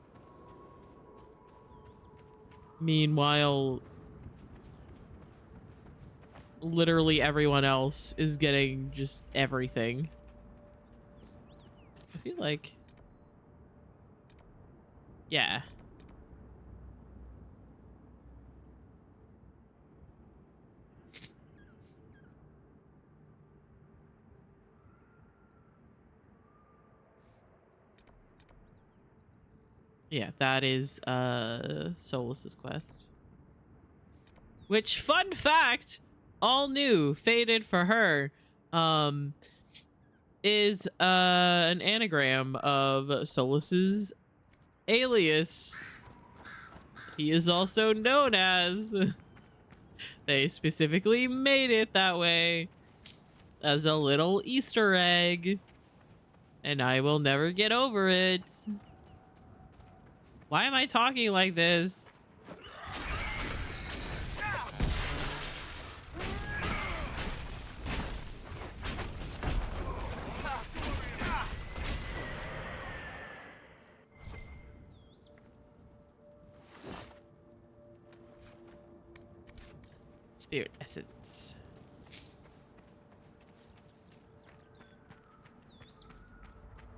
Speaker 1: Meanwhile, literally everyone else is getting just everything. I feel like... yeah. Yeah, that is Solus's quest. Which, fun fact, all new, faded for her, is an anagram of Solus's alias. He is also known as. They specifically made it that way as a little Easter egg, and I will never get over it. Why am I talking like this? Spirit essence.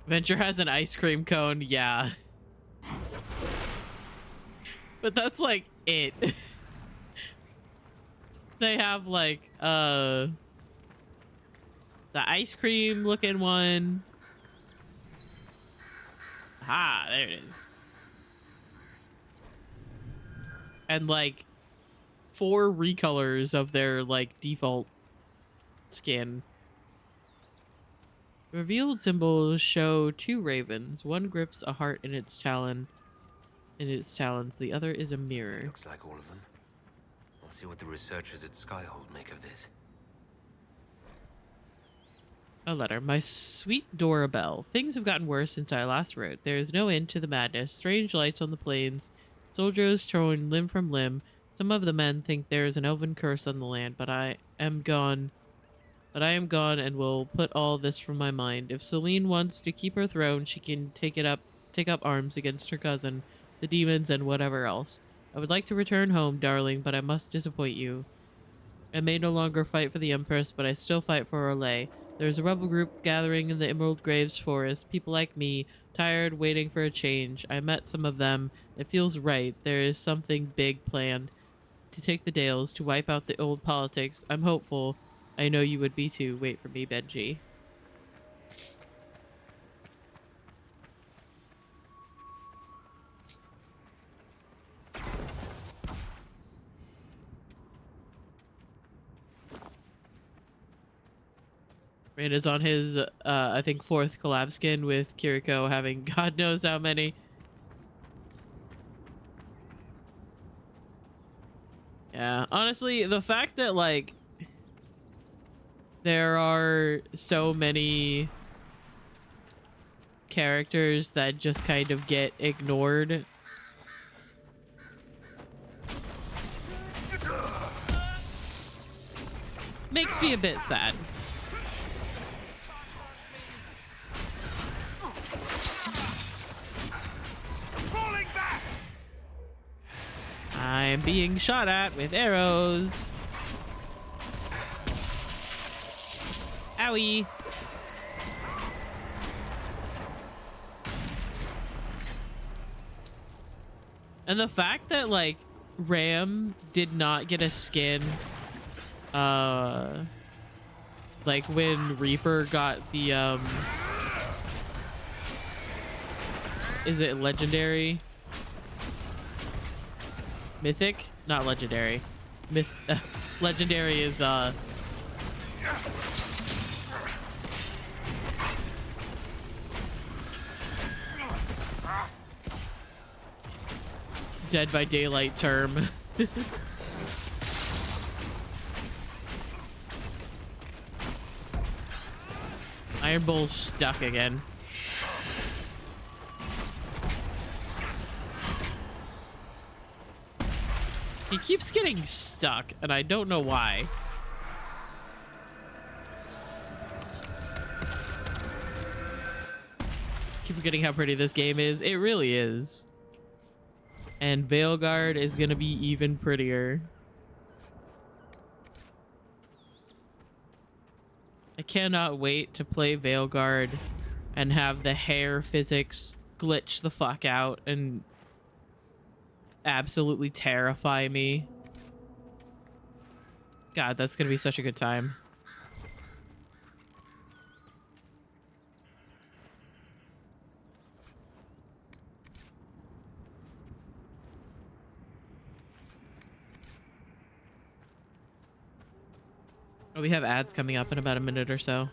Speaker 1: Venture has an ice cream cone, yeah. But that's like it. They have like the ice cream looking one. Ah, there it is. And like 4 recolors of their like default skin. Revealed symbols show 2 ravens. One grips a heart in its talons. The other is a mirror.
Speaker 2: Looks like all of them. I'll see what the researchers at Skyhold make of this.
Speaker 1: A letter. My sweet Dorabelle. Things have gotten worse since I last wrote. There is no end to the madness. Strange lights on the plains. Soldiers torn limb from limb. Some of the men think there is an elven curse on the land, but I am gone and will put all this from my mind. If Celine wants to keep her throne, she can take up arms against her cousin, the demons, and whatever else. I would like to return home, darling, but I must disappoint you. I may no longer fight for the Empress, but I still fight for Orlais. There's a rebel group gathering in the Emerald Graves forest. People like me, tired, waiting for a change. I met some of them. It feels right. There is something big planned. To take the Dales, to wipe out the old politics. I'm hopeful. I know you would be too. Wait for me, Benji. Rain is on his, I think, 4th collab skin with Kiriko having God knows how many. Yeah, honestly, the fact that, like, there are so many characters that just kind of get ignored makes me a bit sad. I am being shot at with arrows. Owie. And the fact that, like, Ram did not get a skin, like when Reaper got the, is it legendary? Mythic? Not legendary. Legendary is, Dead by Daylight term. Iron Bull's stuck again. He keeps getting stuck, and I don't know why. Keep forgetting how pretty this game is. It really is. And Veilguard is gonna be even prettier. I cannot wait to play Veilguard and have the hair physics glitch the fuck out and absolutely terrify me. God, that's gonna be such a good time. Oh, we have ads coming up in about a minute or so.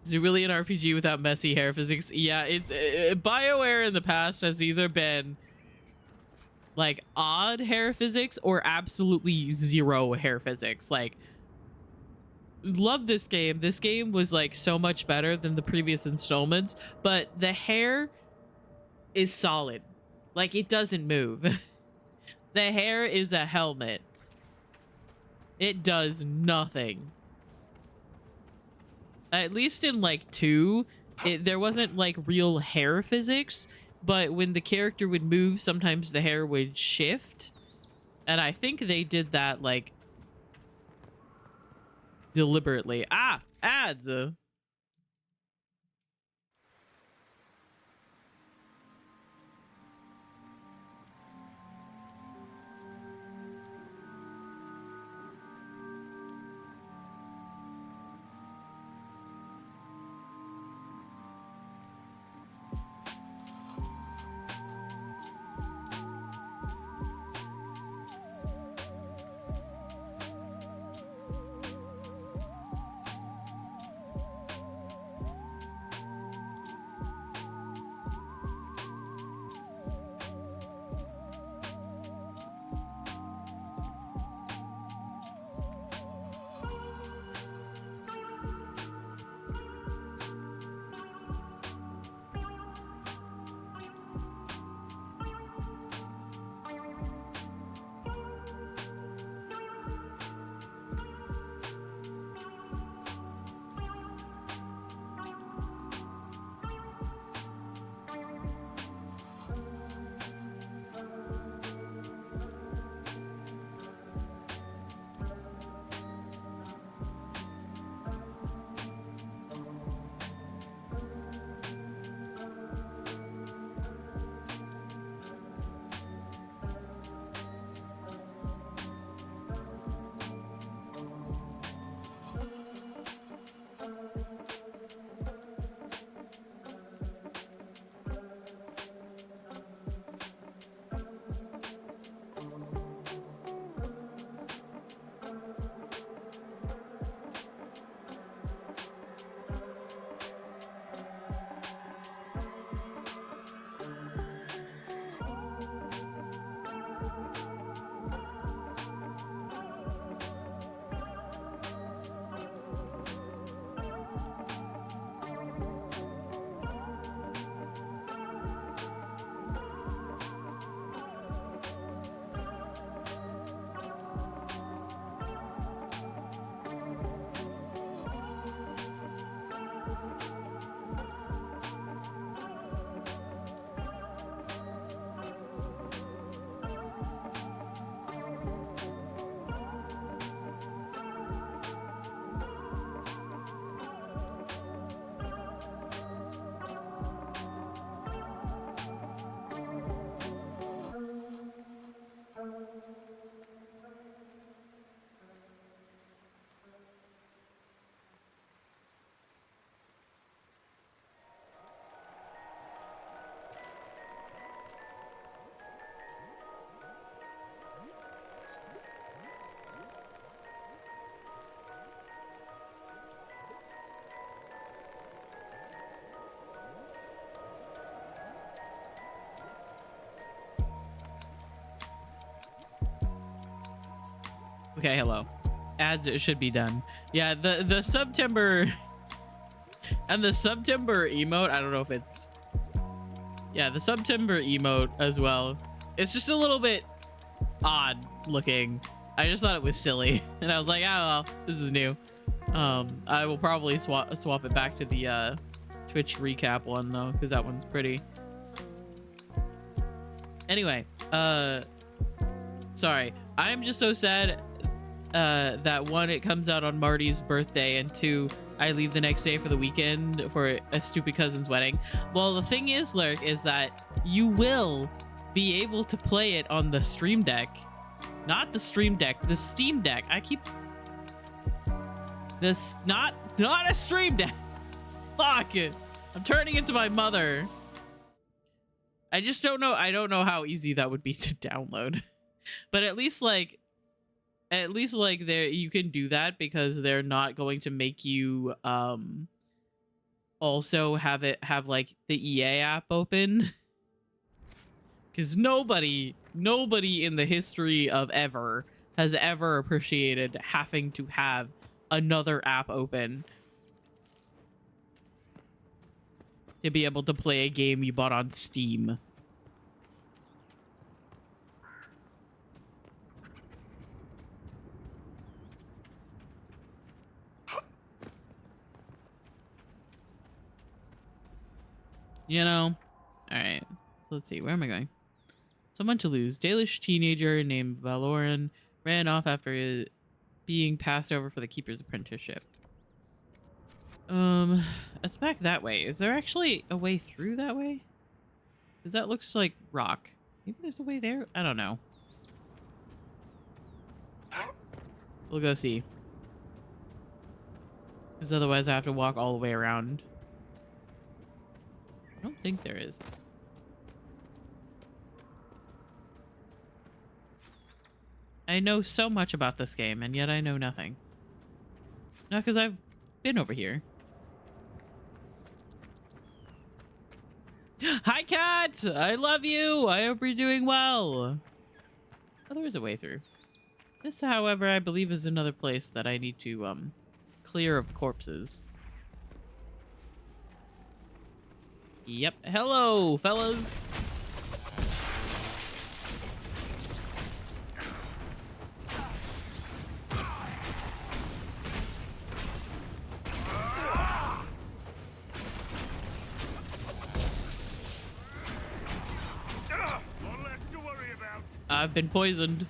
Speaker 1: Is it really an RPG without messy hair physics? Yeah, it's BioWare in the past has either been like odd hair physics or absolutely zero hair physics. Like, love this game. This game was like so much better than the previous installments, but the hair is solid. Like, it doesn't move. The hair is a helmet. It does nothing. At least in like 2, there wasn't like real hair physics, but when the character would move, sometimes the hair would shift. And I think they did that like deliberately. Ah, ads. Okay, hello. Ads should be done. Yeah, the September and the September emote, I don't know if it's... Yeah, the September emote as well. It's just a little bit odd looking. I just thought it was silly. And I was like, oh, well, this is new. I will probably swap it back to the Twitch recap one, though, because that one's pretty. Anyway, sorry. I'm just so sad that one, it comes out on Marty's birthday, and two, I leave the next day for the weekend for a stupid cousin's wedding. Well, the thing is, Lurk, is that you will be able to play it on the Stream Deck. Not the Stream Deck, the Steam Deck. I keep... This... Not a Stream Deck. Fuck it. I'm turning into my mother. I just don't know. I don't know how easy that would be to download. But at least like there you can do that, because they're not going to make you also have like the EA app open. Because nobody in the history of ever has ever appreciated having to have another app open to be able to play a game you bought on Steam. You know? Alright. So let's see. Where am I going? Someone to lose. Dalish teenager named Valoran ran off after being passed over for the Keeper's apprenticeship. It's back that way. Is there actually a way through that way? Because that looks like rock. Maybe there's a way there? I don't know. We'll go see. Because otherwise I have to walk all the way around. I don't think there is. I know so much about this game, and yet I know nothing. No, because I've been over here. Hi, Cat! I love you! I hope you're doing well. Oh, there is a way through. This, however, I believe is another place that I need to, clear of corpses. Yep. Hello, fellas! I've been poisoned.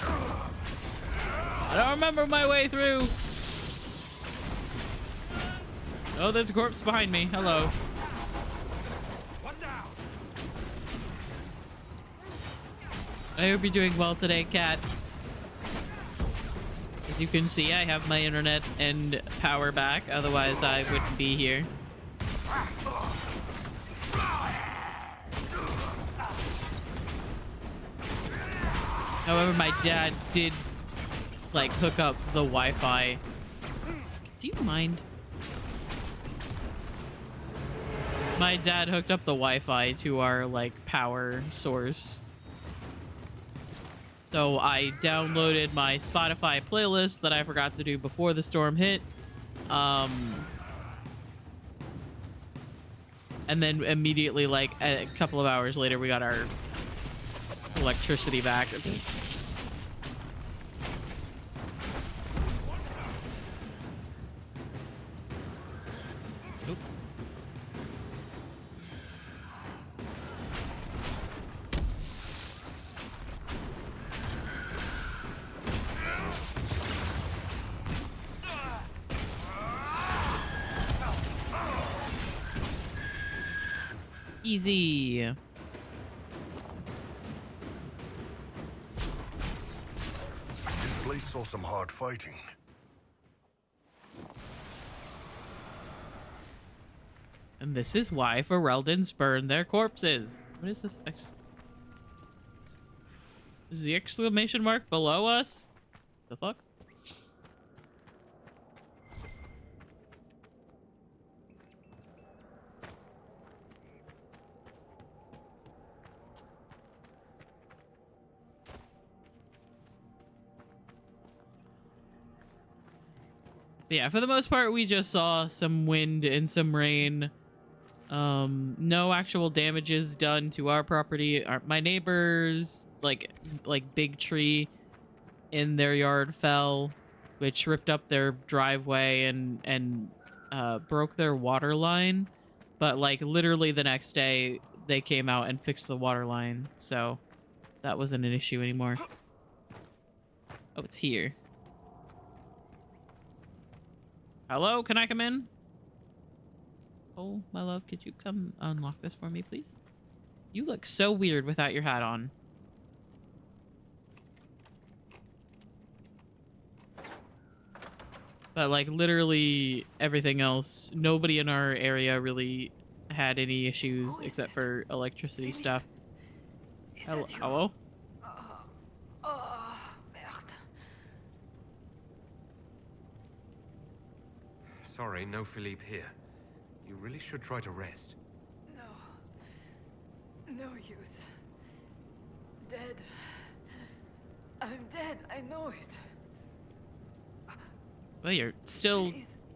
Speaker 1: I don't remember my way through. Oh, there's a corpse behind me. Hello. I hope you're doing well today, Cat. As you can see, I have my internet and power back. Otherwise, I wouldn't be here. However, my dad did, like, hook up the Wi-Fi. Do you mind? My dad hooked up the Wi-Fi to our, like, power source. So I downloaded my Spotify playlist that I forgot to do before the storm hit. And then immediately, like, a couple of hours later, we got our electricity back. Oop. Easy.
Speaker 9: This place saw some hard fighting.
Speaker 1: And this is why Ferelden's burn their corpses. What is this? Is the exclamation mark below us? The fuck? But yeah, for the most part, we just saw some wind and some rain. No actual damages done to our property. My neighbors, like big tree in their yard fell, which ripped up their driveway and broke their water line. But like literally the next day, they came out and fixed the water line, so that wasn't an issue anymore. Oh, it's here. Hello, can I come in? Oh, my love, could you come unlock this for me, please? You look so weird without your hat on. But like literally everything else, nobody in our area really had any issues except for electricity stuff. Hello?
Speaker 2: Sorry, no Philippe here. You really should try to rest.
Speaker 3: No use. Dead. I'm dead, I know it.
Speaker 1: Well, you're still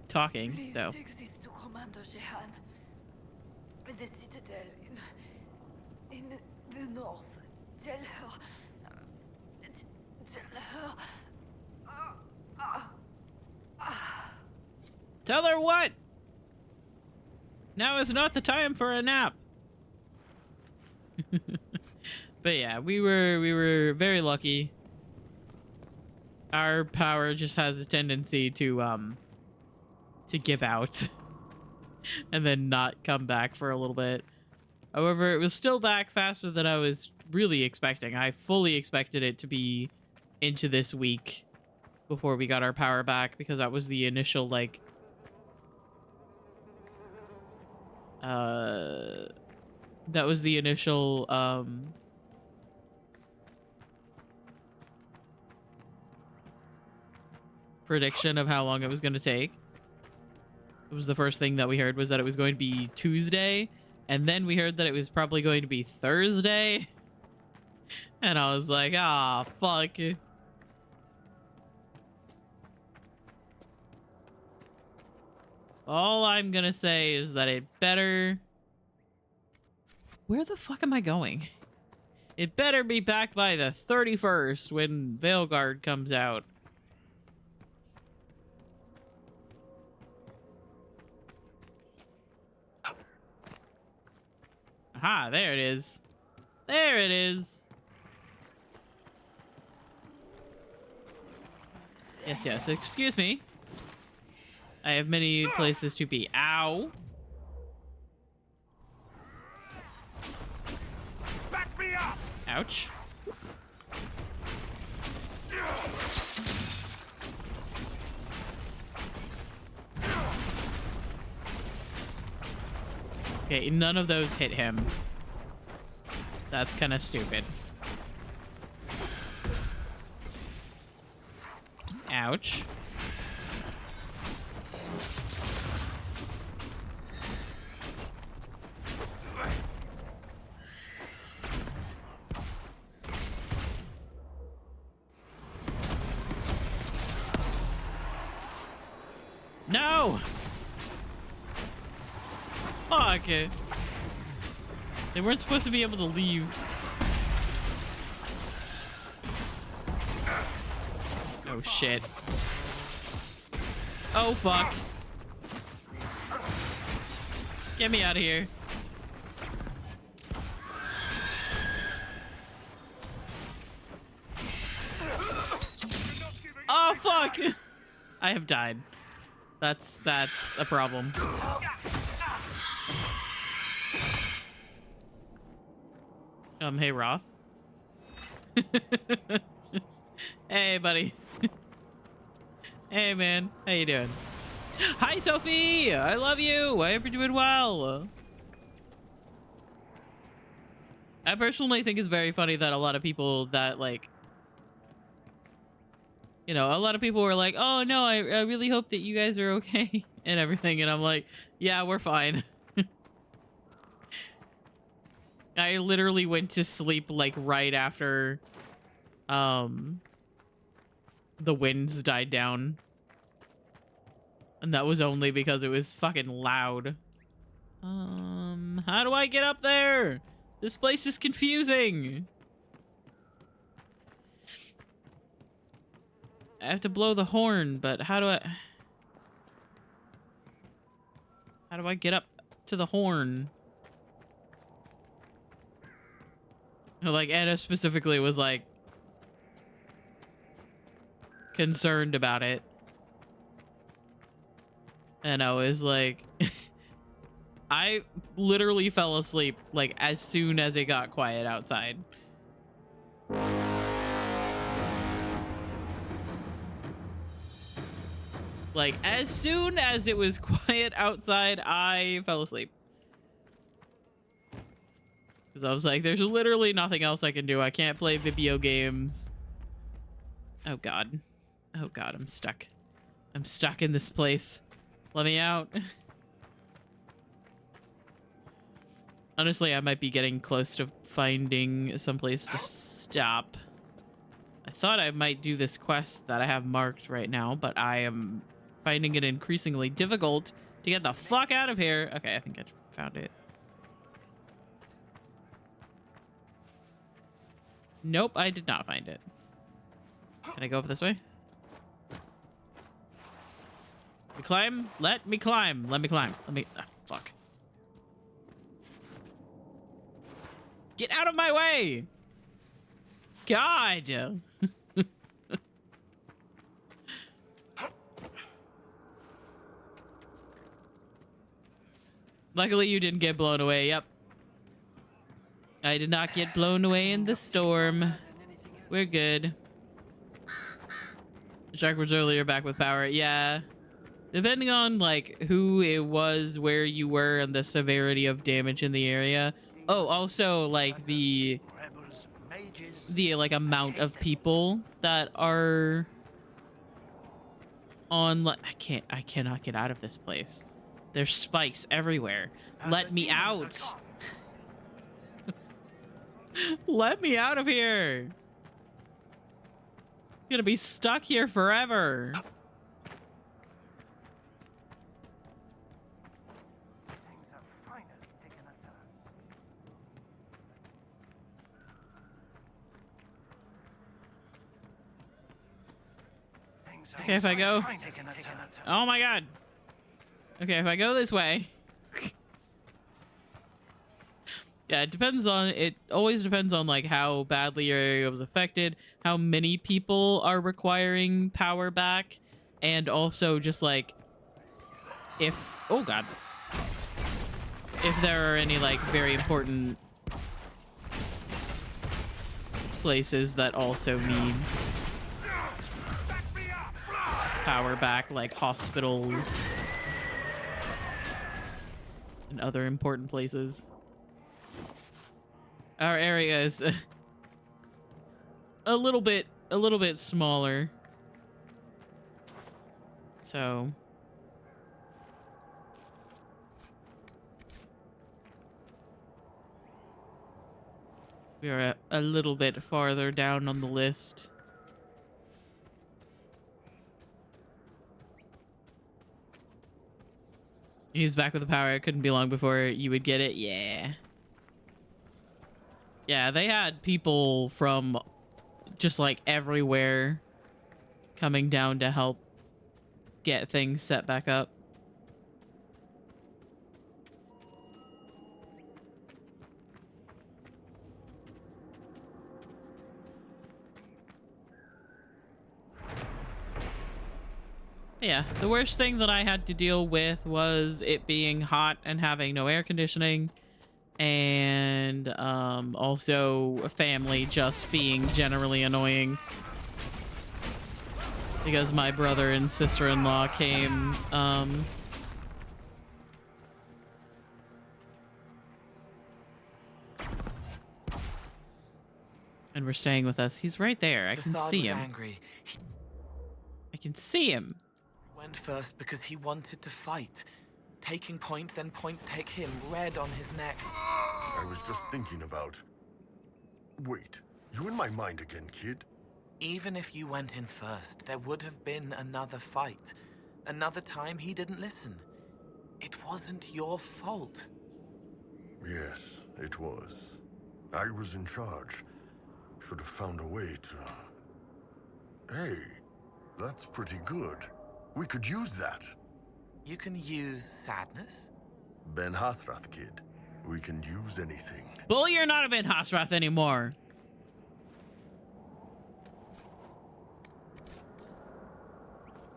Speaker 1: talking,
Speaker 3: Please
Speaker 1: so.
Speaker 3: take this to Commander Jehan. The Citadel in the north. Tell her.
Speaker 1: Tell her what? Now is not the time for a nap. But yeah, we were very lucky. Our power just has a tendency to give out and then not come back for a little bit. However, it was still back faster than I was really expecting. I fully expected it to be into this week before we got our power back, because that was the initial like that was the initial prediction of how long it was going to take. It was the first thing that we heard, was that it was going to be Tuesday, and then we heard that it was probably going to be Thursday, and I was like, ah, fuck. All I'm gonna say is that it better... Where the fuck am I going? It better be back by the 31st when Veilguard comes out. Aha, there it is. There it is. Yes, yes, excuse me. I have many places to be. Ow.
Speaker 11: Back me up.
Speaker 1: Ouch. Okay, none of those hit him. That's kind of stupid. Ouch. No! Fuck it. They weren't supposed to be able to leave. Oh shit. Oh fuck. Get me out of here. Oh fuck! I have died. That's a problem. Hey Roth. Hey buddy. Hey man, how you doing? Hi Sophie, I love you. I hope you're doing well. I personally think it's very funny that a lot of people that like, you know, a lot of people were like, oh no, I really hope that you guys are okay and everything. And I'm like, yeah, we're fine. I literally went to sleep like right after the winds died down. And that was only because it was fucking loud. How do I get up there? This place is confusing. I have to blow the horn, but how do I get up to the horn? Like, Anna specifically was like concerned about it. And I was like, I literally fell asleep like as soon as it got quiet outside. Like, as soon as it was quiet outside, I fell asleep. Because I was like, there's literally nothing else I can do. I can't play video games. Oh, God. Oh, God, I'm stuck. I'm stuck in this place. Let me out. Honestly, I might be getting close to finding someplace to stop. I thought I might do this quest that I have marked right now, but I am finding it increasingly difficult to get the fuck out of here. Okay, I think I found it. Nope, I did not find it. Can I go up this way? Let me climb? Let me climb. Let me climb. Let me... Ah, fuck. Get out of my way! God! Luckily, you didn't get blown away. Yep. I did not get blown away in the storm. We're good. Shark was earlier back with power. Yeah. Depending on, like, who it was, where you were, and the severity of damage in the area. Oh, also, like, the like, amount of people that are on... I cannot get out of this place. There's spikes everywhere. Let me out. Let me out of here. I'm gonna be stuck here forever. Okay, if I go... Oh my God. Okay, if I go this way... Yeah, it always depends on, like, how badly your area was affected, how many people are requiring power back, and also just, like, if... Oh, God. If there are any, like, very important places that also need power back, like hospitals and other important places. Our area is a little bit smaller. So we are a little bit farther down on the list. He's back with the power. It couldn't be long before you would get it. Yeah. Yeah, they had people from just like everywhere coming down to help get things set back up. Yeah, the worst thing that I had to deal with was it being hot and having no air conditioning, and also a family just being generally annoying because my brother and sister-in-law came and were staying with us. He's right there. I can see him.
Speaker 13: Angry.
Speaker 1: I can see him.
Speaker 13: Went first because he wanted to fight. Taking point, then points take him, red on his neck.
Speaker 9: I was just thinking about... Wait, you in my mind again, kid?
Speaker 13: Even if you went in first, there would have been another fight. Another time he didn't listen. It wasn't your fault.
Speaker 9: Yes, it was. I was in charge. Should have found a way to... Hey, that's pretty good. We could use that.
Speaker 13: You can use sadness?
Speaker 9: Ben Hasrath, kid. We can use anything.
Speaker 1: Bull, you're not a Ben Hasrath anymore.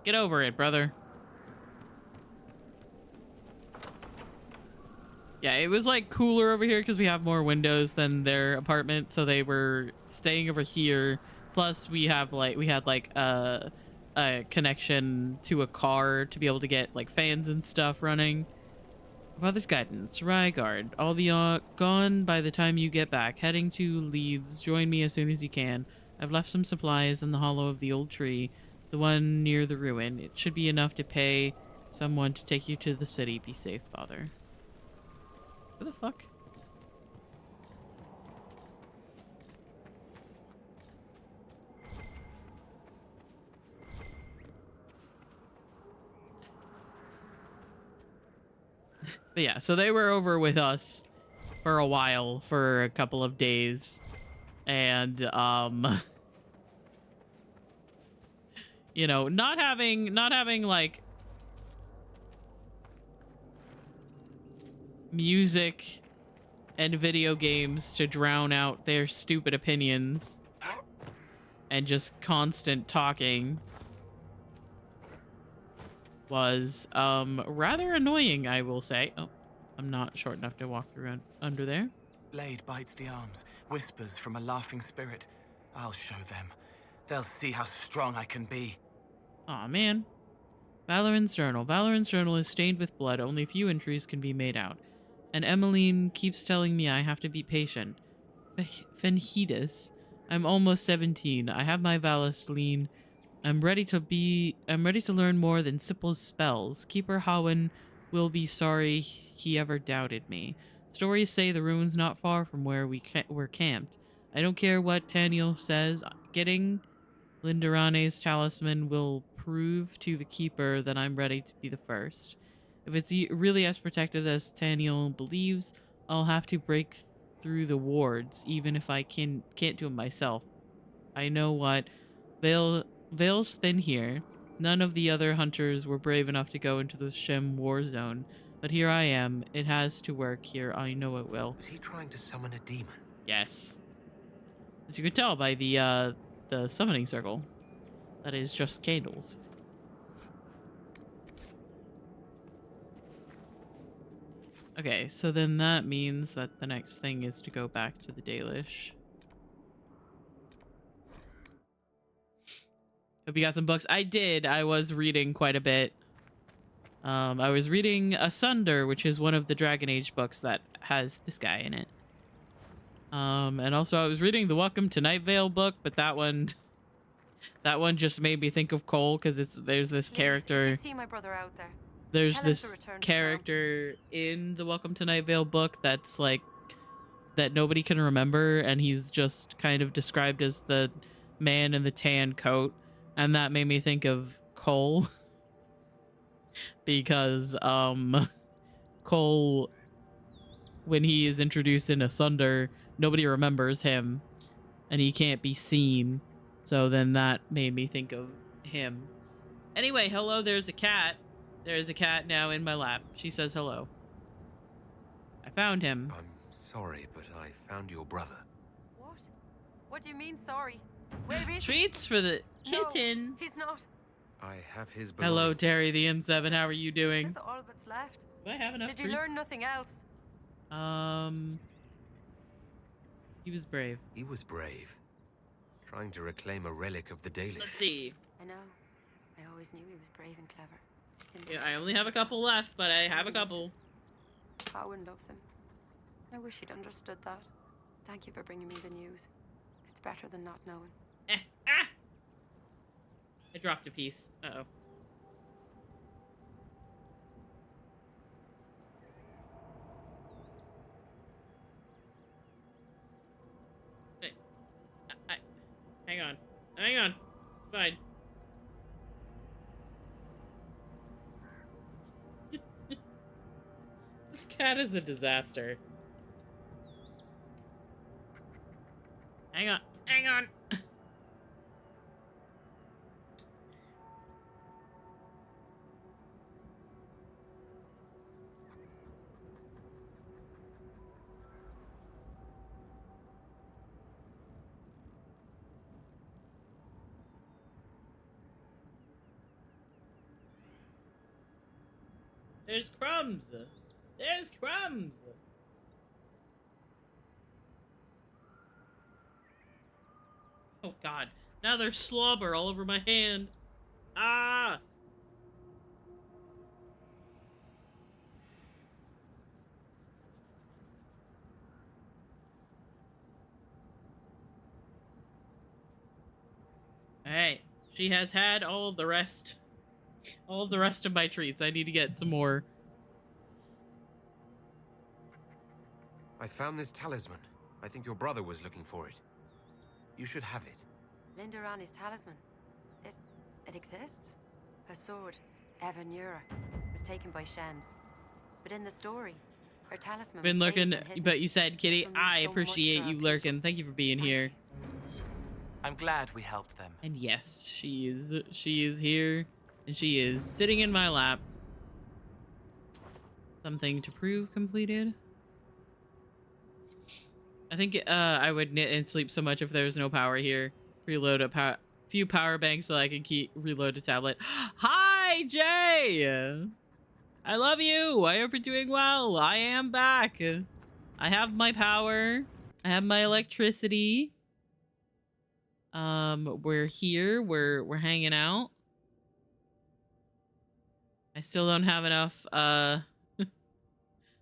Speaker 1: Get over it, brother. Yeah, it was like cooler over here because we have more windows than their apartment, so they were staying over here. Plus, we had like a connection to a car to be able to get like fans and stuff running. Father's guidance, Rygard. I'll be gone by the time you get back. Heading to Leeds. Join me as soon as you can. I've left some supplies in the hollow of the old tree, the one near the ruin. It should be enough to pay someone to take you to the city. Be safe, father. What the fuck? But yeah, so they were over with us for a while, for a couple of days. And, you know, not having like music and video games to drown out their stupid opinions and just constant talking was rather annoying, I will say. Oh, I'm not short enough to walk through under there.
Speaker 13: Blade bites the arms, whispers from a laughing spirit. I'll show them. They'll see how strong I can be.
Speaker 1: Aw, man. Valoran's journal. Valoran's journal is stained with blood. Only a few entries can be made out. And Emmeline keeps telling me I have to be patient. Fenhidus. I'm almost 17. I have my Valis. I'm ready to learn more than Sipple's spells. Keeper Hawen will be sorry he ever doubted me. Stories say the ruin's not far from where we're camped. I don't care what Taniel says. Getting Lindarane's talisman will prove to the Keeper that I'm ready to be the first. If it's really as protected as Taniel believes, I'll have to break through the wards, even if I can't do it myself. I know what Veil's thin here. None of the other hunters were brave enough to go into the Shem war zone, but here I am. It has to work here. I know it will.
Speaker 2: Is he trying to summon a demon?
Speaker 1: Yes. As you can tell by the summoning circle, that is just candles. Okay, so then that means that the next thing is to go back to the Dalish. Hope you got some books. I did. I was reading quite a bit. I was reading Asunder, which is one of the Dragon Age books that has this guy in it. And also I was reading the Welcome to Night Vale book, but that one just made me think of Cole because there's this character.
Speaker 10: You see my brother out there.
Speaker 1: There's this character in the Welcome to Night Vale book that's like that nobody can remember, and he's just kind of described as the man in the tan coat, and that made me think of Cole because Cole, when he is introduced in Asunder, nobody remembers him and he can't be seen, so then that made me think of him. Anyway, hello, there's a cat. There's a cat now in my lap. She says hello. I found him.
Speaker 2: I'm sorry, but I found your brother.
Speaker 10: What? What do you mean, sorry? Where is
Speaker 1: Treats for the kitten.
Speaker 10: No, he's not.
Speaker 2: I have his
Speaker 1: Hello, Terry the N7. How are you doing?
Speaker 10: That's all that's left.
Speaker 1: Do I have enough
Speaker 10: Did you
Speaker 1: treats?
Speaker 10: learn nothing else?
Speaker 1: He was brave.
Speaker 2: He was brave. Trying to reclaim a relic of the Dalish.
Speaker 1: Let's see.
Speaker 10: I know. I always knew he was brave and clever.
Speaker 1: Yeah, I only have a couple left, but I have a couple.
Speaker 10: Cowan loves him. I wish he'd understood that. Thank you for bringing me the news. It's better than not knowing.
Speaker 1: I dropped a piece. Uh-oh. Hang on. Hang on. It's fine. This cat is a disaster. Hang on. Hang on. There's crumbs. There's crumbs. Oh god. Now there's slobber all over my hand. Ah! Alright. She has had all of the rest. All of the rest of my treats. I need to get some more.
Speaker 2: I found this talisman. I think your brother was looking for it. You should have it.
Speaker 10: Linda ran his talisman. It exists? Her sword, Evan Yura, was taken by Shems. But in the story, her talisman
Speaker 1: Been
Speaker 10: was
Speaker 1: lurking,
Speaker 10: saved and hidden.
Speaker 1: but you said, Kitty,
Speaker 10: Something
Speaker 1: I
Speaker 10: so much
Speaker 1: appreciate
Speaker 10: for
Speaker 1: you
Speaker 10: our
Speaker 1: lurking. Thank you for being here.
Speaker 13: I'm glad we helped them.
Speaker 1: And yes, she is here, and she is sitting in my lap. Something to prove completed. I think I would knit and sleep so much if there was no power here. Reload a few power banks so I can reload a tablet. Hi, Jay! I love you. I hope you're doing well. I am back. I have my power. I have my electricity. We're here. We're hanging out. I still don't have enough.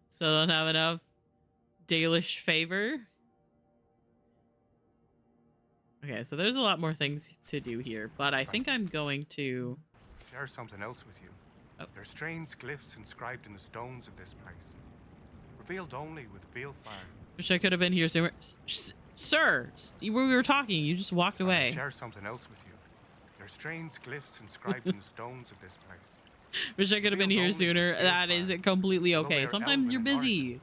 Speaker 1: Still don't have enough Dalish favor. Okay, so there's a lot more things to do here, but I think I'm going to
Speaker 5: share something else with you.
Speaker 1: Oh.
Speaker 5: There's strange glyphs inscribed in the stones of this place, revealed only with veil fire.
Speaker 1: Wish I could have been here sooner. Sir, we were talking. You just walked away.
Speaker 5: Share something else with you. There's strange glyphs inscribed in the stones of this place.
Speaker 1: Wish I could have been here sooner. That is completely okay. Sometimes you're busy.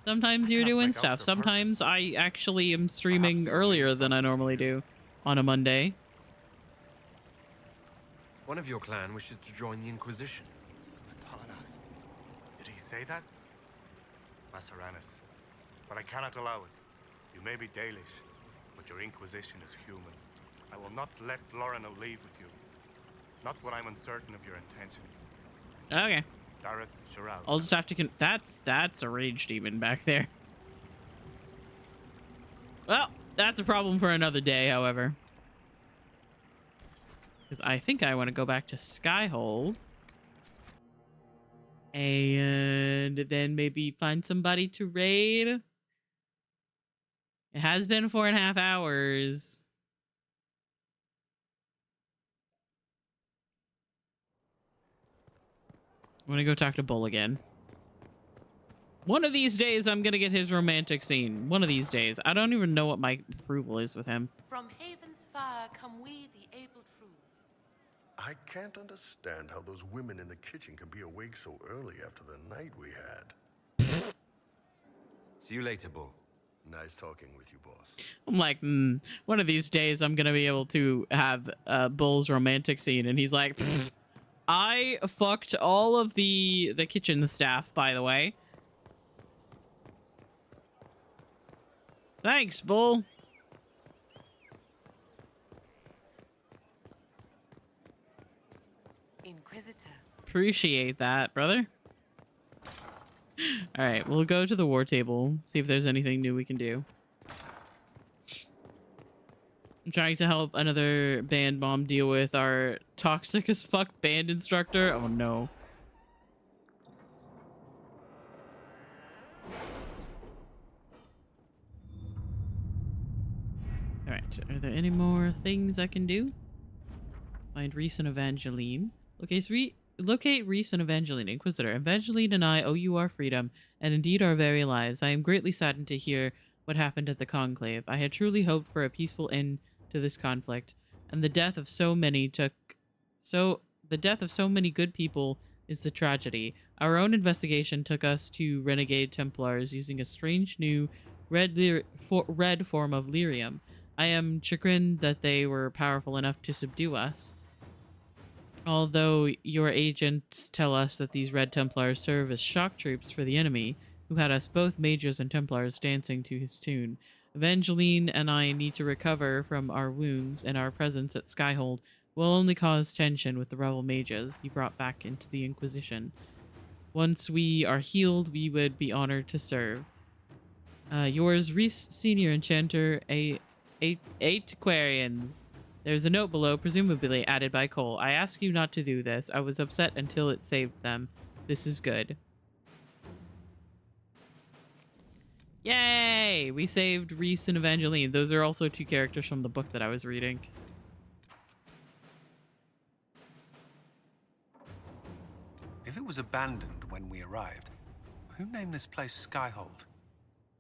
Speaker 1: Sometimes you're doing stuff. Sometimes I actually am streaming earlier than I normally do on a Monday.
Speaker 2: One of your clan wishes to join the Inquisition.
Speaker 5: Did he say that? Masaranis. But I cannot allow it. You may be Dalish, but your Inquisition is human. I will not let Lorano leave with you. Not when I'm uncertain of your intentions.
Speaker 1: Okay.
Speaker 5: Dareth Shiral.
Speaker 1: I'll just have to that's a rage demon back there. Well, that's a problem for another day, however. Because I think I want to go back to Skyhold. And then maybe find somebody to raid. It has been 4.5 hours. I'm gonna go talk to Bull again. One of these days, I'm gonna get his romantic scene. One of these days. I don't even know what my approval is with him.
Speaker 16: From Haven's fire come we, the able true.
Speaker 9: I can't understand how those women in the kitchen can be awake so early after the night we had.
Speaker 2: See you later, Bull.
Speaker 9: Nice talking with you, boss.
Speaker 1: I'm like, one of these days, I'm gonna be able to have Bull's romantic scene, and he's like, I fucked all of the kitchen staff, by the way. Thanks, Bull.
Speaker 16: Inquisitor.
Speaker 1: Appreciate that, brother. All right, we'll go to the war table, see if there's anything new we can do. I'm trying to help another band mom deal with our toxic as fuck band instructor. Oh no. All right, are there any more things I can do? Find Reese and Evangeline. Locate Reese and Evangeline. Inquisitor, Evangeline and I owe you our freedom, and indeed our very lives. I am greatly saddened to hear what happened at the Conclave. I had truly hoped for a peaceful end to this conflict, and the death of so many good people is the tragedy. Our own investigation took us to renegade Templars using a strange new red form of lyrium. I am chagrined that they were powerful enough to subdue us. Although your agents tell us that these Red Templars serve as shock troops for the enemy, who had us both mages and Templars dancing to his tune. Evangeline and I need to recover from our wounds, and our presence at Skyhold will only cause tension with the rebel mages you brought back into the Inquisition. Once we are healed, we would be honored to serve. Yours, Reese, Senior Enchanter, eight Aquarians. There's a note below, presumably added by Cole. I ask you not to do this. I was upset until it saved them. This is good. Yay! We saved Reese and Evangeline. Those are also two characters from the book that I was reading.
Speaker 15: If it was abandoned when we arrived, who named this place Skyhold?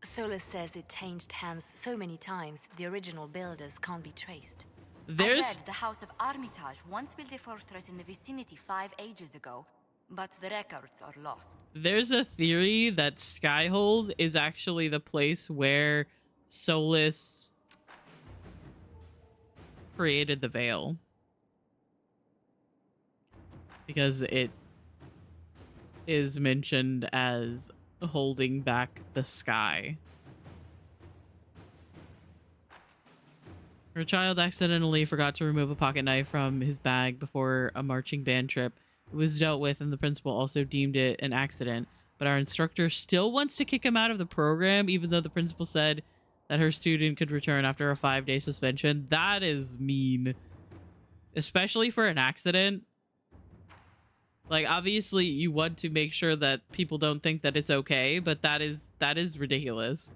Speaker 14: Solus says it changed hands so many times, the original builders can't be traced.
Speaker 1: I read
Speaker 14: the House of Armitage once built a fortress in the vicinity 5 ages ago, but the records are lost.
Speaker 1: There's a theory that Skyhold is actually the place where Solus created the veil. Because it is mentioned as holding back the sky. Her child accidentally forgot to remove a pocket knife from his bag before a marching band trip. It was dealt with, and the principal also deemed it an accident. But our instructor still wants to kick him out of the program, even though the principal said that her student could return after a 5-day suspension. That is mean. Especially for an accident. Like, obviously, you want to make sure that people don't think that it's okay, but that is ridiculous.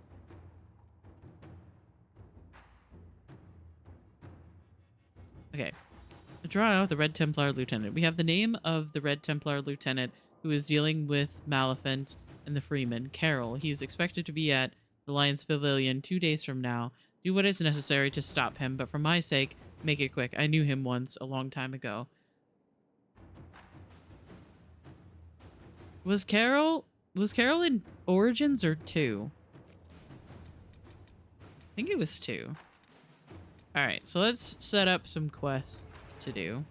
Speaker 1: Okay. Draw out the Red Templar Lieutenant. We have the name of the Red Templar Lieutenant who is dealing with Maleficent and the Freeman, Carol. He is expected to be at the Lion's Pavilion 2 days from now. Do what is necessary to stop him, but for my sake, make it quick. I knew him once, a long time ago. Was Carol in Origins or 2? I think it was 2. Alright, so let's set up some quests to do.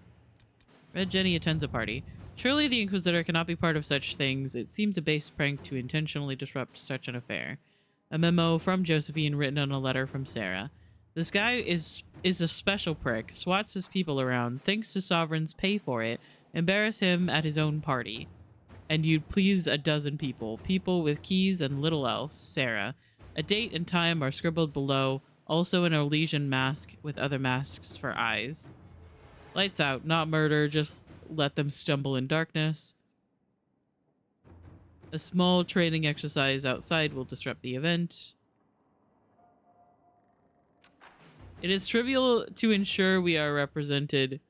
Speaker 1: Red Jenny attends a party. Surely the Inquisitor cannot be part of such things. It seems a base prank to intentionally disrupt such an affair. A memo from Josephine written on a letter from Sarah. This guy is a special prick, swats his people around, thinks his sovereigns pay for it, embarrass him at his own party. And you'd please a dozen people. People with keys and little else. Sarah. A date and time are scribbled below. Also an Elysian mask with other masks for eyes. Lights out, not murder, just let them stumble in darkness. A small training exercise outside will disrupt the event. It is trivial to ensure we are represented,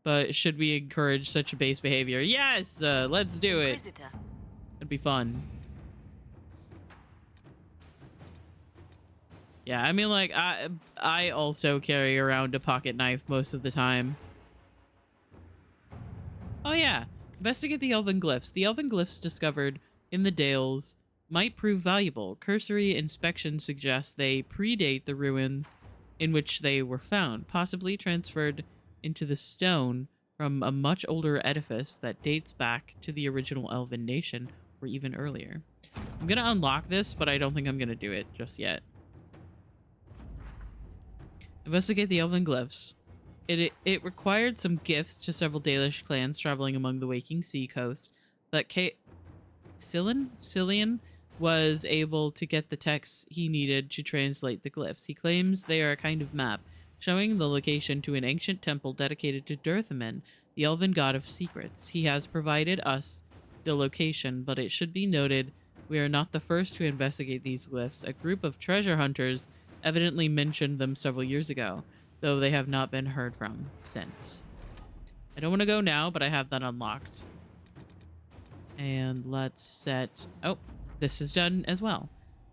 Speaker 1: but should we encourage such base behavior? Yes! Let's do it! It'd be fun. Yeah, I mean, like, I also carry around a pocket knife most of the time. Oh yeah, investigate the elven glyphs. The elven glyphs discovered in the Dales might prove valuable. Cursory inspection suggests they predate the ruins in which they were found, possibly transferred into the stone from a much older edifice that dates back to the original elven nation, or even earlier. I'm gonna unlock this, but I don't think I'm gonna do it just yet. Investigate the elven glyphs. It required some gifts to several Dalish clans traveling among the waking sea coast, but Cillian was able to get the texts he needed to translate the glyphs. He claims they are a kind of map, showing the location to an ancient temple dedicated to Durthaman, the elven god of secrets. He has provided us the location, but it should be noted we are not the first to investigate these glyphs. A group of treasure hunters evidently mentioned them several years ago, though they have not been heard from since. I don't want to go now, but I have that unlocked. And let's set... Oh, this is done as well.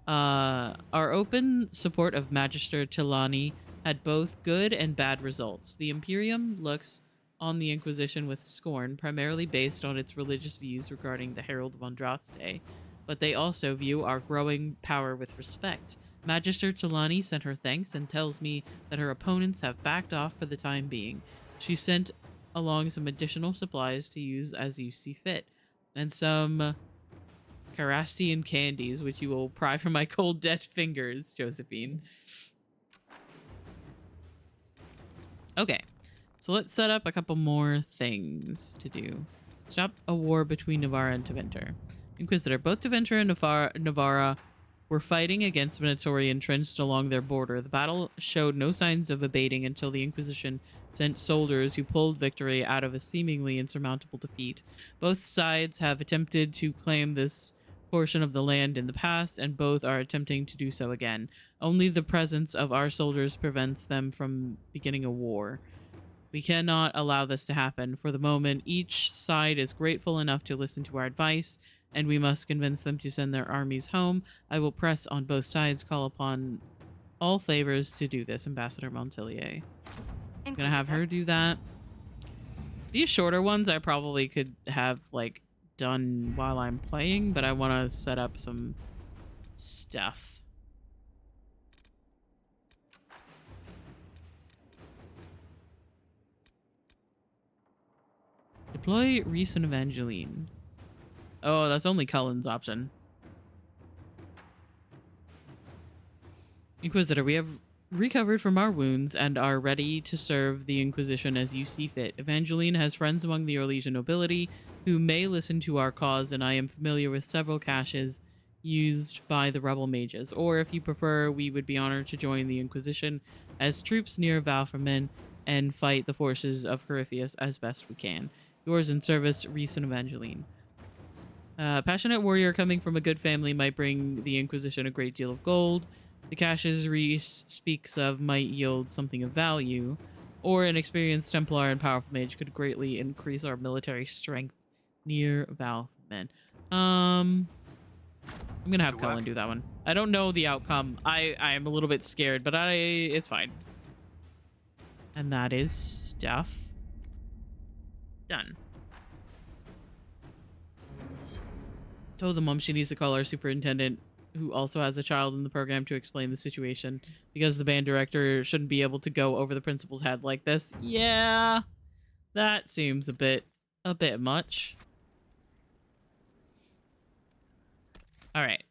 Speaker 1: Our open support of Magister Tilani had both good and bad results. The Imperium looks on the Inquisition with scorn, primarily based on its religious views regarding the Herald of Andraste, but they also view our growing power with respect. Magister Talani sent her thanks and tells me that her opponents have backed off for the time being. She sent along some additional supplies to use as you see fit, and some Carastian candies, which you will pry from my cold dead fingers, Josephine. Okay, so let's set up a couple more things to do. Stop a war between Navarra and Tevinter. Inquisitor, both Tevinter and Navarra were fighting against Venatori entrenched along their border. The battle showed no signs of abating until the Inquisition sent soldiers who pulled victory out of a seemingly insurmountable defeat. Both sides have attempted to claim this portion of the land in the past, and both are attempting to do so again. Only the presence of our soldiers prevents them from beginning a war. We cannot allow this to happen. For the moment, each side is grateful enough to listen to our advice, and we must convince them to send their armies home. I will press on both sides, call upon all favors to do this. Ambassador Montelier. I'm gonna have her do that. These shorter ones I probably could have, like, done while I'm playing, but I want to set up some stuff. Deploy Reese and Evangeline. Oh, that's only Cullen's option. Inquisitor, we have recovered from our wounds and are ready to serve the Inquisition as you see fit. Evangeline has friends among the Orlesian nobility who may listen to our cause, and I am familiar with several caches used by the rebel mages. Or if you prefer, we would be honored to join the Inquisition as troops near Valfermin and fight the forces of Corypheus as best we can. Yours in service, Reese and Evangeline. Passionate warrior coming from a good family might bring the Inquisition a great deal of gold. The caches Reese speaks of might yield something of value, or an experienced Templar and powerful mage could greatly increase our military strength near Valfermin. I'm gonna have Cullen do that one. I don't know the outcome. I'm a little bit scared, but it's fine. And that is stuff done. Told the mom she needs to call our superintendent, who also has a child in the program, to explain the situation, because the band director shouldn't be able to go over the principal's head like this. Yeah, that seems a bit much. All right.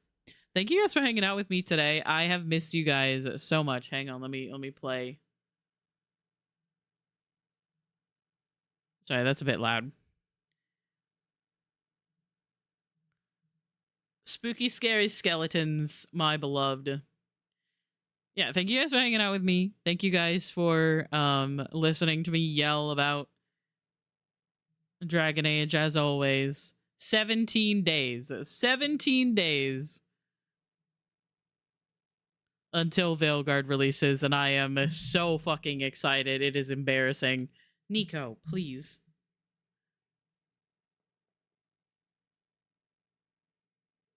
Speaker 1: Thank you guys for hanging out with me today. I have missed you guys so much. Hang on, let me play. Sorry, that's a bit loud. Spooky, scary skeletons, my beloved. Yeah, thank you guys for hanging out with me. Thank you guys for listening to me yell about Dragon Age as always. 17 days. 17 days until Veilguard releases, and I am so fucking excited. It is embarrassing. Nico, please.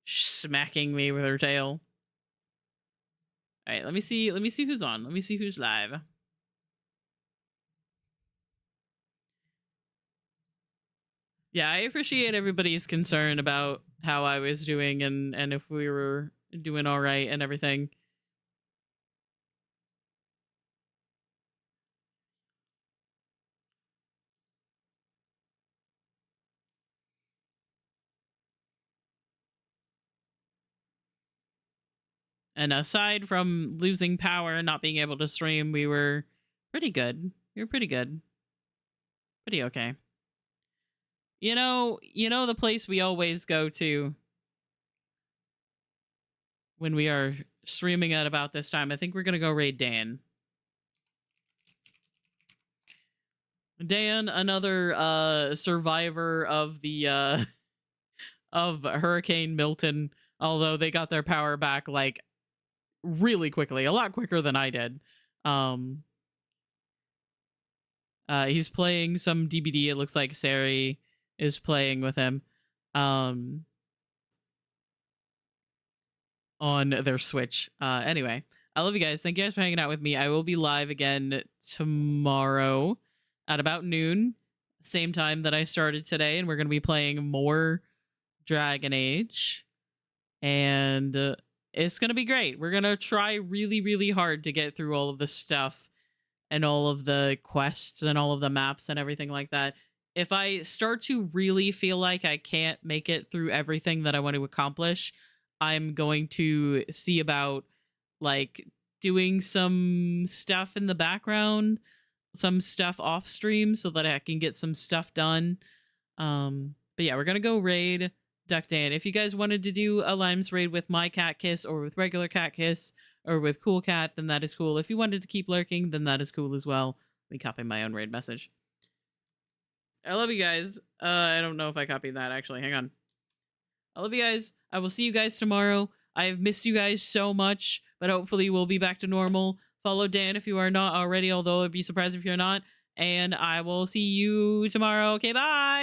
Speaker 1: Smacking me with her tail. All right, let me see who's on. Let me see who's live. Yeah, I appreciate everybody's concern about how I was doing and if we were doing all right and everything. And aside from losing power and not being able to stream, we were pretty good. We were pretty good. Pretty okay. You know the place we always go to when we are streaming at about this time. I think we're going to go raid Dan. Dan, another survivor of the of Hurricane Milton, although they got their power back like really quickly, a lot quicker than I did. He's playing some DBD. It looks like Sari is playing with him on their Switch. Anyway, I love you guys. Thank you guys for hanging out with me. I will be live again tomorrow at about noon. same time that I started today, and we're going to be playing more Dragon Age. And it's going to be great. We're going to try really, really hard to get through all of the stuff and all of the quests and all of the maps and everything like that. If I start to really feel like I can't make it through everything that I want to accomplish, I'm going to see about like doing some stuff in the background, some stuff off stream so that I can get some stuff done. But yeah, we're gonna go raid Duck Dan. If you guys wanted to do a Limes raid with my cat Kiss or with regular cat Kiss or with Cool Cat, then that is cool. If you wanted to keep lurking, then that is cool as well. Let me copy my own raid message. I love you guys. I don't know if I copied that actually. Hang on. I love you guys. I will see you guys tomorrow. I have missed you guys so much, but hopefully we'll be back to normal. Follow Dan if you are not already, although I'd be surprised if you're not. And I will see you tomorrow. Okay, bye.